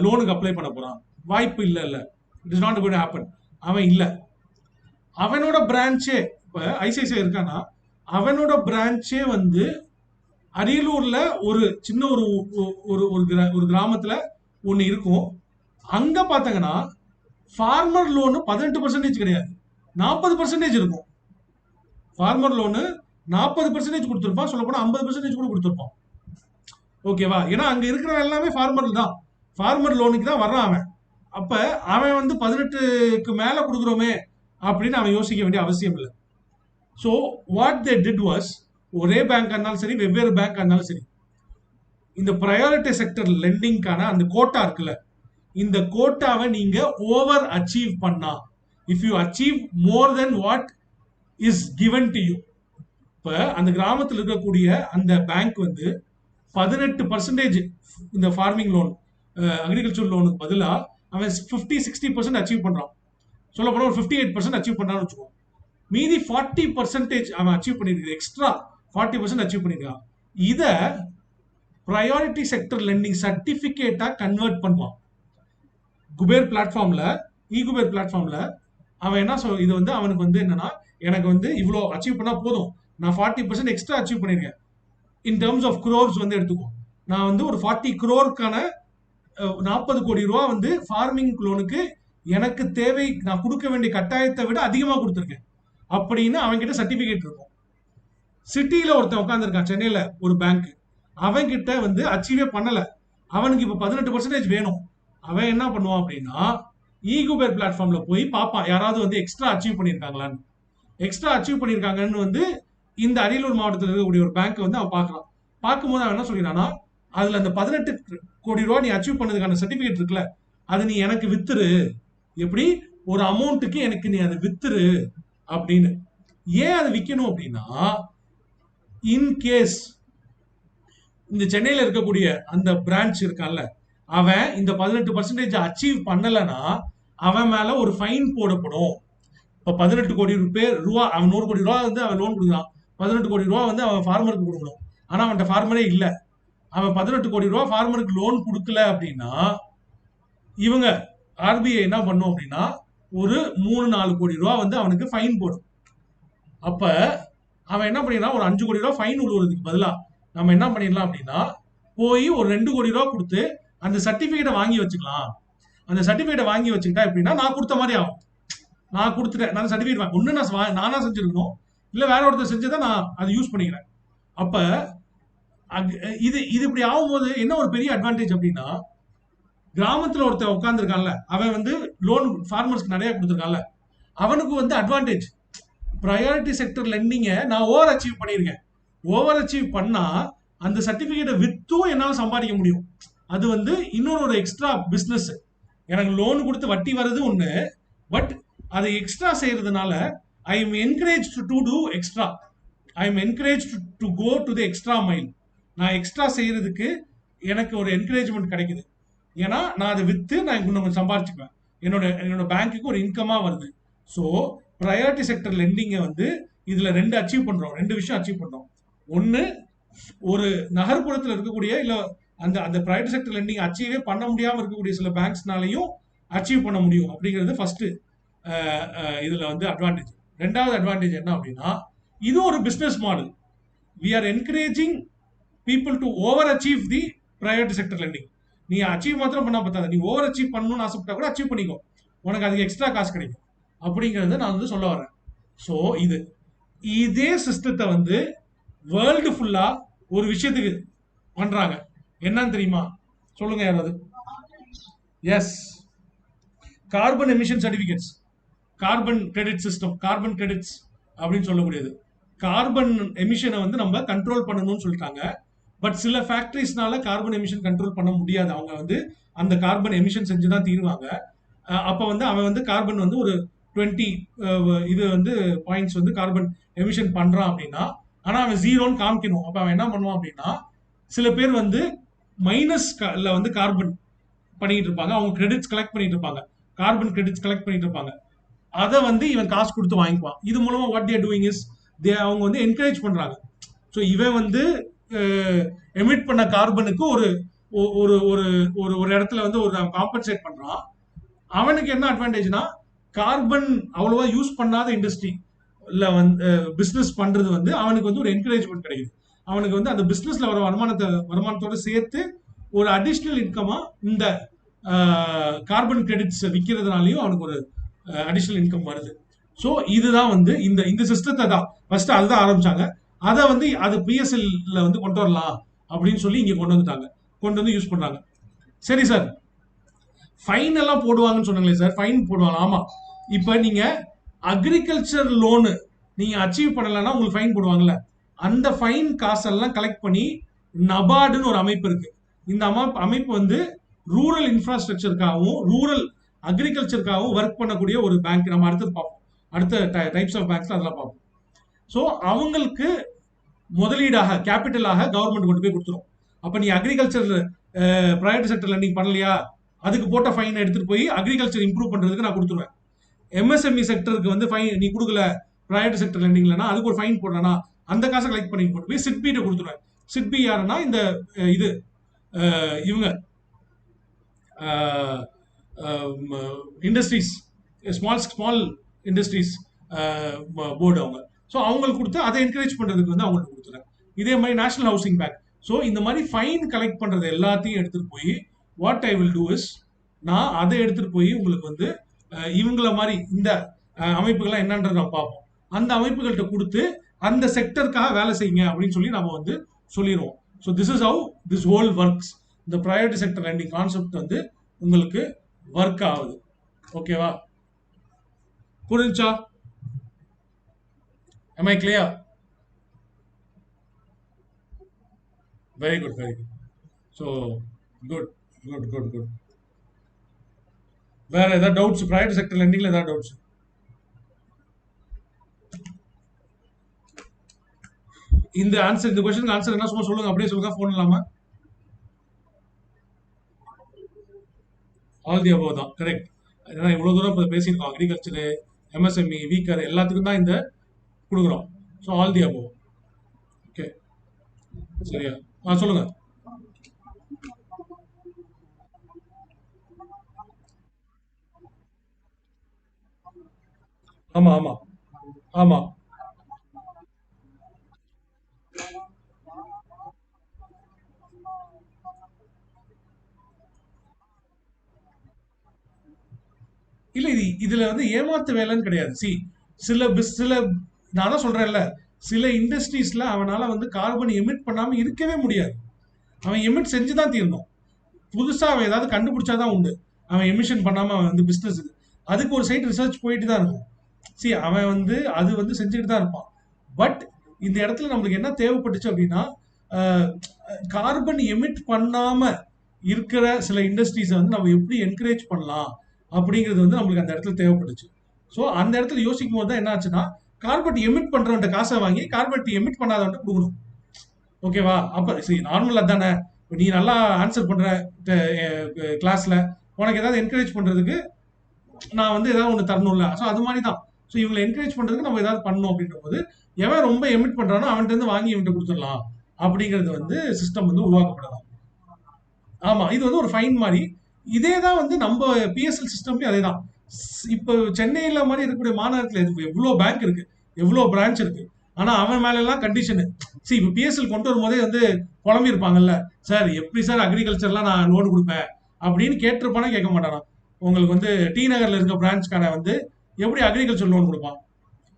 லோனுக்கு அப்ளை பண்ண போறான்? வாய்ப்பு இல்ல. It is not going to happen. அவன் இல்ல. அவனோட பிரான்ச்சே இப்ப ஐசிஐசிஐ இருக்கானா, அவனோட பிரான்ச்சே வந்து அரியலூர்ல ஒரு சின்ன ஒரு கிராமத்துல ஒண்ணு இருக்கும். அங்க பாத்தீங்கன்னா ஃபார்மர் லோனு 18% கிடையாது, 40% இருக்கும். ஃபார்மர் லோனு 40% கொடுத்துருப்பான். சொல்ல போனா 50% கூட கொடுத்துருப்பான். ஓகேவா? ஏன்னா அங்க இருக்கிற எல்லாமே ஃபார்மர் தான், ஃபார்மர் லோனுக்கு தான் வர்றான் அவன். அப்ப அவன் வந்து 18க்கு மேல கொடுக்குறோமே அப்படின்னு அவன் யோசிக்க வேண்டிய அவசியம் இல்லை. So what they did was, ஒரே பேங்க் இருந்தாலும் சரி, வெவ்வேறு பேங்க் இருந்தாலும் சரி, இந்த ப்ரையாரிட்டி செக்டர் லெண்டிங்கான அந்த கோட்டா இருக்குல்ல, இந்த கோட்டாவை நீங்க ஓவர் அச்சீவ் பண்ணா, if you achieve more then what is given to you. இப்ப அந்த கிராமத்தில் இருக்கக்கூடிய அந்த பேங்க் வந்து 18% இந்த ஃபார்மிங் லோன், அக்ரிகல்ச்சர் லோனுக்கு பதிலா அவன் 50-60% அச்சீவ் பண்றான். சொல்ல போனா ஒரு 58% அச்சீவ் பண்றான்னு வச்சுக்கோ. மீதி 40% அவன் அச்சீவ் பண்ணிருக்க, எக்ஸ்ட்ரா 40% அச்சீவ் பண்ணிருக்கான். இத ப்ரையாரிட்டி செக்டர் லெண்டிங் சர்டிபிகேட்டா கன்வெர்ட் பண்ணுவான். குபேர் பிளாட்ஃபார்ம்ல, இகுபேர் பிளாட்ஃபார்ம்ல அவன் என்ன இது வந்து அவனுக்கு வந்து என்னன்னா, எனக்கு வந்து இவ்வளோ அச்சீவ் பண்ணா போதும், நான் 40% எக்ஸ்ட்ரா அச்சீவ் பண்ணிருக்கேன். இன் டர்ம்ஸ் ஆஃப் குரோர்ஸ் வந்து எடுத்துக்கோ, நான் வந்து ஒரு 40 crore 40 கோடி ரூபா வந்து ஃபார்மிங் லோனுக்கு எனக்கு தேவை, நான் கொடுக்க வேண்டிய கட்டாயத்தை விட அதிகமா கொடுத்துருக்கேன் அப்படின்னு அவன்கிட்ட சர்டிபிகேட் இருக்கும். சிட்டியில ஒருத்தன் உட்காந்துருக்கான் சென்னையில ஒரு பேங்க், அவன் கிட்ட வந்து அச்சீவே பண்ணல, அவனுக்கு இப்ப 18% வேணும். அவன் என்ன பண்ணுவான் அப்படின்னா, இகுபேர் பிளாட்ஃபார்ம்ல போய் பார்ப்பான் யாராவது வந்து எக்ஸ்ட்ரா அச்சீவ் பண்ணியிருக்காங்களான்னு. எக்ஸ்ட்ரா அச்சீவ் பண்ணியிருக்காங்கன்னு வந்து இந்த அரியலூர் மாவட்டத்தில் இருக்கக்கூடிய ஒரு பேங்க் வந்து அவன் பார்க்கலாம். பார்க்கும்போது அவன் என்ன சொல்லிடுறான்னா, அதுல அந்த 18 கோடி ரூபா நீ அச்சீவ் பண்ணதுக்கான சர்டிபிகேட் இருக்குல்ல, அது நீ எனக்கு வித்துரு. எப்படி? ஒரு அமௌண்ட்டுக்கு எனக்கு நீ அதை வித்துரு அப்படின்னு. ஏன் அதை விற்கணும் அப்படின்னா, இன்கேஸ் இந்த சென்னையில இருக்கக்கூடிய அந்த பிரான்ச் இருக்கான்ல, அவன் இந்த 18% அச்சீவ் பண்ணலன்னா அவன் மேல ஒரு ஃபைன் போடப்படும். இப்ப 18 கோடி ரூபா, அவன் 100 கோடி ரூபா வந்து அவன் லோன் கொடுக்குறான், 18 கோடி ரூபா வந்து அவன் ஃபார்மருக்கு கொடுக்கணும். ஆனா அவன்கிட்ட ஃபார்மரே இல்ல, அவன் 18 கோடி ரூபா ஃபார்மருக்கு லோன் கொடுக்கல அப்படின்னா, இவங்க ஆர்பிஐ என்ன பண்ணும் அப்படின்னா ஒரு 3-4 கோடி ரூபா வந்து அவனுக்கு ஃபைன் போடும். அப்ப அவன் என்ன பண்ணிடலாம், ஒரு 5 கோடி ரூபா ஃபைன் விழுவுறதுக்கு பதிலா நம்ம என்ன பண்ணிடலாம் அப்படின்னா, போய் ஒரு 2 கோடி ரூபா கொடுத்து அந்த சர்டிபிகேட்டை வாங்கி வச்சுக்கலாம். அந்த சர்டிபிகேட்டை வாங்கி வச்சுக்கிட்டா எப்படின்னா, நான் கொடுத்த மாதிரி ஆகும். நான் கொடுத்துட்டேன், நான் சர்டிபிகேட் வாங்க ஒண்ணு நானா செஞ்சிருக்கணும், இல்ல வேற ஒருத்தர் செஞ்சதை நான் அதை யூஸ் பண்ணிக்கிறேன். அப்ப இது இப்படி ஆகும்போது என்ன ஒரு பெரிய அட்வான்டேஜ் அப்படின்னா, கிராமத்துல ஒருத்தர் உட்கார்ந்துருக்கான்ல, அவன் வந்து லோன் ஃபார்மர்ஸ்க்கு நிறைய கொடுத்துருக்கான்ல, அவனுக்கு வந்து அட்வான்டேஜ். ப்ரையாரிட்டி செக்டர் லெண்டிங்கை நான் ஓவர் அச்சீவ் பண்ணியிருக்கேன். ஓவர் அச்சீவ் பண்ணா அந்த சர்டிபிகேட்டை வித்தும் என்னால சம்பாதிக்க முடியும். அது வந்து இன்னொரு ஒரு எக்ஸ்ட்ரா பிசினஸ். எனக்கு லோன் கொடுத்து வட்டி வர்றது ஒண்ணு, பட் அதை எக்ஸ்ட்ரா செய்யறதுனால I am encourage to do extra. I am encourage to go to the extra mile. நான் எக்ஸ்ட்ரா செய்யறதுக்கு எனக்கு ஒரு என்கரேஜ்மெண்ட் கிடைக்குது. ஏன்னா நான் அதை வித்து நான் இன்னும் சம்பாதிச்சுக்குவேன். என்னோட என்னோட பேங்க்குக்கு ஒரு இன்கமா வருது. ஸோ ப்ரையாரிட்டி செக்டர் லெண்டிங்கை வந்து இதுல ரெண்டு விஷயம் அச்சீவ் பண்றோம். ஒன்னு, ஒரு நகர்ப்புறத்தில் இருக்கக்கூடிய இல்ல அந்த அந்த ப்ரைவேட் செக்டர் லெண்டிங் அச்சீவே பண்ண முடியாம இருக்கக்கூடிய சில பேங்க்ஸ்னாலையும் அச்சீவ் பண்ண முடியும் அப்படிங்கிறது ஃபர்ஸ்ட் இதுல வந்து அட்வான்டேஜ். ரெண்டாவது அட்வான்டேஜ் என்ன அப்படின்னா, இது ஒரு business model. We are encouraging people to overachieve the private sector lending. நீ அச்சீவ் மாத்திரம் பண்ணா பார்த்தாது, நீ ஓவர் அச்சீவ் பண்ணணும்னு ஆசைப்பட்டா கூட அச்சீவ் பண்ணிக்கோ, உனக்கு அதுக்கு எக்ஸ்ட்ரா காசு கிடைக்கும் அப்படிங்கறத நான் வந்து சொல்ல வரேன். ஸோ இதே சிஸ்டத்தை வந்து வேர்ல்டு ஃபுல்லா ஒரு விஷயத்துக்கு பண்றாங்க. என்னன்னு தெரியுமா? சொல்லுங்க யாராவது. Yes, carbon emission certificates, carbon credit system, carbon credits அப்படின்னு சொல்லக்கூடியது. கார்பன் எமிஷனை வந்து நம்ம கண்ட்ரோல் பண்ணணும்னு சொல்லிட்டாங்க. பட் சில ஃபேக்டரிஸ்னால கார்பன் எமிஷன் கண்ட்ரோல் பண்ண முடியாது. அவங்க வந்து அந்த கார்பன் எமிஷன் செஞ்சு தான் தீருவாங்க. அப்ப வந்து அவன் வந்து கார்பன் வந்து ஒரு 20 இது வந்து பாயிண்ட்ஸ் வந்து கார்பன் எமிஷன் பண்றான் அப்படின்னா, ஆனா அவன் ஜீரோன்னு காமிக்கணும். அப்ப அவன் என்ன பண்ணுவான் அப்படின்னா, சில பேர் வந்து மைனஸ்ல வந்து கார்பன் பண்ணிட்டு இருப்பாங்க, அவங்க கிரெடிட்ஸ் கலெக்ட் பண்ணிட்டு இருப்பாங்க, கார்பன் கிரெடிட்ஸ் கலெக்ட் பண்ணிட்டு இருப்பாங்க. அதை வந்து இவன் காசு கொடுத்து வாங்கிக்குவான். இது மூலமா வாட் தேர் டூயிங் இஸ் அவங்க வந்து என்கரேஜ் பண்றாங்க. ஸோ இவன் வந்து எமிட் பண்ண கார்பனுக்கு ஒரு ஒரு ஒரு ஒரு ஒரு இடத்துல வந்து ஒரு காம்பன்சேட் பண்றான். அவனுக்கு என்ன அட்வான்டேஜ்னா, கார்பன் அவ்வளவா யூஸ் பண்ணாத இண்டஸ்ட்ரி இல்ல வந்து பிசினஸ் பண்றது வந்து அவனுக்கு வந்து ஒரு என்கரேஜ்மெண்ட் கிடைக்குது. அவனுக்கு வந்து அந்த பிசினஸ்ல வர வருமானத்தோட சேர்த்து ஒரு அடிஷ்னல் இன்கமா இந்த கார்பன் கிரெடிட்ஸ் விற்கிறதுனாலையும் அவனுக்கு ஒரு அடிஷ்னல் இன்கம் வருது. ஸோ இதுதான் வந்து இந்த இந்த சிஸ்டத்தை தான் ஃபர்ஸ்ட் அதுதான் ஆரம்பிச்சாங்க. அதை வந்து அது பிஎஸ்எல்ல வந்து கொண்டு வரலாம் அப்படின்னு சொல்லி இங்க கொண்டு வந்துட்டாங்க, கொண்டு வந்து யூஸ் பண்றாங்க. சரி சார், ஃபைன் எல்லாம் போடுவாங்கன்னு சொன்னாங்களே சார், ஃபைன் போடுவாங்க. ஆமா, இப்ப நீங்க அக்ரிகல்ச்சர் லோனு நீங்க அச்சீவ் பண்ணலன்னா உங்களுக்கு ஃபைன் போடுவாங்கல்ல, அந்த ஃபைன் காசெல்லாம் கலெக்ட் பண்ணி நபார்டுன்னு ஒரு அமைப்பு இருக்கு. இந்த அமைப்பு வந்து ரூரல் இன்ஃப்ராஸ்ட்ரக்சருக்காகவும் ரூரல் அக்ரிகல்ச்சருக்காகவும் ஒர்க் பண்ணக்கூடிய ஒரு பேங்க். நம்ம அடுத்தது பார்ப்போம், அடுத்த டைப்ஸ் ஆஃப் பேங்க்ஸ் அதெல்லாம் பார்ப்போம். ஸோ அவங்களுக்கு முதலீடாக கேபிட்டலாக கவர்மெண்ட் கொண்டு போய் கொடுத்துரும். அப்ப நீ அக்ரிகல்ச்சர் பிரைவேட் செக்டர் லெண்டிங் பண்ணலையா, அதுக்கு போட்ட ஃபைன் எடுத்துட்டு போய் அக்ரிகல்ச்சர் இம்ப்ரூவ் பண்றதுக்கு நான் கொடுத்துருவேன். எம்எஸ்எம்இ செக்டருக்கு வந்து ஃபைன் நீ கொடுக்கல, பிரைவேட் செக்டர் லெண்டிங்லனா அதுக்கு ஒரு ஃபைன் போடுறனா, அந்த காசை கலெக்ட் பண்ணி போட்டு போய் சிட்பிட்ட கொடுத்துருவேன். சிட்பி யாருன்னா இந்த இது இவங்க இண்டஸ்ட்ரீஸ், ஸ்மால் இண்டஸ்ட்ரீஸ் போர்டு அவங்க. ஸோ அவங்களுக்கு கொடுத்து அதை என்கரேஜ் பண்றதுக்கு வந்து அவங்களுக்கு கொடுத்துறேன். இதே மாதிரி நேஷனல் ஹவுசிங் பேங்க். ஸோ இந்த மாதிரி ஃபைன் கலெக்ட் பண்றது எல்லாத்தையும் எடுத்துட்டு போய் what I will do is, நான் அதை எடுத்துட்டு போய் உங்களுக்கு வந்து இவங்கள மாதிரி இந்த அமைப்புகள்லாம் என்னன்றதை நம்ம பார்ப்போம். அந்த அமைப்புகள்கிட்ட கொடுத்து அந்த செக்டருக்காக வேலை செய்யுங்க அப்படின்னு சொல்லி நம்ம வந்து சொல்லிடுவோம். So this is how this whole works. இந்த ப்ரையாரிட்டி செக்டர் லெண்டிங் கான்செப்ட் வந்து உங்களுக்கு ஒர்க் ஆகுது. ஓகேவா? புரிஞ்சா? Am I clear? Very good, very good. So, good, good, good, good. வேற ஏதாவது டவுட்ஸ்? பிரைவேட் செக்டர் லெண்டிங்ல ஏதாவது டவுட்ஸ்? இந்த ஆன்சர், இந்த क्वेश्चन ஆன்சர் என்ன சும்மா சொல்லுங்க, அப்படியே சொல்லுங்க, ஃபோன் இல்லாம. ஆல் தி அபவ் தான் கரெக்ட். ஏன்னா இவ்வளவு தூரம் பேசியிருக்கோம், அக்ரிகல்ச்சர், எம்எஸ்எம்இ, வீக்கர் எல்லாத்துக்கும் தான் இந்த கொடுக்குறோம். So all the above. Okay, சரியா? சொல்லுங்க. ஆமா ஆமா ஆமா. இல்ல இதுல வந்து ஏமாத்து வேலைன்னு கிடையாது. சி சில நான் தான் சொல்றேன்ல, சில இண்டஸ்ட்ரீஸ்ல அவனால வந்து கார்பன் எமிட் பண்ணாம இருக்கவே முடியாது. அவன் எமிட் செஞ்சுதான் தீரணும். புதுசா அவன் ஏதாவது கண்டுபிடிச்சாதான் உண்டு அவன் எமிஷன் பண்ணாம அவன் வந்து பிசினஸ். அதுக்கு ஒரு சைட் ரிசர்ச் போயிட்டு தான் இருக்கும். சி அவன் வந்து அது வந்து செஞ்சுட்டு தான் இருப்பான். பட் இந்த இடத்துல நம்மளுக்கு என்ன தேவைப்பட்டுச்சு அப்படின்னா, கார்பன் எமிட் பண்ணாம இருக்கிற சில இண்டஸ்ட்ரீஸை வந்து நம்ம எப்படி என்கரேஜ் பண்ணலாம் அப்படிங்கிறது வந்து நம்மளுக்கு அந்த இடத்துல தேவைப்பட்டுச்சு. ஸோ அந்த இடத்துல யோசிக்கும் போது தான் என்ன ஆச்சுன்னா, கார்பன் எமிட் பண்றவன்ட்ட காசை வாங்கி கார்பன் எமிட் பண்ணாதவன்ட்ட கொடுக்கணும். ஓகேவா? அப்ப சரி நார்மல் அதானே. நீ நல்லா ஆன்சர் பண்ற கிளாஸ்ல, உனக்கு ஏதாவது என்கரேஜ் பண்றதுக்கு நான் வந்து ஏதாவது ஒன்று தரணும்ல. ஸோ அது மாதிரி தான். ஸோ இவங்களை என்கரேஜ் பண்றதுக்கு நம்ம ஏதாவது பண்ணணும் அப்படின்ற போது, எவன் ரொம்ப எமிட் பண்றானோ அவன்கிட்ட இருந்து வாங்கி இவன்கிட்ட கொடுத்துடலாம் அப்படிங்கிறது வந்து சிஸ்டம் வந்து உருவாக்கப்படலாம். ஆமா, இது வந்து ஒரு ஃபைன் மாதிரி. இதே தான் வந்து நம்ம பிஎஸ்எல் சிஸ்டம்லயும் அதே தான். இப்போ சென்னையில மாதிரி இருக்கக்கூடிய மாநகரத்தில் எவ்வளோ பேங்க் இருக்கு, எவ்வளோ பிரான்ச் இருக்கு. ஆனா அவன் மேல எல்லாம் கண்டிஷனு. சி இப்போ பிஎஸ்எல் கொண்டு வரும்போதே வந்து புலம்பி இருப்பாங்கல்ல, சார் எப்படி சார் அக்ரிகல்ச்சர்லாம் நான் லோன் கொடுப்பேன் அப்படின்னு கேட்டிருப்பானா கேட்க மாட்டானா. உங்களுக்கு வந்து டி நகர்ல இருக்க பிரான்ச்காரன் வந்து எப்படி அக்ரிகல்ச்சர் லோன் கொடுப்பான்?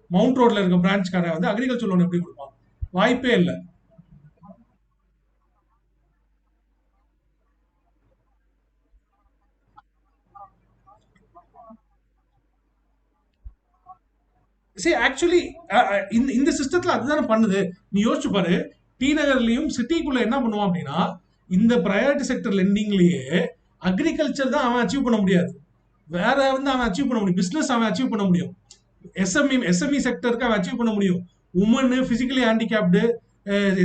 மவுண்ட் ரோட்ல இருக்க பிரான்ச்காரன் வந்து அக்ரிகல்ச்சர் லோன் எப்படி கொடுப்பான்? வாய்ப்பே இல்லை. சரி ஆக்சுவலி இந்த இந்த சிஸ்டத்துல அதுதானே பண்ணுது. நீ யோசிச்சு பாரு, டி நகர்லயும் சிட்டிக்குள்ள என்ன பண்ணுவான் அப்படின்னா, இந்த ப்ரையாரிட்டி செக்டர் லெண்டிங்லயே அக்ரிகல்ச்சர் தான் அவன் அச்சீவ் பண்ண முடியாது. வேற வந்து அவன் அச்சீவ் பண்ண முடியும், பிசினஸ் அவன் அச்சீவ் பண்ண முடியும். எஸ்எம்இ செக்டருக்கு அவன் அச்சீவ் பண்ண முடியும். உமன், பிசிக்கலி ஹேண்டிகேப்டு,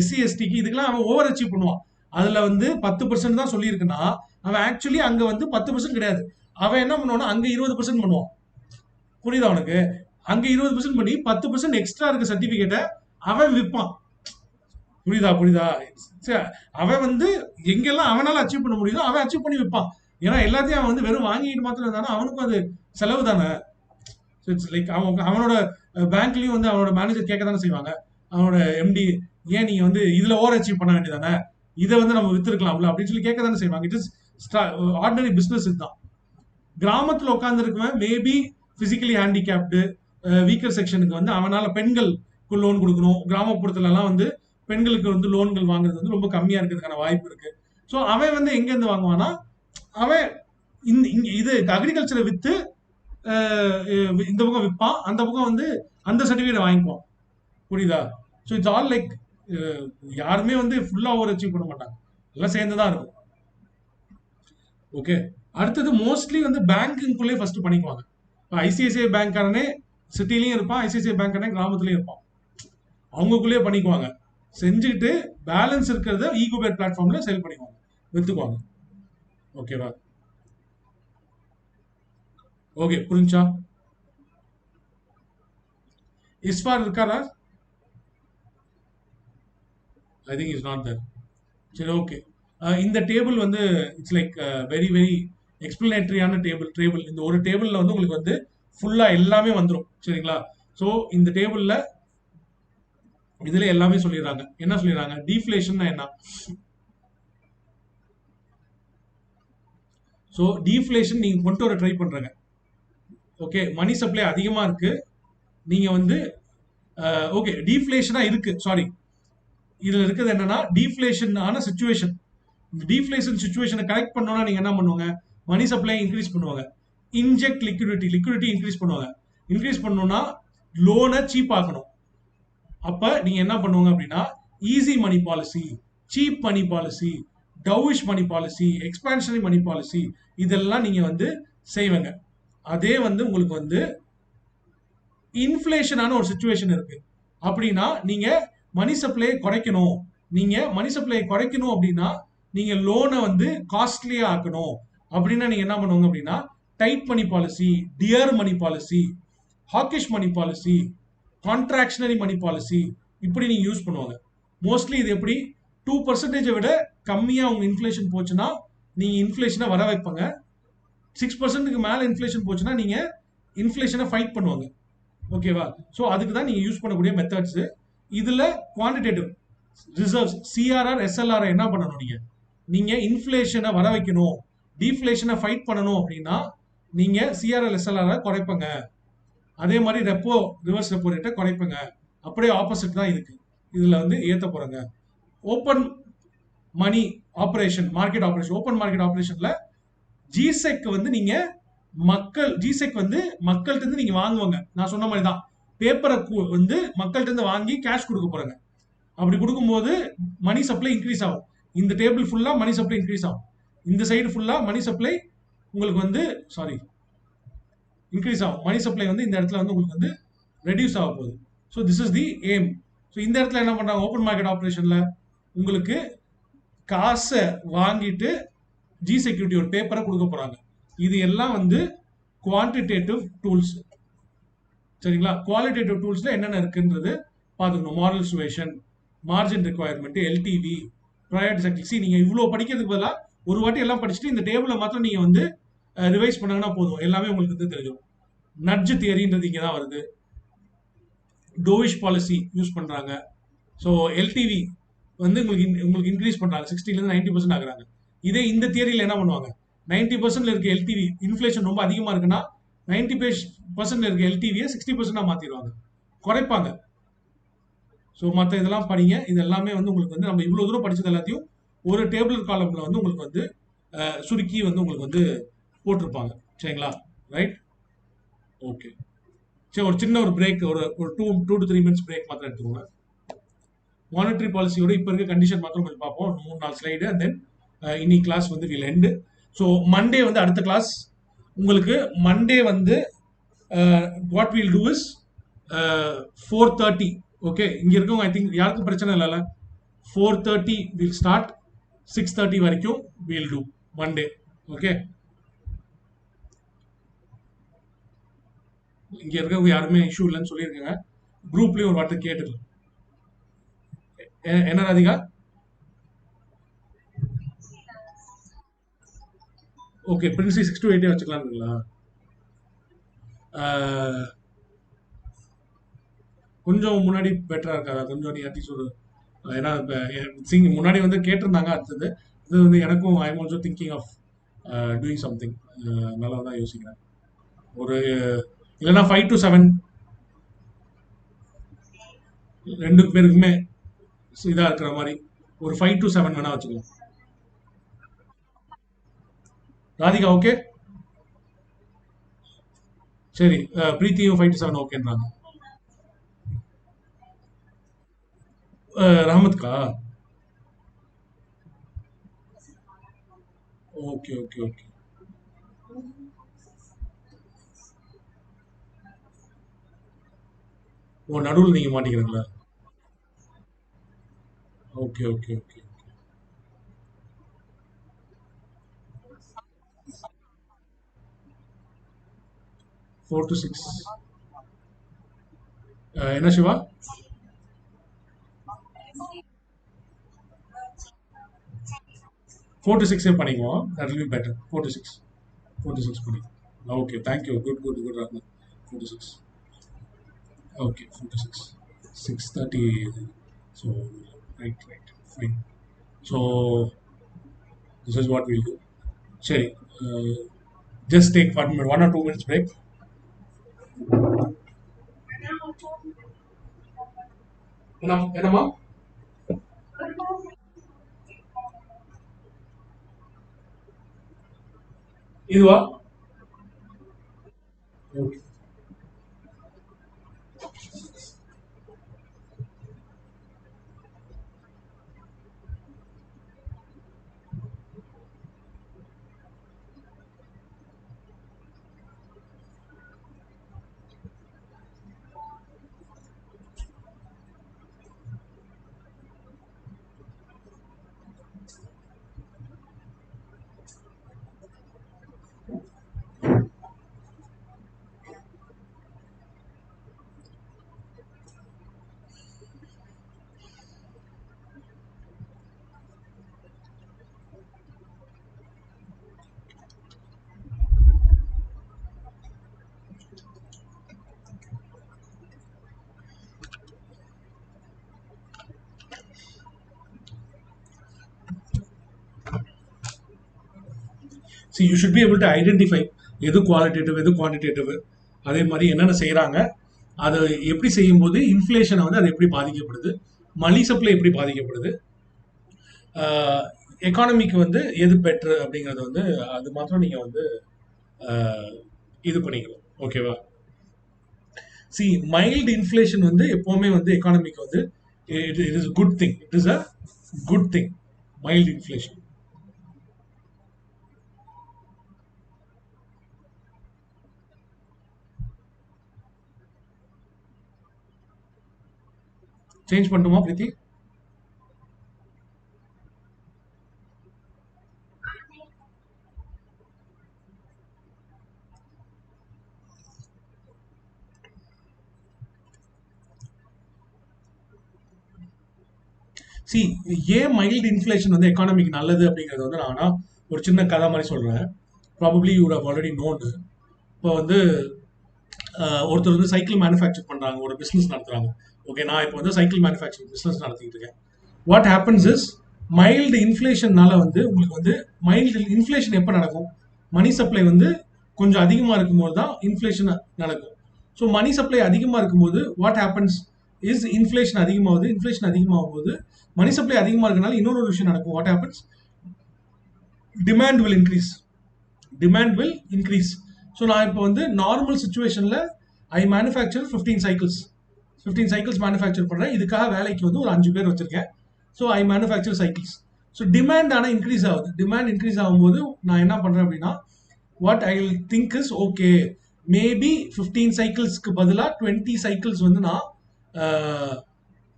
எஸ்சி எஸ்டிக்கு இதுக்கெல்லாம் அவன் ஓவர் அச்சீவ் பண்ணுவான். அதுல வந்து 10% தான் சொல்லியிருக்குன்னா, அவன் ஆக்சுவலி அங்க வந்து 10% கிடையாது. அவன் என்ன பண்ணுவான்னா அங்க 20% பண்ணுவான். புரியுதா உனக்கு? அங்க 20% பண்ணி 10% எக்ஸ்ட்ரா இருக்க சர்டிபிகேட்டை அவன் விற்பான். புரியுதா புரியுதா? சரி, அவன் வந்து எங்கெல்லாம் அவனால அச்சீவ் பண்ண முடியுதோ அவன் அச்சீவ் பண்ணி விற்பான். ஏன்னா எல்லாத்தையும் அவன் வந்து வெறும் வாங்கிட்டு மாத்திரம் இருந்தானா அவனுக்கும் அது செலவு தானே. லைக் அவனோட பேங்க்லயும் வந்து அவனோட மேனேஜர் கேட்க தானே செய்வாங்க. அவனோட எம்டி, ஏன் நீங்க வந்து இதுல ஓவர் அச்சீவ் பண்ண வேண்டியதானே, இதை வந்து நம்ம வித்துருக்கலாம்ல அப்படின்னு சொல்லி கேட்க தானே செய்வாங்க. It is ordinary business. இதுதான். கிராமத்துல உட்கார்ந்து இருக்கவன் மேபி பிசிக்கலி ஹேண்டிகேப்டு, வீக்கர் செக்ஷனுக்கு வந்து அவனால பெண்களுக்கு லோன் கொடுக்கணும். கிராமப்புறத்துல எல்லாம் வந்து பெண்களுக்கு வந்து லோன்கள் வாங்குறது வந்து ரொம்ப கம்மியா இருக்கிறதுக்கான வாய்ப்பு இருக்கு. ஸோ அவன் வந்து எங்க இருந்து வாங்குவானா, அவன் இது அக்ரிகல்ச்சரை வித்து இந்த பக்கம் விற்பான், அந்த பக்கம் வந்து அந்த சர்டிபிகேட் வாங்கிக்குவான். புரியுதா? ஸோ இட்ஸ் ஆல் லைக், யாருமே வந்து ஃபுல்லா ஓவர் அச்சீவ் பண்ண மாட்டாங்க, எல்லாம் சேர்ந்து தான் இருக்கும். ஓகே. அடுத்தது மோஸ்ட்லி வந்து பேங்கிங்குள்ளே ஃபர்ஸ்ட் பண்ணிக்குவாங்க. இப்போ ஐசிஐசிஐ பேங்க்காரனே சிட்டிலையும் இருப்பான், ஐசிஐசிஐ பேங்க்காரனே கிராமத்துலயும் இருப்பான். அவங்களுக்குள்ளேயே பண்ணிக்குவாங்க. செஞ்சுட்டு பேலன்ஸ் இருக்கிறத ஈகோபேட் பிளாட்ஃபார்ம்ல சேல் பண்ணிக்குவாங்க, வித்துக்குவாங்க. ஓகேவா? ஓகே, புரிஞ்சா? இஸ்பார் இருக்காரா? I think is not there. சரி, ஓகே. இந்த டேபிள் வந்து இட்ஸ் லைக் வெரி வெரி எக்ஸ்பிளனேட்டரியான டேபிள். இந்த ஒரு டேபிள்ல வந்து உங்களுக்கு வந்து ஃபுல்லா எல்லாமே வந்துடும். சரிங்களா? ஸோ இந்த டேபிள்ல இதுல எல்லாமே சொல்லிடுறாங்க. என்ன சொல்லிடுறாங்க? டீஃப்ளேஷன் என்ன? ஸோ டீஃப்ளேஷன் நீங்க கொண்டு வர ட்ரை பண்றாங்க. ஓகே, மணி சப்ளை அதிகமா இருக்கு. நீங்க வந்து ஓகே டீஃப்ளேஷனா இருக்கு, சாரி. இதுல இருக்கிறது என்னன்னா டீஃப்ளேஷன் ஆன சுச்சுவேஷன். இந்த டீஃப்ளேஷன் சுச்சுவேஷனை கரெக்ட் பண்ணோம்னா நீங்க என்ன பண்ணுவாங்க? மணி சப்ளை இன்க்ரீஸ் பண்ணுவாங்க. இன்ஜெக்ட் லிக்விடிட்டி இன்க்ரீஸ் பண்ணுவாங்க. இன்க்ரீஸ் பண்ணணும்னா லோனை சீப் ஆக்கணும். அப்ப நீங்க என்ன பண்ணுவாங்க அப்படின்னா, ஈஸி மணி பாலிசி, சீப் மணி பாலிசி, டவுஷ் மணி பாலிசி, எக்ஸ்பான்ஷனரி மணி பாலிசி, இதெல்லாம் நீங்க வந்து செய்வீங்க. அதே வந்து உங்களுக்கு வந்து இன்ஃப்ளேஷனான ஒரு சுச்சுவேஷன் இருக்கு அப்படின்னா, நீங்க மணி சப்ளை குறைக்கணும். நீங்க மணி சப்ளை குறைக்கணும் அப்படின்னா, நீங்க லோனை வந்து காஸ்ட்லியா ஆக்கணும் அப்படின்னா நீங்க என்ன பண்ணுவாங்க அப்படின்னா, டைட் மணி பாலிசி, டியர் மணி பாலிசி, ஹாக்கிஷ் மணி பாலிசி, கான்ட்ராக்ஷனரி மணி பாலிசி, இப்படி நீங்க யூஸ் பண்ணுவாங்க. மோஸ்ட்லி இது எப்படி 2% விட கம்மியா உங்க இன்ஃப்ளேஷன் போச்சுன்னா நீங்க இன்ஃப்ளேஷனை வர வைப்பாங்க. 6%க்கு மேல இன்ஃப்ளேஷன் போச்சுன்னா நீங்க இன்ஃப்ளேஷனை ஃபைட் பண்ணுவாங்க. ஓகேவா? ஸோ அதுக்கு தான் நீங்க யூஸ் பண்ணக்கூடிய மெத்தட்ஸ். இதுல குவான்டிடேட்டிவ் ரிசர்வ்ஸ், சிஆர்ஆர், எஸ்எல்ஆர் என்ன பண்ணணும்? நீங்க இன்ஃப்ளேஷனை வர வைக்கணும், டீஃப்ளேஷனை ஃபைட் பண்ணணும் அப்படின்னா நீங்க சிஆர்ஆர் எஸ்எல்ஆர் குறைப்பங்க. அதே மாதிரி ரிவர்ஸ் ரெப்போ ரேட்டை குறைப்பங்க. அப்படியே ஆப்போசிட் தான் இருக்கு. இதுல வந்து ஏத்த போறாங்க. Open money operation, market operation, open market ஆபரேஷன்ல ஜிசெக் வந்து நீங்க மக்கள் ஜிசெக் வந்து மக்கள்கிட்ட இருந்து நீங்க வாங்குவாங்க. நான் சொன்ன மாதிரி தான் பேப்பரை வந்து மக்கள்கிட்ட இருந்து வாங்கி கேஷ் கொடுக்க போறாங்க. அப்படி கொடுக்கும்போது மணி சப்ளை இன்க்ரீஸ் ஆகும். இந்த டேபிள் ஃபுல்லா மணி சப்ளை இன்க்ரீஸ் ஆகும். இந்த சைடு ஃபுல்லா மணி சப்ளை உங்களுக்கு வந்து இன்க்ரீஸ் ஆகும். மணி சப்ளை வந்து இந்த இடத்துல வந்து உங்களுக்கு வந்து ரெடியூஸ் ஆக போகுது. So this is the aim. So இந்த இடத்துல என்ன பண்றாங்க, ஓப்பன் மார்க்கெட் ஆப்ரேஷன்ல உங்களுக்கு காசை வாங்கிட்டு ஜி செக்யூரிட்டியோட பேப்பரை கொடுக்க போறாங்க. இது எல்லாம் வந்து குவான்டிடேட்டிவ் டூல்ஸ். சரிங்களா? குவாலிட்டேட்டிவ் டூல்ஸ்ல என்னென்ன இருக்குன்றது பார்த்துக்கணும். Moral suasion, margin requirement, LTV, priority. நீங்க இவ்வளோ படிக்கிறதுக்கு பதிலாக ஒரு வாட்டி எல்லாம் படிச்சுட்டு இந்த டேபிளை மாத்திரம் நீங்க வந்து ரிவைஸ் பண்ணாங்கன்னா போதும், எல்லாமே உங்களுக்கு வந்து தெரியும். நட்ஜ் தியரின்றது இங்கே தான் வருது. டோவிஷ் பாலிசி யூஸ் பண்றாங்க. ஸோ எல்டிவி வந்து உங்களுக்கு இன்க்ரீஸ் பண்றாங்க, 60% 90% ஆகுறாங்க. இதே இந்த தியரியில் என்ன பண்ணுவாங்க, 90% இருக்க எல்டிவி இன்ஃபிளேஷன் ரொம்ப அதிகமா இருக்குன்னா 90% இருக்க எல்டிவியை 60% மாத்திடுவாங்க, குறைப்பாங்க. ஸோ மற்ற இதெல்லாம் படிங்க. இது எல்லாமே வந்து உங்களுக்கு வந்து நம்ம இவ்வளவு தூரம் படிச்சது எல்லாத்தையும் ஒரு டேபிள் காலம்ல வந்து உங்களுக்கு வந்து சுருக்கி வந்து உங்களுக்கு வந்து போட்டிருப்பாங்க. சரிங்களா? Right, okay. சரி, ஒரு சின்ன ஒரு பிரேக், ஒரு 2 to 3 minutes பிரேக் மாத்திரம் எடுத்துக்கோங்க. மானிட்டரி பாலிசியோட இப்போ இருக்க கண்டிஷன் மாத்திரம் கொஞ்சம் பார்ப்போம், 3-4 ஸ்லைடு. அண்ட் தென் இன்னைக்கு கிளாஸ் வந்து வில் எண்டு. ஸோ மண்டே வந்து அடுத்த கிளாஸ் உங்களுக்கு. மண்டே வந்து what will do is 4:30. Okay, இங்க இருக்கவங்க ஐ திங்க் யாருக்கும் பிரச்சனை இல்லைல்ல. 4:30 வில் ஸ்டார்ட், 6:30 வரைக்கும் வில் டூ மண்டே. ஓகே, இங்க இருக்கவங்க யாருமே இஷ்யூ இல்லைன்னு சொல்லியிருக்காங்க. குரூப்லயும் ஒரு வார்த்தை கேட்டுக்கலாம். என்ன ராதிகா? ஓகே, பிரின்சி 6 to 8 வச்சுக்கலாம்ங்களா? கொஞ்சம் முன்னாடி பெட்டரா இருக்காதா? கொஞ்சம் நீ அட்லீஸ்ட் ஒரு, ஏன்னா முன்னாடி வந்து கேட்டிருந்தாங்க. அடுத்தது இது வந்து எனக்கும் I am also thinking of doing something. நல்லா தான் யோசிக்கிறேன். ஒரு இல்லைன்னா 5 to 7 ரெண்டு பேருக்குமே இதா இருக்கிற மாதிரி ஒரு 5 to 7 வேணா வச்சுக்கலாம். ராதிகா ஓகே? சரி, பிரீத்தியும் 5 to 7 ஓகேன்றாங்க. ரஹமத்கா? Okay okay okay. ஓ, நடுவில் நீங்க மாட்டிக்கிறீங்களா? Okay okay okay. 4 to 6. என்ன சிவா? 4 to 6 பண்ணிக்குவோம். That will be better. 4 to 6. 4 to 6 பண்ணிக்குவோம். Okay, thank you. Good, good, good, Rahman. 4 to 6. Okay, 4 to 6. 6:30. So, right, right, fine. So, this is what we'll do. Sherry, just take 1 or 2 minutes break. என்னம்மா? இதுவா? Okay. See, you should be able to identify எது qualitative எது quantitative, அதே மாதிரி என்னென்ன செய்கிறாங்க, அதை எப்படி செய்யும்போது இன்ஃப்ளேஷனை வந்து அது எப்படி பாதிக்கப்படுது, மணி சப்ளை எப்படி பாதிக்கப்படுது, எக்கானமிக்கு வந்து எது பெட்ரு அப்படிங்கிறது வந்து அது மாத்திரம் நீங்கள் வந்து இது பண்ணிக்கணும். ஓகேவா? சி மைல்டு இன்ஃப்ளேஷன் வந்து எப்பவுமே வந்து எக்கானமிக்கு வந்து it is good thing. It is a good thing. Mild inflation. Change பண்ணட்டுமா பிரீத்தி? சி ஏன் மைல்டு இன்ஃப்ளேஷன் வந்து எக்கானமிக்கு நல்லது அப்படிங்கிறது வந்து நான் ஒரு சின்ன கதை மாதிரி சொல்றேன். Probably you have already known. இப்போ வந்து ஒருத்தர் வந்து சைக்கிள் மேனுஃபேக்சர் பண்றாங்க, ஒரு பிசினஸ் நடத்துறாங்க. ஓகே, நான் இப்போ வந்து சைக்கிள் மேனுஃபேக்சரிங் பிசினஸ் நடத்திட்டு இருக்கேன். வாட் ஹேப்பன்ஸ் இஸ் மைல்டு இன்ஃப்ளேஷன்னால வந்து உங்களுக்கு வந்து மைல்டு இன்ஃப்ளேஷன் எப்போ நடக்கும்? மணி சப்ளை வந்து கொஞ்சம் அதிகமாக இருக்கும்போது தான் இன்ஃப்ளேஷன் நடக்கும். ஸோ மணி சப்ளை அதிகமாக இருக்கும்போது வாட் ஹேப்பன்ஸ் இஸ் இன்ஃப்ளேஷன் அதிகமாகுது. இன்ஃப்ளேஷன் அதிகமாகும் போது மணி சப்ளை அதிகமாக இருக்கனால இன்னொரு விஷயம் நடக்கும். What happens? Demand will increase. Demand will increase. So நான் இப்போ வந்து நார்மல் சுச்சுவேஷனில் ஐ மேனுஃபேக்சர் 15 சைக்கிள்ஸ். 15 சைக்கிள்ஸ் மேனுஃபேக்சர் பண்ணுறேன். இதுக்காக வேலைக்கு வந்து ஒரு 5 பேர் வச்சிருக்கேன். So I manufacture cycles. So demand ஆனால் இன்க்ரீஸ் ஆகுது. டிமாண்ட் இன்க்ரீஸ் ஆகும்போது நான் என்ன பண்ணுறேன் அப்படின்னா, what I will think is okay, maybe 15 சைக்கிள்ஸ்க்கு பதிலாக 20 சைக்கிள்ஸ் வந்து நான்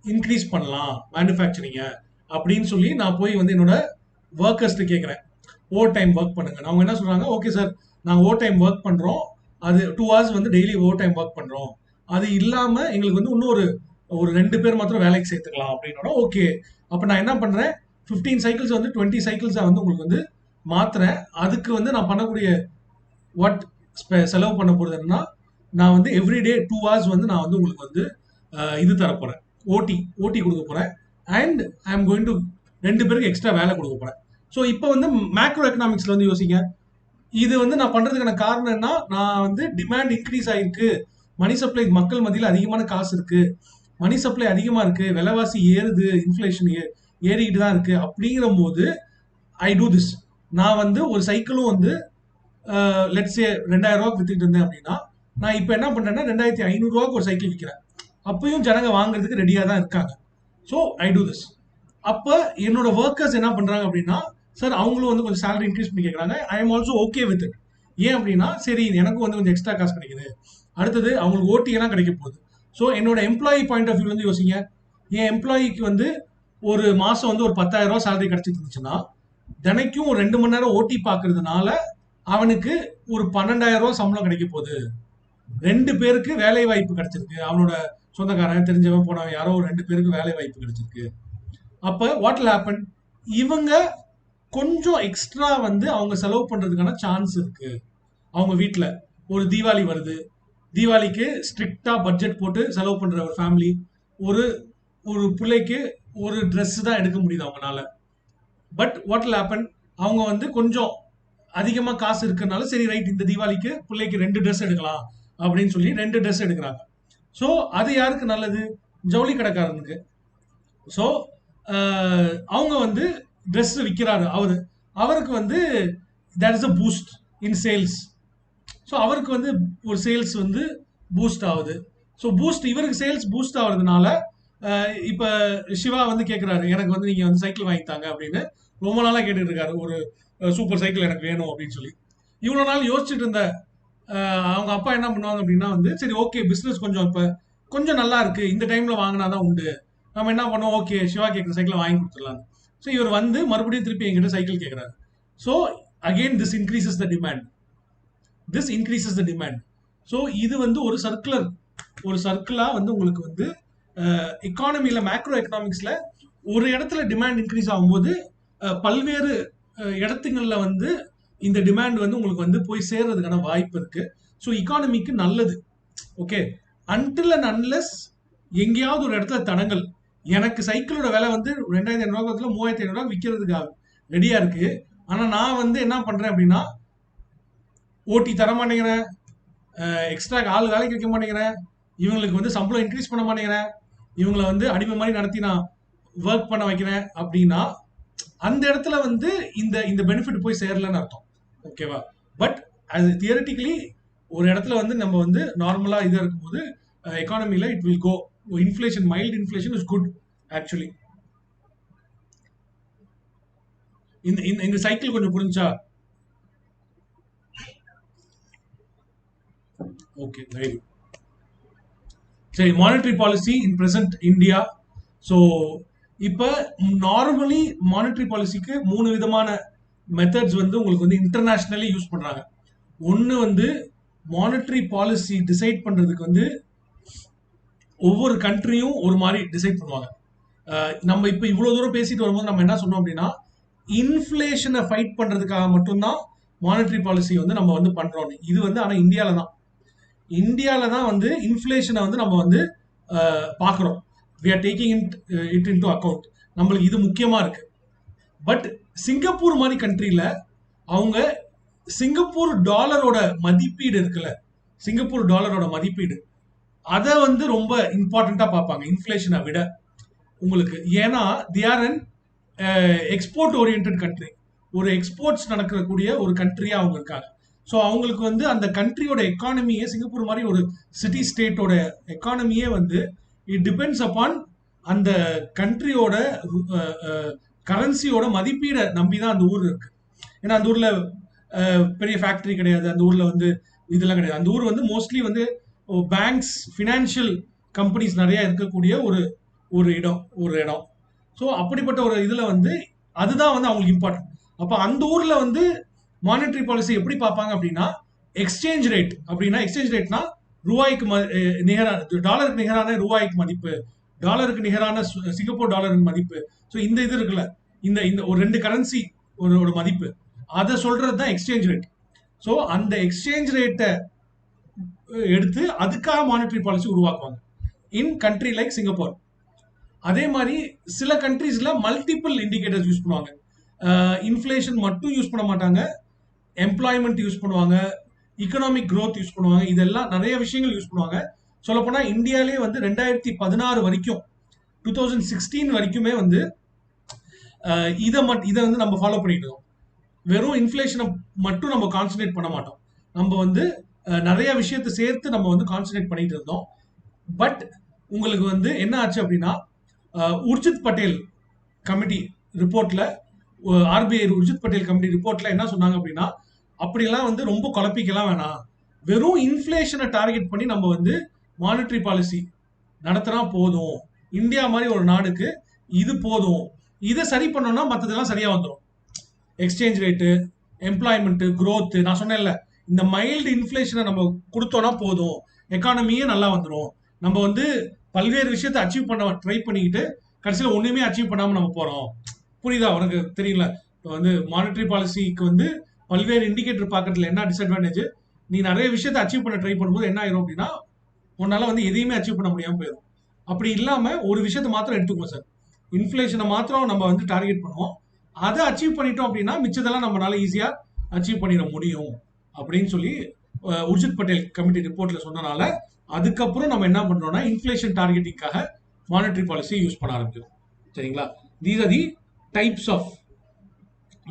இன்க்ரீஸ் பண்ணலாம் மேனுஃபேக்சரிங்க அப்படின்னு சொல்லி நான் போய் வந்து என்னோட ஒர்க்கர்ஸ்ட்டு கேட்குறேன், ஓவர் டைம் ஒர்க் பண்ணுங்க. அவங்க என்ன சொல்றாங்க, ஓகே சார் நாங்கள் ஓவர் டைம் ஒர்க் பண்ணுறோம், அது 2 hours வந்து டெய்லி ஓவர் டைம் ஒர்க் பண்ணுறோம், அது இல்லாமல் எங்களுக்கு வந்து இன்னும் ஒரு 2 பேர் மாத்திரம் வேலைக்கு சேர்த்துக்கலாம் அப்படின்னா, ஓகே அப்போ நான் என்ன பண்ணுறேன், 15 சைக்கிள்ஸ் வந்து 20 சைக்கிள்ஸாக வந்து உங்களுக்கு வந்து மாத்துறேன். அதுக்கு வந்து நான் பண்ணக்கூடிய வாட் செலவு பண்ண போகிறது என்னன்னா, நான் வந்து எவ்ரிடே 2 hours வந்து நான் வந்து உங்களுக்கு வந்து இது தரப்போகிறேன், ஓடி கொடுக்க போகிறேன். And I am going to 2 பேருக்கு எக்ஸ்ட்ரா வேலை கொடுக்க போகிறேன். ஸோ இப்போ வந்து மேக்ரோ எக்கனாமிக்ஸில் வந்து யோசிங்க, இது வந்து நான் பண்ணுறதுக்கான காரணம் என்ன, நான் வந்து டிமாண்ட் இன்க்ரீஸ் ஆகிருக்கு, மணி சப்ளை மக்கள் மத்தியில் அதிகமான காசு இருக்குது, மணி சப்ளை அதிகமாக இருக்குது, விலைவாசி ஏறுது, இன்ஃப்ளேஷன் ஏறிக்கிட்டு தான் இருக்குது. அப்படிங்கிற போது ஐ டூ திஸ். நான் வந்து ஒரு சைக்கிளும் வந்து லெட்ஸே 2000 ரூபாய்க்கு வித்துட்டு இருந்தேன் அப்படின்னா, நான் இப்போ என்ன பண்ணுறேன்னா 2500 ரூபாய்க்கு ஒரு சைக்கிள் விற்கிறேன். அப்பயும் ஜனங்க வாங்குறதுக்கு ரெடியாக தான் இருக்காங்க. So I do this. அப்போ என்னோட ஒர்க்கர்ஸ் என்ன பண்ணுறாங்க அப்படின்னா, சார் அவங்களும் வந்து கொஞ்சம் சேலரி இன்க்ரீஸ் பண்ணி கேட்குறாங்க. ஐ am also okay with it. ஏன் அப்படின்னா, சரி எனக்கும் வந்து கொஞ்சம் எக்ஸ்ட்ரா காசு கிடைக்குது, அடுத்தது அவங்களுக்கு ஓடி எல்லாம் கிடைக்க போகுது. ஸோ என்னோட எம்ப்ளாயி பாயிண்ட் ஆஃப் வியூ வந்து யோசிங்க, என் எம்ப்ளாயிக்கு வந்து ஒரு மாதம் வந்து ஒரு 10,000 ரூபா சேலரி கிடைச்சிட்டு இருந்துச்சுன்னா, தினைக்கும் ஒரு 2 மணி நேரம் ஓடி பார்க்கறதுனால அவனுக்கு ஒரு 12,000 ரூபா சம்பளம் கிடைக்க போகுது. 2 பேருக்கு வேலை வாய்ப்பு கிடைச்சிருக்கு, அவனோட சொந்தக்காரன் தெரிஞ்சவன் போனவன் யாரோ ஒரு 2 பேருக்கு வேலை வாய்ப்பு கிடைச்சிருக்கு. அப்போ வாட் வில் ஹேப்பன், இவங்க கொஞ்சம் எக்ஸ்ட்ரா வந்து அவங்க செலவு பண்றதுக்கான சான்ஸ் இருக்கு. அவங்க வீட்டில் ஒரு தீபாவளி வருது, தீபாவளிக்கு ஸ்ட்ரிக்டா பட்ஜெட் போட்டு செலவு பண்ற ஒரு ஃபேமிலி, ஒரு ஒரு பிள்ளைக்கு ஒரு ட்ரெஸ் தான் எடுக்க முடியுது அவங்கனால. பட் வாட் வில் ஹேப்பன், அவங்க வந்து கொஞ்சம் அதிகமா காசு இருக்கறனால சரி ரைட் இந்த தீபாவளிக்கு பிள்ளைக்கு 2 ட்ரெஸ் எடுக்கலாம் அப்படின்னு சொல்லி 2 ட்ரெஸ் எடுக்கிறாங்க. ஸோ அது யாருக்கு நல்லது, ஜவுளி கடைக்காரனுக்கு. ஸோ அவங்க வந்து ட்ரெஸ் விற்கிறாரு, அவருக்கு வந்து there is a boost in sales. So அவருக்கு வந்து ஒரு சேல்ஸ் வந்து பூஸ்ட் ஆகுது. ஸோ இவருக்கு சேல்ஸ் பூஸ்ட் ஆகுறதுனால இப்போ சிவா வந்து கேட்குறாரு, எனக்கு வந்து நீங்கள் வந்து சைக்கிள் வாங்கித்தாங்க அப்படின்னு ரொம்ப நாளாக கேட்டுட்டு இருக்காரு, ஒரு சூப்பர் சைக்கிள் எனக்கு வேணும் அப்படின்னு சொல்லி. இவ்வளோ நாள் யோசிச்சுட்டு இருந்த அவங்க அப்பா என்ன பண்ணுவாங்க அப்படின்னா வந்து, சரி ஓகே பிஸ்னஸ் கொஞ்சம் இப்போ கொஞ்சம் நல்லா இருக்கு, இந்த டைம்ல வாங்கினாதான் உண்டு, நம்ம என்ன பண்ணுவோம், ஓகே சிவா கேட்குற சைக்கிளை வாங்கி கொடுத்துடலாம். ஸோ இவர் வந்து மறுபடியும் திருப்பி எங்கிட்ட சைக்கிள் கேட்குறாரு. So again this increases the demand. So இது வந்து ஒரு சர்க்கிளாக வந்து உங்களுக்கு வந்து எக்கானமியில் மேக்ரோ எக்கனாமிக்ஸில் ஒரு இடத்துல டிமாண்ட் இன்க்ரீஸ் ஆகும்போது பல்வேறு இடத்துங்களில் வந்து இந்த டிமாண்ட் வந்து உங்களுக்கு வந்து போய் சேர்றதுக்கான வாய்ப்பு இருக்கு. ஸோ இக்கானமிக்கு நல்லது. ஓகே, அன்டில் அண்ட் அன்லெஸ் எங்கேயாவது ஒரு இடத்துல தடங்கள், எனக்கு சைக்கிளோட விலை வந்து 2,500 ரூபா 3,500 ரூபா விற்கிறதுக்காக ரெடியா இருக்கு, ஆனா நான் வந்து என்ன பண்றேன் அப்படின்னா ஓடி தர மாட்டேங்கிறேன், எக்ஸ்ட்ரா ஆள் வேலைக்கு வைக்க மாட்டேங்கிறேன், இவங்களுக்கு வந்து சம்பளம் இன்க்ரீஸ் பண்ண மாட்டேங்கிறேன், இவங்களை வந்து அடிமை மாதிரி நடத்தி நான் ஒர்க் பண்ண வைக்கிறேன் அப்படின்னா அந்த இடத்துல வந்து இந்த பெனிஃபிட் போய் சேரலன்னு அர்த்தம். ஓகேவா? பட் அது தியரட்டிக்கலி ஒரு இடத்துல வந்து நம்ம வந்து நார்மலா இது இருக்கும்போது எக்கானமில it will go. Inflation, mild inflation is good actually. இந்த சைக்கிள் கொஞ்சம் புரிஞ்சா? Okay, very good. சரி, monetary policy in present India. So இப்போ நார்மலி மானிட்டரி பாலிசிக்கு 3 விதமான மெத்தட்ஸ் வந்து உங்களுக்கு வந்து இன்டர்நேஷனலி யூஸ் பண்றாங்க. ஒன்று வந்து மானிட்டரி பாலிசி டிசைட் பண்றதுக்கு வந்து ஒவ்வொரு கண்ட்ரியும் ஒரு மாதிரி டிசைட் பண்ணுவாங்க. நம்ம இப்போ இவ்வளோ தூரம் பேசிட்டு வரும்போது நம்ம என்ன சொன்னோம் அப்படின்னா, இன்ஃப்ளேஷனை ஃபைட் பண்றதுக்காக மட்டும்தான் மானிட்டரி பாலிசி வந்து நம்ம வந்து பண்றோம். இது வந்து ஆனால் இந்தியாவில் தான் வந்து இன்ஃப்ளேஷனை வந்து நம்ம வந்து பார்க்குறோம். We are taking it into account. நம்மளுக்கு இது முக்கியமாக இருக்கு. பட் சிங்கப்பூர் மாதிரி கண்ட்ரியில் அவங்க சிங்கப்பூர் டாலரோட மதிப்பீடு இருக்குல்ல, சிங்கப்பூர் டாலரோட மதிப்பீடு அதை வந்து ரொம்ப இம்பார்ட்டண்டா பார்ப்பாங்க இன்ஃப்ளேஷனை விட உங்களுக்கு. ஏன்னா they are an export oriented country, ஒரு எக்ஸ்போர்ட்ஸ் நடக்கக்கூடிய ஒரு கண்ட்ரியா அவங்க இருக்காங்க. ஸோ அவங்களுக்கு வந்து அந்த கண்ட்ரியோட எக்கானமியே, சிங்கப்பூர் மாதிரி ஒரு சிட்டி ஸ்டேட்டோட எக்கானமியே வந்து இட் டிபெண்ட்ஸ் அப்பான் அந்த கண்ட்ரியோட கரன்சியோட மதிப்பீடை நம்பி தான் அந்த ஊர் இருக்கு. ஏன்னா அந்த ஊர்ல பெரிய ஃபேக்டரி கிடையாது, அந்த ஊர்ல வந்து இதெல்லாம் கிடையாது. அந்த ஊர் வந்து மோஸ்ட்லி வந்து பேங்க்ஸ், ஃபினான்ஷியல் கம்பெனிஸ் நிறைய இருக்கக்கூடிய ஒரு இடம். ஸோ அப்படிப்பட்ட ஒரு இதுல வந்து அதுதான் வந்து அவங்களுக்கு இம்பார்ட்டன்ட். அப்ப அந்த ஊர்ல வந்து மானிட்டரி பாலிசி எப்படி பார்ப்பாங்க அப்படின்னா, எக்ஸ்சேஞ்ச் ரேட் அப்படின்னா, எக்ஸ்சேஞ்ச் ரேட்னா ரூபாய்க்கு நிகரான, டாலருக்கு நிகரான ரூபாய்க்கு மதிப்பு, டாலருக்கு நிகரான சிங்கப்பூர் டாலரின் மதிப்பு. ஸோ இந்த இது இருக்குல்ல, இந்த இந்த ஒரு 2 கரன்சி ஒரு மதிப்பு, அதை சொல்றது தான் எக்ஸ்சேஞ்ச் ரேட். ஸோ அந்த எக்ஸ்சேஞ்ச் ரேட்டை எடுத்து அதுக்காக மானிட்டரி பாலிசி உருவாக்குவாங்க இன் கண்ட்ரி லைக் சிங்கப்பூர். அதே மாதிரி சில கண்ட்ரீஸ்ல மல்டிபிள் இண்டிகேட்டர்ஸ் யூஸ் பண்ணுவாங்க. இன்ஃப்ளேஷன் மட்டும் யூஸ் பண்ண மாட்டாங்க, எம்ப்ளாய்மெண்ட் யூஸ் பண்ணுவாங்க, இக்கனாமிக் க்ரோத் யூஸ் பண்ணுவாங்க, இதெல்லாம் நிறைய விஷயங்கள் யூஸ் பண்ணுவாங்க. சொல்லப்போனா இந்தியாலே வந்து 2016 வரைக்கும், 2016 வரைக்குமே வந்து இதை வந்து நம்ம ஃபாலோ பண்ணிட்டு இருக்கோம். வெறும் இன்ஃப்ளேஷனை மட்டும் நம்ம கான்சன்ட்ரேட் பண்ண மாட்டோம், நம்ம வந்து நிறைய விஷயத்தை சேர்த்து நம்ம வந்து கான்சன்ட்ரேட் பண்ணிட்டு இருந்தோம். பட் உங்களுக்கு வந்து என்ன ஆச்சு அப்படின்னா, உர்ஜித் பட்டேல் கமிட்டி ரிப்போர்ட்ல, ஆர்பிஐ உர்ஜித் பட்டேல் கமிட்டி ரிப்போர்ட்ல என்ன சொன்னாங்க அப்படின்னா, அப்படியெல்லாம் வந்து ரொம்ப குழப்பிக்கலாம் வேணாம், வெறும் இன்ஃப்ளேஷனை டார்கெட் பண்ணி நம்ம வந்து மானிட்டரி பாலிசி நடத்தினா போதும், இந்தியா மாதிரி ஒரு நாடுக்கு இது போதும், இதை சரி பண்ணோம்னா மற்றதெல்லாம் சரியா வந்துடும். எக்ஸ்சேஞ்ச் ரேட்டு, எம்ப்ளாய்மெண்ட், க்ரோத், நான் சொன்னேன்ல, இந்த மைல்டு இன்ஃப்ளேஷனை நம்ம கொடுத்தோம்னா போதும், எக்கானமியே நல்லா வந்துடும். நம்ம வந்து பல்வேறு விஷயத்தை அச்சீவ் பண்ண ட்ரை பண்ணிக்கிட்டு கடைசியில் ஒண்ணுமே அச்சீவ் பண்ணாம நம்ம போறோம். புரியுதா உனக்கு? தெரியல, இப்போ வந்து மானிட்டரி பாலிசிக்கு வந்து பல்வேறு இண்டிகேட்டர் பார்க்கறதுல என்ன டிஸ்அட்வான்டேஜ், நீ நிறைய விஷயத்தை அச்சீவ் பண்ண ட்ரை பண்ணும்போது என்ன ஆயிரும் அப்படின்னா, உன்னால வந்து எதையுமே அச்சீவ் பண்ண முடியாம போயிடும். அப்படி இல்லாம ஒரு விஷயத்தை மாத்திரம் எடுத்துக்குவோம் சார், இன்ஃப்ளேஷனை மாத்திரம் நம்ம வந்து டார்கெட் பண்ணுவோம், அதை அச்சீவ் பண்ணிட்டோம் அப்படின்னா மிச்சதெல்லாம் நம்மளால ஈஸியா அச்சீவ் பண்ணிட முடியும் அப்படின்னு சொல்லி உர்ஜித் பட்டேல் கமிட்டி ரிப்போர்ட்ல சொன்னனால, அதுக்கப்புறம் நம்ம என்ன பண்றோம்னா இன்ஃப்ளேஷன் டார்கெட்டிங்காக மானிட்டரி பாலிசி யூஸ் பண்ண ஆரம்பிக்கிறோம். சரிங்களா? These are the types of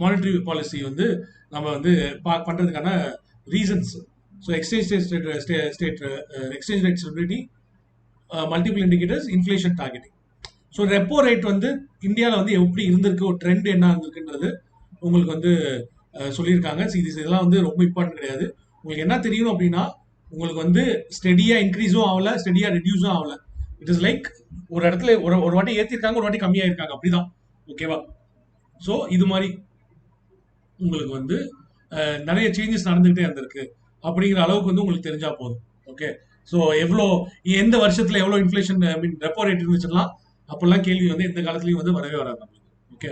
monetary policy வந்து நம்ம வந்து பண்றதுக்கான reasons. So exchange rate stability, multiple indicators, inflation targeting. So repo rate வந்து இந்தியாவில் வந்து எப்படி இருந்திருக்கு, ஒரு ட்ரெண்ட் என்ன இருந்திருக்குன்றது உங்களுக்கு வந்து சொல்லியிருக்காங்க. இதெல்லாம் வந்து ரொம்ப இம்பார்ட்டன்ட் கிடையாது. உங்களுக்கு என்ன தெரியணும் அப்படின்னா, உங்களுக்கு வந்து ஸ்டெடியா இன்க்ரீஸும் ஆகல, ஸ்டெடியா ரெடியூஸும் ஆகல. இட் இஸ் லைக் ஒரு இடத்துல ஒரு வாட்டி ஏற்றிருக்காங்க, ஒரு வாட்டி கம்மியாயிருக்காங்க, அப்படிதான். ஓகேவா? ஸோ இது மாதிரி உங்களுக்கு வந்து நிறைய சேஞ்சஸ் நடந்துகிட்டே இருந்திருக்கு அப்படிங்கிற அளவுக்கு வந்து உங்களுக்கு தெரிஞ்சா போதும். ஓகே, ஸோ எவ்வளோ, எந்த வருஷத்துல எவ்வளோ இன்ஃப்ளேஷன், ஐ மீன் ரெப்போ ரேட் இருந்துச்சுன்னா அப்பெல்லாம் கேள்வி வந்து எந்த காலத்துலயும் வந்து வரவே வராது நம்மளுக்கு. ஓகே,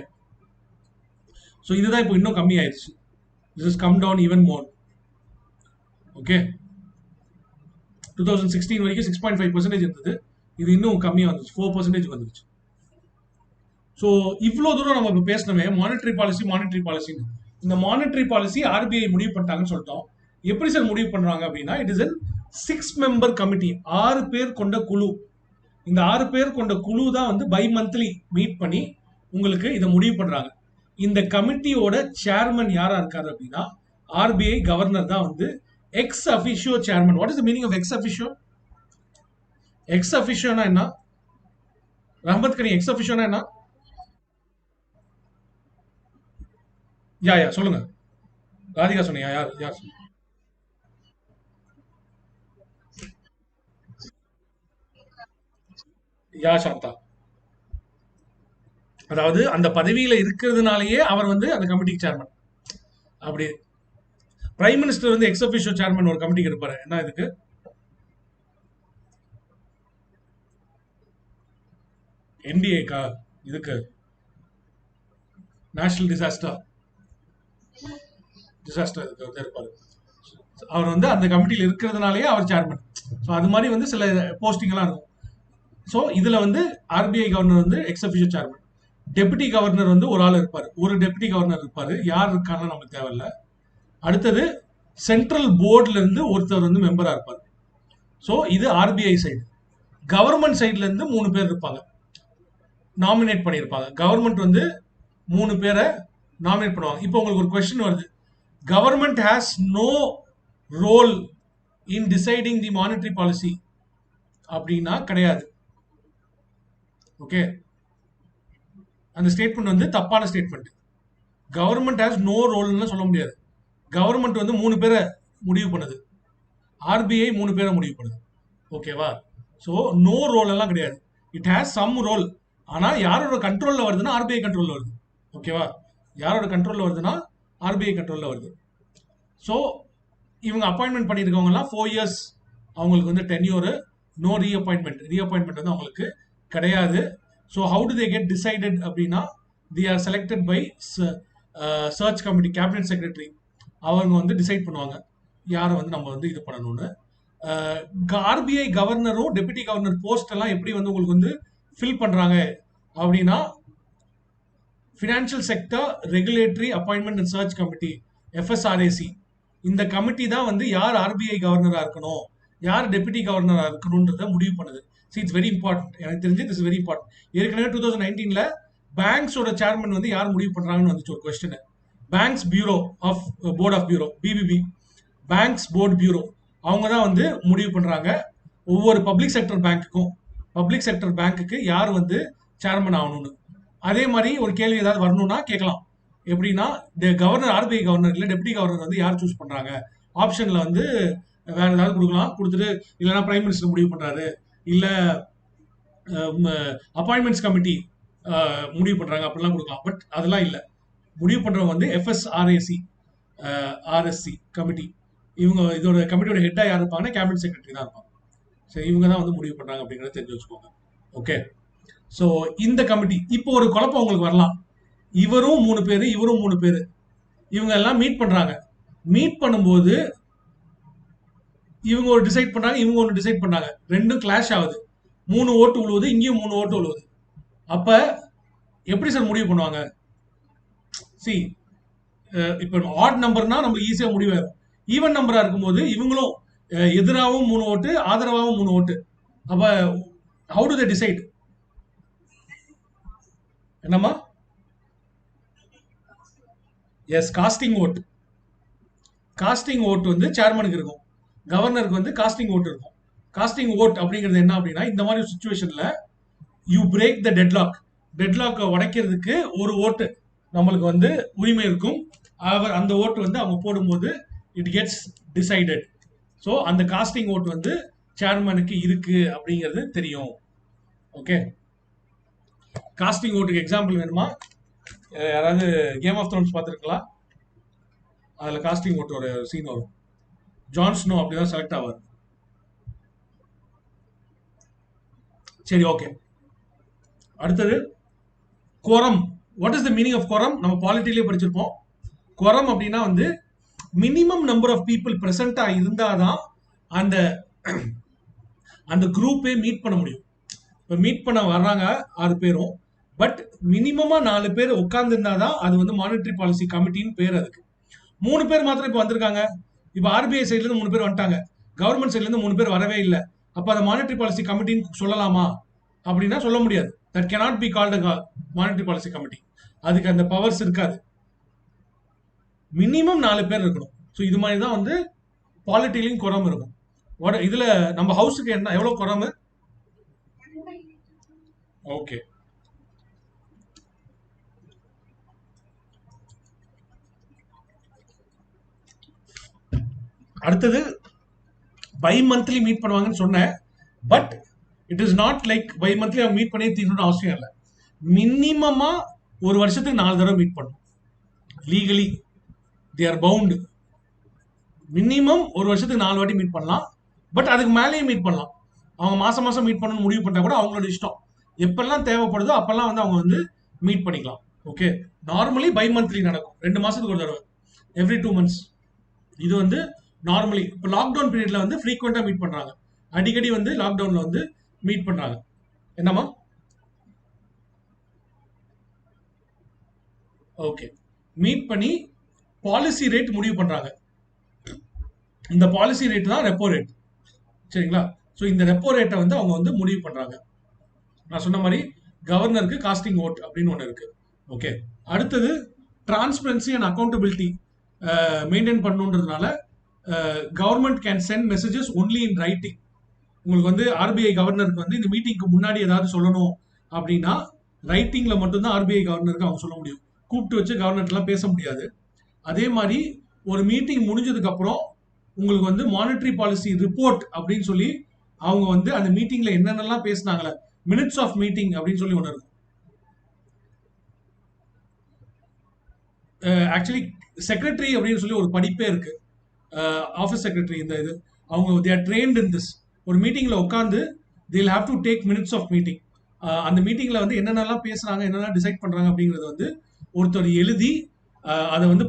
ஸோ இதுதான் இப்போ இன்னும் கம்மி ஆயிடுச்சு. This is come down even more. Okay, 2016 வரைக்கும் 6.5% இருந்தது, இது இன்னும் கம்மியாக வந்துச்சு, 4% வந்துருச்சு. ஸோ இவ்வளோ தூரம் நம்ம இப்போ பேசணுமே மானிட்டரி பாலிசின்னு. இந்த மானிட்டரி பாலிசி ஆர்பிஐ முடிவு பண்ணிட்டாங்கன்னு சொல்லிட்டோம். எப்படி சார் முடிவு பண்றாங்க அப்படின்னா, it is a 6 member committee, 6 பேர் கொண்ட குழு. இந்த 6 பேர் கொண்ட குழு தான் வந்து பை மந்த்லி மீட் பண்ணி உங்களுக்கு இதை முடிவு பண்றாங்க. இந்த கமிட்டியோட சேர்மன் யாரா இருக்காரு அப்படின்னா, ஆர்பிஐ கவர்னர் தான் வந்து ex officio chairman. What is the meaning of ex officio? Ex அஃபிஷியோனா என்ன? ரஹமத் கனி, எக்ஸ் அஃபிஷியோனா என்ன? யா சொல்லுங்க. ராதிகா சொன்னீங்க. யார் யார்? யா சாந்தா. அதாவது அந்த பதவியில இருக்கிறதுனாலயே அவர் வந்து அந்த கமிட்டிக்கு சேர்மன். அப்படி பிரைம் மினிஸ்டர் வந்து எக்ஸ் அஃபிஷியோ சேர்மன் ஒரு கமிட்டிக்கு இருப்பாரு. என்ன இதுக்கு? என்டிஏக்கா? இதுக்கு நேஷனல் டிசாஸ்டர் இதுக்கு வந்து இருப்பாரு. அவர் வந்து அந்த கமிட்டியில் இருக்கிறதுனாலயே அவர் சேர்மன். ஸோ அது மாதிரி வந்து சில போஸ்டிங் எல்லாம் இருக்கும். ஸோ இதுல வந்து ஆர்பிஐ கவர்னர் வந்து ex officio chairman. Deputy governor வந்து ஒரு ஆள் இருப்பாரு, ஒரு டெபுட்டி கவர்னர் இருப்பாரு. யார் இருக்கான்னு நமக்கு தேவையில்ல. அடுத்தது சென்ட்ரல் போர்டுல இருந்து ஒருத்தர் வந்து மெம்பரா இருப்பார். ஸோ இது ஆர்பிஐ சைடு. கவர்மெண்ட் சைட்ல இருந்து 3 பேர் இருப்பாங்க, நாமினேட் பண்ணியிருப்பாங்க. கவர்மெண்ட் வந்து 3 பேரை நாமினேட் பண்ணுவாங்க. இப்போ உங்களுக்கு ஒரு கொஸ்டின் வருது, government has no role in deciding the monetary policy அப்படின்னா கிடையாது. ஓகே, அந்த ஸ்டேட்மெண்ட் வந்து தப்பான ஸ்டேட்மெண்ட். கவர்மெண்ட் ஹேஸ் நோ ரோல்னு சொல்ல முடியாது. கவர்மெண்ட் வந்து 3 பேரை முடிவு பண்ணுது, ஆர்பிஐ 3 பேரை முடிவு பண்ணுது. ஓகேவா? ஸோ நோ ரோல் எல்லாம் கிடையாது. It has some role. ஆனா யாரோட கண்ட்ரோல்ல வருதுன்னா ஆர்பிஐ கண்ட்ரோல்ல வருது. ஓகேவா? யாரோட கண்ட்ரோல்ல வருதுன்னா ஆர்பிஐ கண்ட்ரோல்ல வருது. ஸோ இவங்க அப்பாயின்மெண்ட் பண்ணியிருக்கவங்க எல்லாம் 4 இயர்ஸ் அவங்களுக்கு வந்து டென்யூர். நோ ரீஅப்பாயின்மெண்ட் வந்து அவங்களுக்கு கிடையாது. So how do they get decided அப்படின்னா, they are selected by search committee, cabinet secretary. அவங்க வந்து டிசைட் பண்ணுவாங்க யாரை வந்து நம்ம வந்து இது பண்ணணும்னு. ஆர்பிஐ கவர்னரும் டெபுட்டி கவர்னர் போஸ்ட் எல்லாம் எப்படி வந்து உங்களுக்கு வந்து ஃபில் பண்றாங்க அப்படின்னா, financial sector regulatory appointment and search committee, FSRAC. இந்த கமிட்டி தான் வந்து யார் ஆர்பிஐ கவர்னரா இருக்கணும், யார் டெபுட்டி கவர்னரா இருக்கணும்ன்றத முடிவு பண்ணுது. See it's very important. எனக்கு தெரிஞ்சு இட்ஸ் வெரி இம்பார்ட்டன்ட். ஏற்கனவே 2019ல பேங்க்ஸோட சேர்மன் வந்து யார் முடிவு பண்றாங்கன்னு வந்துச்சு ஒரு question. Banks bureau of board of bureau, BBB, banks board bureau, அவங்க தான் வந்து முடிவு பண்றாங்க ஒவ்வொரு பப்ளிக் செக்டர் பேங்க்குக்கு யார் வந்து சேர்மன் ஆகணும்னு. அதே மாதிரி ஒரு கேள்வி ஏதாவது வரணும்னா கேட்கலாம். எப்படின்னா, கவர்னர், ஆர்பிஐ கவர்னர் இல்லை டெப்டி கவர்னர் வந்து யார் சூஸ் பண்றாங்க? ஆப்ஷன்ல வந்து வேற ஏதாவது கொடுக்கலாம், கொடுத்துட்டு இல்லைன்னா பிரைம் மினிஸ்டர் முடிவு பண்றாரு, இல்ல அப்பாயின்மெண்ட்ஸ் கமிட்டி முடிவு பண்றாங்க அப்படிலாம் கொடுக்கலாம். பட் அதெல்லாம் இல்லை. முடிவு பண்றவங்க வந்து எஃப்எஸ்ஆர்ஏசி, ஆர்எஸ்சி கமிட்டி. இவங்க இதோட கமிட்டியோட ஹெட்டா யார் இருப்பாங்கன்னா கேபினட் செக்ரட்டரி தான் இருப்பாங்க. ஸோ இவங்க தான் வந்து முடிவு பண்றாங்க அப்படிங்கிறத தெரிஞ்சு வச்சுக்கோங்க. ஓகே, ஸோ இந்த கமிட்டி, இப்போ ஒரு குழப்பம் உங்களுக்கு வரலாம். இவரும் 3 பேரு, இவரும் 3 பேரு, இவங்க எல்லாம் மீட் பண்றாங்க. மீட் பண்ணும்போது இவங்க ஒரு டிசைட் பண்றாங்க, இவங்க ஒன்று டிசைட் பண்றாங்க. ரெண்டும் கிளாஷ் ஆகுது. 3 ஓட்டு விழுவுது, இங்கேயும் 3 ஓட்டு விழுவுது. அப்ப எப்படி சார் முடிவு பண்ணுவாங்க? சி, இப்போ ஆட் நம்பர்னா நம்ம ஈஸியா முடிவாயிரும். ஈவன் நம்பரா இருக்கும்போது இவங்களும் எதிராகவும் 3 ஓட்டு, ஆதரவாகவும் 3 ஓட்டு. அப்ப ஹவு டு தே டிசைட்? என்னம்மா? Yes, casting vote. Casting vote வந்து சேர்மனுக்கு இருக்கும், கவர்னருக்கு வந்து காஸ்டிங் ஓட் இருக்கும். காஸ்டிங் ஓட் அப்படிங்கிறது என்ன அப்படின்னா, இந்த மாதிரி சுச்சுவேஷன்ல யூ பிரேக் த டெட்லாக் உடைக்கிறதுக்கு ஒரு ஓட்டு நம்மளுக்கு வந்து உரிமை இருக்கும். அந்த ஓட்டு வந்து அவங்க போடும்போது இட் கெட்ஸ் டிசைடட். ஸோ அந்த காஸ்டிங் ஓட் வந்து சேர்மனுக்கு இருக்கு அப்படிங்கிறது தெரியும். ஓகே, காஸ்டிங் ஓட்டுக்கு எக்ஸாம்பிள் வேணுமா? யாராவது கேம் ஆஃப் த்ரோன்ஸ் பார்த்துருக்கலாம்? அதில் காஸ்டிங் ஓட்டு ஒரு சீன் வரும். ஜான் ஸ்னோ அப்படிதான் செலக்ட் ஆவார். சரி, ஓகே. அடுத்தது quorum. What is the meaning of quorum? நம்ம பாலிட்டிலே படிச்சிருப்போம். கோரம் அப்படின்னா வந்து மினிமம் நம்பர் ஆஃப் பீப்புள் பிரசண்டா இருந்தாதான் அந்த அந்த குரூப்பே மீட் பண்ண முடியும். இப்போ மீட் பண்ண வர்றாங்க 6 பேரும், பட் மினிமமா 4 பேர் உட்கார்ந்து இருந்தாதான் அது வந்து மானிட்டரி பாலிசி கமிட்டின்னு பேர். அதுக்கு 3 பேர் மாத்திரம் இப்போ வந்திருக்காங்க. இப்போ ஆர்பிஐ சைட்ல இருந்து 3 பேர் வந்துட்டாங்க, கவர்மெண்ட் சைட்ல இருந்து 3 பேர் வரவே இல்லை. அப்ப அதை மானிட்டரி பாலிசி கமிட்டின்னு சொல்லலாமா அப்படின்னா சொல்ல முடியாது. That cannot be called monetary policy committee. அதுக்கு அந்த பவர்ஸ் இருக்காது. மினிமம் 4 பேர் இருக்கணும். ஸோ இது மாதிரி தான் வந்து பாலிட்டிலையும் குறைவு இருக்கும். இதுல நம்ம ஹவுஸுக்கு என்ன எவ்வளவு குறைவு? ஓகே, அடுத்தது பை மந்த்லி மீட் பண்ணுவாங்கன்னு சொன்னேன். But it is not like bimonthly அவங்க மீட் பண்ணி தீரணும்னு அவசியம் இல்லை. மினிமமா ஒரு வருஷத்துக்கு 4 தடவை மீட் பண்ணும். Legally they are bound. Minimum ஒரு வருஷத்துக்கு 4 வாட்டி மீட் பண்ணலாம். பட் அதுக்கு மேலேயும் மீட் பண்ணலாம். அவங்க மாசம் மாசம் மீட் பண்ணணும்னு முடிவு பண்ணா கூட அவங்களோட இஷ்டம். எப்பெல்லாம் தேவைப்படுதோ அப்பெல்லாம் வந்து அவங்க வந்து மீட் பண்ணிக்கலாம். ஓகே, நார்மலி பை மந்த்லி நடக்கும், 2 மாசத்துக்கு ஒரு தடவை, எவ்ரி 2 months. இது வந்து நார்மலி. இப்போ லாக்டவுன் பீரியட்ல வந்து ஃப்ரீக்வெண்டா மீட் பண்றாங்க. அடிக்கடி வந்து லாக்டவுன்ல வந்து மீட் பண்றாங்க. என்னமா? ஓகே, மீட் பண்ணி பாலிசி ரேட் முடிவு பண்றாங்க. இந்த பாலிசி ரேட் தான் ரெப்போ ரேட். சரிங்களா? ஸோ இந்த ரெப்போ ரேட்டை வந்து அவங்க வந்து முடிவு பண்றாங்க. நான் சொன்ன மாதிரி கவர்னருக்கு காஸ்டிங் ஓட் அப்படின்னு ஒன்று இருக்கு. ஓகே, அடுத்தது டிரான்ஸ்பரன்சி அண்ட் அக்கௌண்டபிலிட்டி மெயின்டைன் பண்ணணுன்றதுனால government can send messages only in writing. உங்களுக்கு வந்து ஆர்பிஐ கவர்னருக்கு வந்து இந்த மீட்டிங்க்கு முன்னாடி ஏதாவது சொல்லணும் அப்படின்னா ரைட்டிங்ல மட்டும்தான் ஆர்பிஐ கவர்னருக்கு அவங்க சொல்ல முடியும். கூப்பிட்டு வச்சு கவர்னர்லாம் பேச முடியாது. அதே மாதிரி ஒரு மீட்டிங் முடிஞ்சதுக்கு அப்புறம் உங்களுக்கு வந்து மானிட்டரி பாலிசி ரிப்போர்ட் அப்படின்னு சொல்லி அவங்க வந்து அந்த மீட்டிங்ல என்னென்னலாம் பேசினாங்களே, மினிட்ஸ் ஆஃப் மீட்டிங் அப்படின்னு சொல்லி ஒன்று இருக்கும். ஆக்சுவலி செக்ரட்டரி அப்படின்னு சொல்லி ஒரு படிப்பே இருக்கு, ஆஃபீஸ் செக்ரட்டரி. இந்த இது அவங்க they are trained in this. ஒரு மீட்டிங்ல உட்காந்து they'll have to take minutes of meeting. அந்த மீட்டிங்ல வந்து என்னென்னலாம் பேசுறாங்க, என்னெல்லாம் டிசைட் பண்றாங்க அப்படிங்கறது வந்து ஒருத்தர் எழுதி அதை வந்து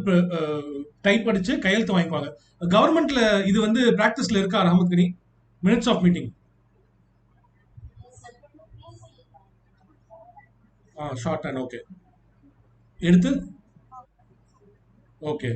டைப் அடிச்சு கையெழுத்து வாங்கிக்குவாங்க. கவர்மெண்ட்ல இது வந்து பிராக்டிஸ்ல இருக்கா Rahmat Gani? Minutes of meeting short and okay எடுத்து ஓகே.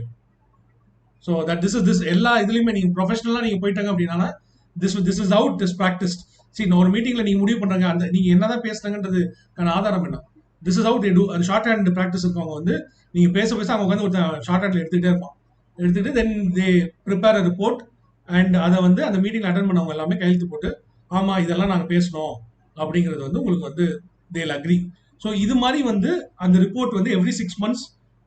ஸோ தட் திஸ் எல்லா இதுலையுமே நீங்கள் ப்ரொஃபஷனலாக நீங்கள் போயிட்டாங்க அப்படின்னா this is out this practice. சரி, நான் ஒரு மீட்டிங்ல நீங்கள் முடிவு பண்ணுறாங்க, அந்த நீங்கள் என்னதான் பேசுறாங்கன்றதுக்கான ஆதாரம் என்ன? This is out too. அது ஷார்ட் ஹேண்ட் ப்ராக்டிஸ் இருக்கவங்க வந்து நீங்கள் பேச பேச அவங்க வந்து ஒரு ஷார்ட் ஹேண்ட்ல எடுத்துகிட்டே இருப்பான். எடுத்துகிட்டு தென் தே ப்ரிப்பேர் அ ரிப்போர்ட் அண்ட் அதை வந்து அந்த மீட்டிங் அட்டன் பண்ணவங்க எல்லாமே கையெழுத்து போட்டு ஆமாம் இதெல்லாம் நாங்கள் பேசணும் அப்படிங்கிறது வந்து உங்களுக்கு வந்து தேல் அக்ரி. ஸோ இது மாதிரி வந்து அந்த ரிப்போர்ட் வந்து every 6 months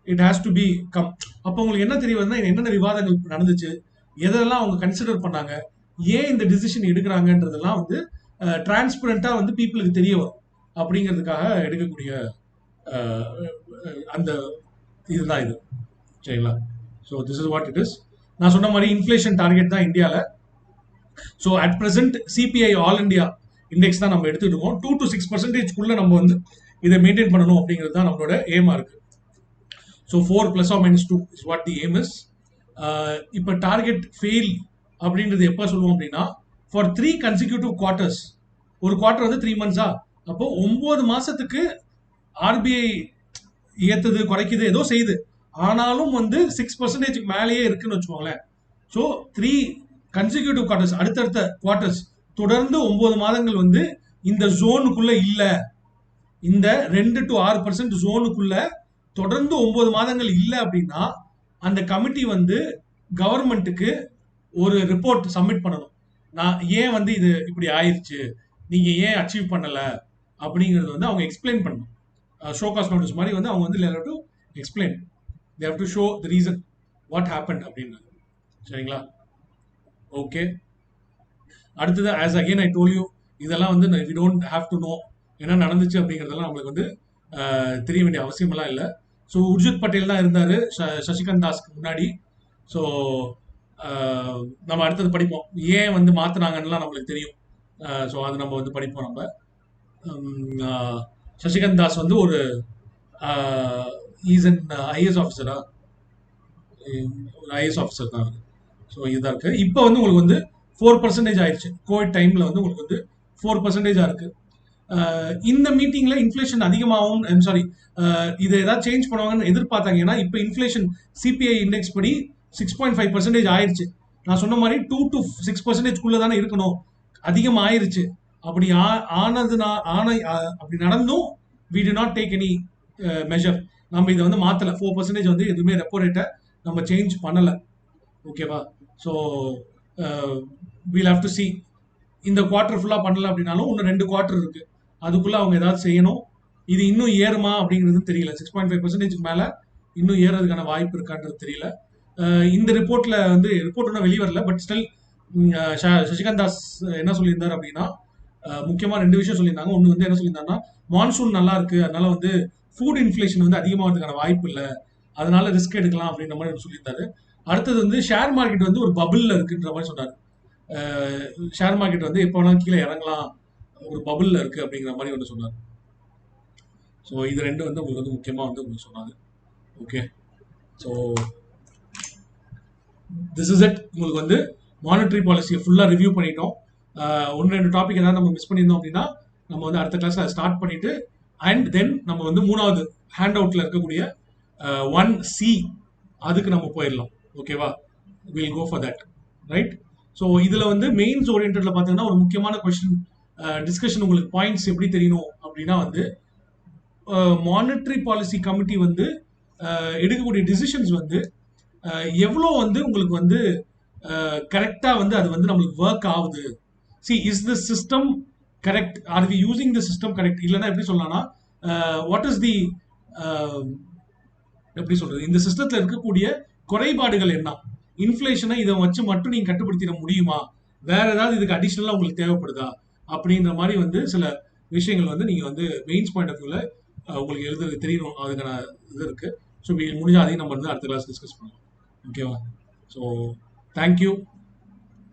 it has to be come. அப்போ உங்களுக்கு என்ன தெரிய வருதுன்னா என்னென்ன விவாதங்கள் நடந்துச்சு, எதெல்லாம் அவங்க கன்சிடர் பண்ணாங்க, ஏன் இந்த டிசிஷன் எடுக்கிறாங்கன்றதெல்லாம் வந்து டிரான்ஸ்பரண்டா வந்து பீப்புளுக்கு தெரிய வரும் அப்படிங்கிறதுக்காக எடுக்கக்கூடிய அந்த இதுதான் இது. சரிங்களா? So this is what it is. நான் சொன்ன மாதிரி இன்ஃப்ளேஷன் டார்கெட் தான் இந்தியாவில். So at present CBI all India index தான் நம்ம எடுத்துட்டு இருக்கோம். 2 to 6% நம்ம வந்து இதை மெயின்டைன் பண்ணணும் அப்படிங்கிறது தான் நம்மளோட எய்மா இருக்கு. So 4 ± 2 is what the aim is. இப்போ டார்கெட் ஃபெயில் அப்படின்றது எப்போ சொல்லுவோம் அப்படின்னா ஃபார் 3 consecutive quarters. ஒரு குவார்டர் வந்து 3 months. அப்போ 9 மாசத்துக்கு ஆர்பிஐ ஏத்துது குறைக்குது ஏதோ செய்யுது, ஆனாலும் வந்து 6% மேலேயே இருக்குன்னு வச்சுக்கோங்களேன். ஸோ 3 consecutive quarters, அடுத்தடுத்த குவார்டர்ஸ் தொடர்ந்து 9 மாதங்கள் வந்து இந்த ஜோனுக்குள்ள இல்ல, இந்த 2 to 6% ஜோனுக்குள்ள தொடர்ந்து 9 மாதங்கள் இல்லை அப்படின்னா அந்த கமிட்டி வந்து கவர்மெண்ட்டுக்கு ஒரு ரிப்போர்ட் சப்மிட் பண்ணணும். நான் ஏன் வந்து இது இப்படி ஆயிடுச்சு, நீங்க ஏன் அச்சீவ் பண்ணல அப்படிங்கிறது வந்து அவங்க எக்ஸ்பிளைன் பண்ணணும். ஷோகாஸ் நோட்டீஸ் மாதிரி வந்து அவங்க வந்து to explain, they have to show the reason what happen அப்படின்றது. சரிங்களா? ஓகே, அடுத்தது as again I told you, இதெல்லாம் வந்து we don't have to know என்ன நடந்துச்சு அப்படிங்கிறதெல்லாம் நம்மளுக்கு வந்து தெரிய வேண்டிய அவசியமெல்லாம் இல்லை. ஸோ உர்ஜித் பட்டேல் தான் இருந்தார் சசிகாந்த் தாஸ்க்கு முன்னாடி. ஸோ நம்ம அடுத்தது படிப்போம் ஏன் வந்து மாற்றினாங்கன்னெலாம் நம்மளுக்கு தெரியும். ஸோ அது நம்ம வந்து படிப்போம். நம்ம சசிகாந்த் தாஸ் வந்து ஒரு ஈஸ் அன் ஐஏஎஸ் ஆஃபீஸரா, ஒரு ஐஏஎஸ் ஆஃபீஸர் தான். ஸோ இதுதான் இருக்குது. இப்போ வந்து உங்களுக்கு வந்து 4% ஆயிடுச்சு. கோவிட் டைமில் வந்து உங்களுக்கு வந்து 4% இருக்கு. இந்த மீட்டிங்ல இன்ஃப்ளேஷன் அதிகமாகும், சாரி இதை ஏதாவது சேஞ்ச் பண்ணுவாங்கன்னு எதிர்பார்த்தாங்க. ஏன்னா இப்போ இன்ஃப்ளேஷன் சிபிஐ இண்டெக்ஸ் படி 6.5% ஆயிடுச்சு. நான் சொன்ன மாதிரி 2 to 6% தானே இருக்கணும், அதிகமாக ஆயிருச்சு. அப்படி அப்படி நடந்தும் we do not take any measure. நம்ம இதை வந்து மாற்றலை. 4% வந்து எதுவுமே ரெப்போ ரேட்டை நம்ம சேஞ்ச் பண்ணலை. ஓகேவா? So we'll have to C. இந்த குவார்டர் ஃபுல்லா பண்ணல அப்படின்னாலும் இன்னும் 2 குவார்டர் இருக்கு. அதுக்குள்ள அவங்க ஏதாவது செய்யணும். இது இன்னும் ஏறுமா அப்படிங்கிறது தெரியல. 6.5% மேல இன்னும் ஏறதுக்கான வாய்ப்பு இருக்கான்றது தெரியல. இந்த ரிப்போர்ட்ல வந்து ரிப்போர்ட் ஒன்றும் வெளியே வரல. பட் ஸ்டில் சசிகாந்த் தாஸ் என்ன சொல்லியிருந்தார் அப்படின்னா, முக்கியமா 2 விஷயம் சொல்லியிருந்தாங்க. ஒன்று வந்து என்ன சொல்லியிருந்தாங்கன்னா, மான்சூன் நல்லா இருக்கு, அதனால வந்து ஃபுட் இன்ஃப்ளேஷன் வந்து அதிகமாகிறதுக்கான வாய்ப்பு இல்லை, அதனால ரிஸ்க் எடுக்கலாம் அப்படின்ற மாதிரி சொல்லியிருந்தாரு. அடுத்தது வந்து ஷேர் மார்க்கெட் வந்து ஒரு பபுள்ல இருக்குன்ற மாதிரி சொன்னார். ஷேர் மார்க்கெட் வந்து எப்போ வேணாலும் கீழே இறங்கலாம், ஒரு பபுள்ல இருக்கு அப்படிங்கிற மாதிரி ஒன்று சொன்னார். ஸோ இது 2 வந்து உங்களுக்கு வந்து முக்கியமாக வந்து உங்களுக்கு சொன்னாங்க. Okay, so this is it. உங்களுக்கு வந்து மானிட்டரி பாலிசியை ஃபுல்லாக ரிவ்யூ பண்ணிட்டோம். 1-2 டாபிக் ஏதாவது நம்ம மிஸ் பண்ணியிருந்தோம் அப்படின்னா நம்ம வந்து அடுத்த கிளாஸ் அதை ஸ்டார்ட் பண்ணிட்டு அண்ட் தென் நம்ம வந்து 3வது ஹேண்ட் அவுட்ல இருக்கக்கூடிய 1C அதுக்கு நம்ம போயிடலாம். ஓகேவா? Will go for that, right? So இதில் வந்து மெயின்ஸ் ஓரியன்டில் பார்த்தீங்கன்னா ஒரு முக்கியமான கொஸ்டின் டிஸ்கஷன், உங்களுக்கு பாயிண்ட்ஸ் எப்படி தெரியணும் அப்படின்னா வந்து மானிட்டரி பாலிசி கமிட்டி வந்து எடுக்கக்கூடிய டிசிஷன்ஸ் வந்து எவ்வளோ வந்து உங்களுக்கு வந்து கரெக்டாக வந்து அது வந்து நம்மளுக்கு ஒர்க் ஆகுது. See is the system correct, are we using the system correct? இல்லைன்னா எப்படி சொல்லலாம்னா வாட் இஸ் தி எப்படி சொல்றது, இந்த சிஸ்டத்தில் இருக்கக்கூடிய குறைபாடுகள் என்ன, இன்ஃப்ளேஷனை இதை வச்சு மட்டும் நீங்க கட்டுப்படுத்திட முடியுமா, வேற ஏதாவது இதுக்கு அடிஷ்னலாக உங்களுக்கு தேவைப்படுதா அப்படின்ற மாதிரி வந்து சில விஷயங்கள் வந்து நீங்க வந்து மெயின்ஸ் பாயிண்ட் ஆஃப் வியூல உங்களுக்கு எழுதுறது தெரியணும், அதுக்கான இது இருக்கு. ஸோ முடிஞ்சா அதையும் நம்ம வந்து அடுத்த கிளாஸ் டிஸ்கஸ் பண்ணலாம். ஓகேவா? So thank you.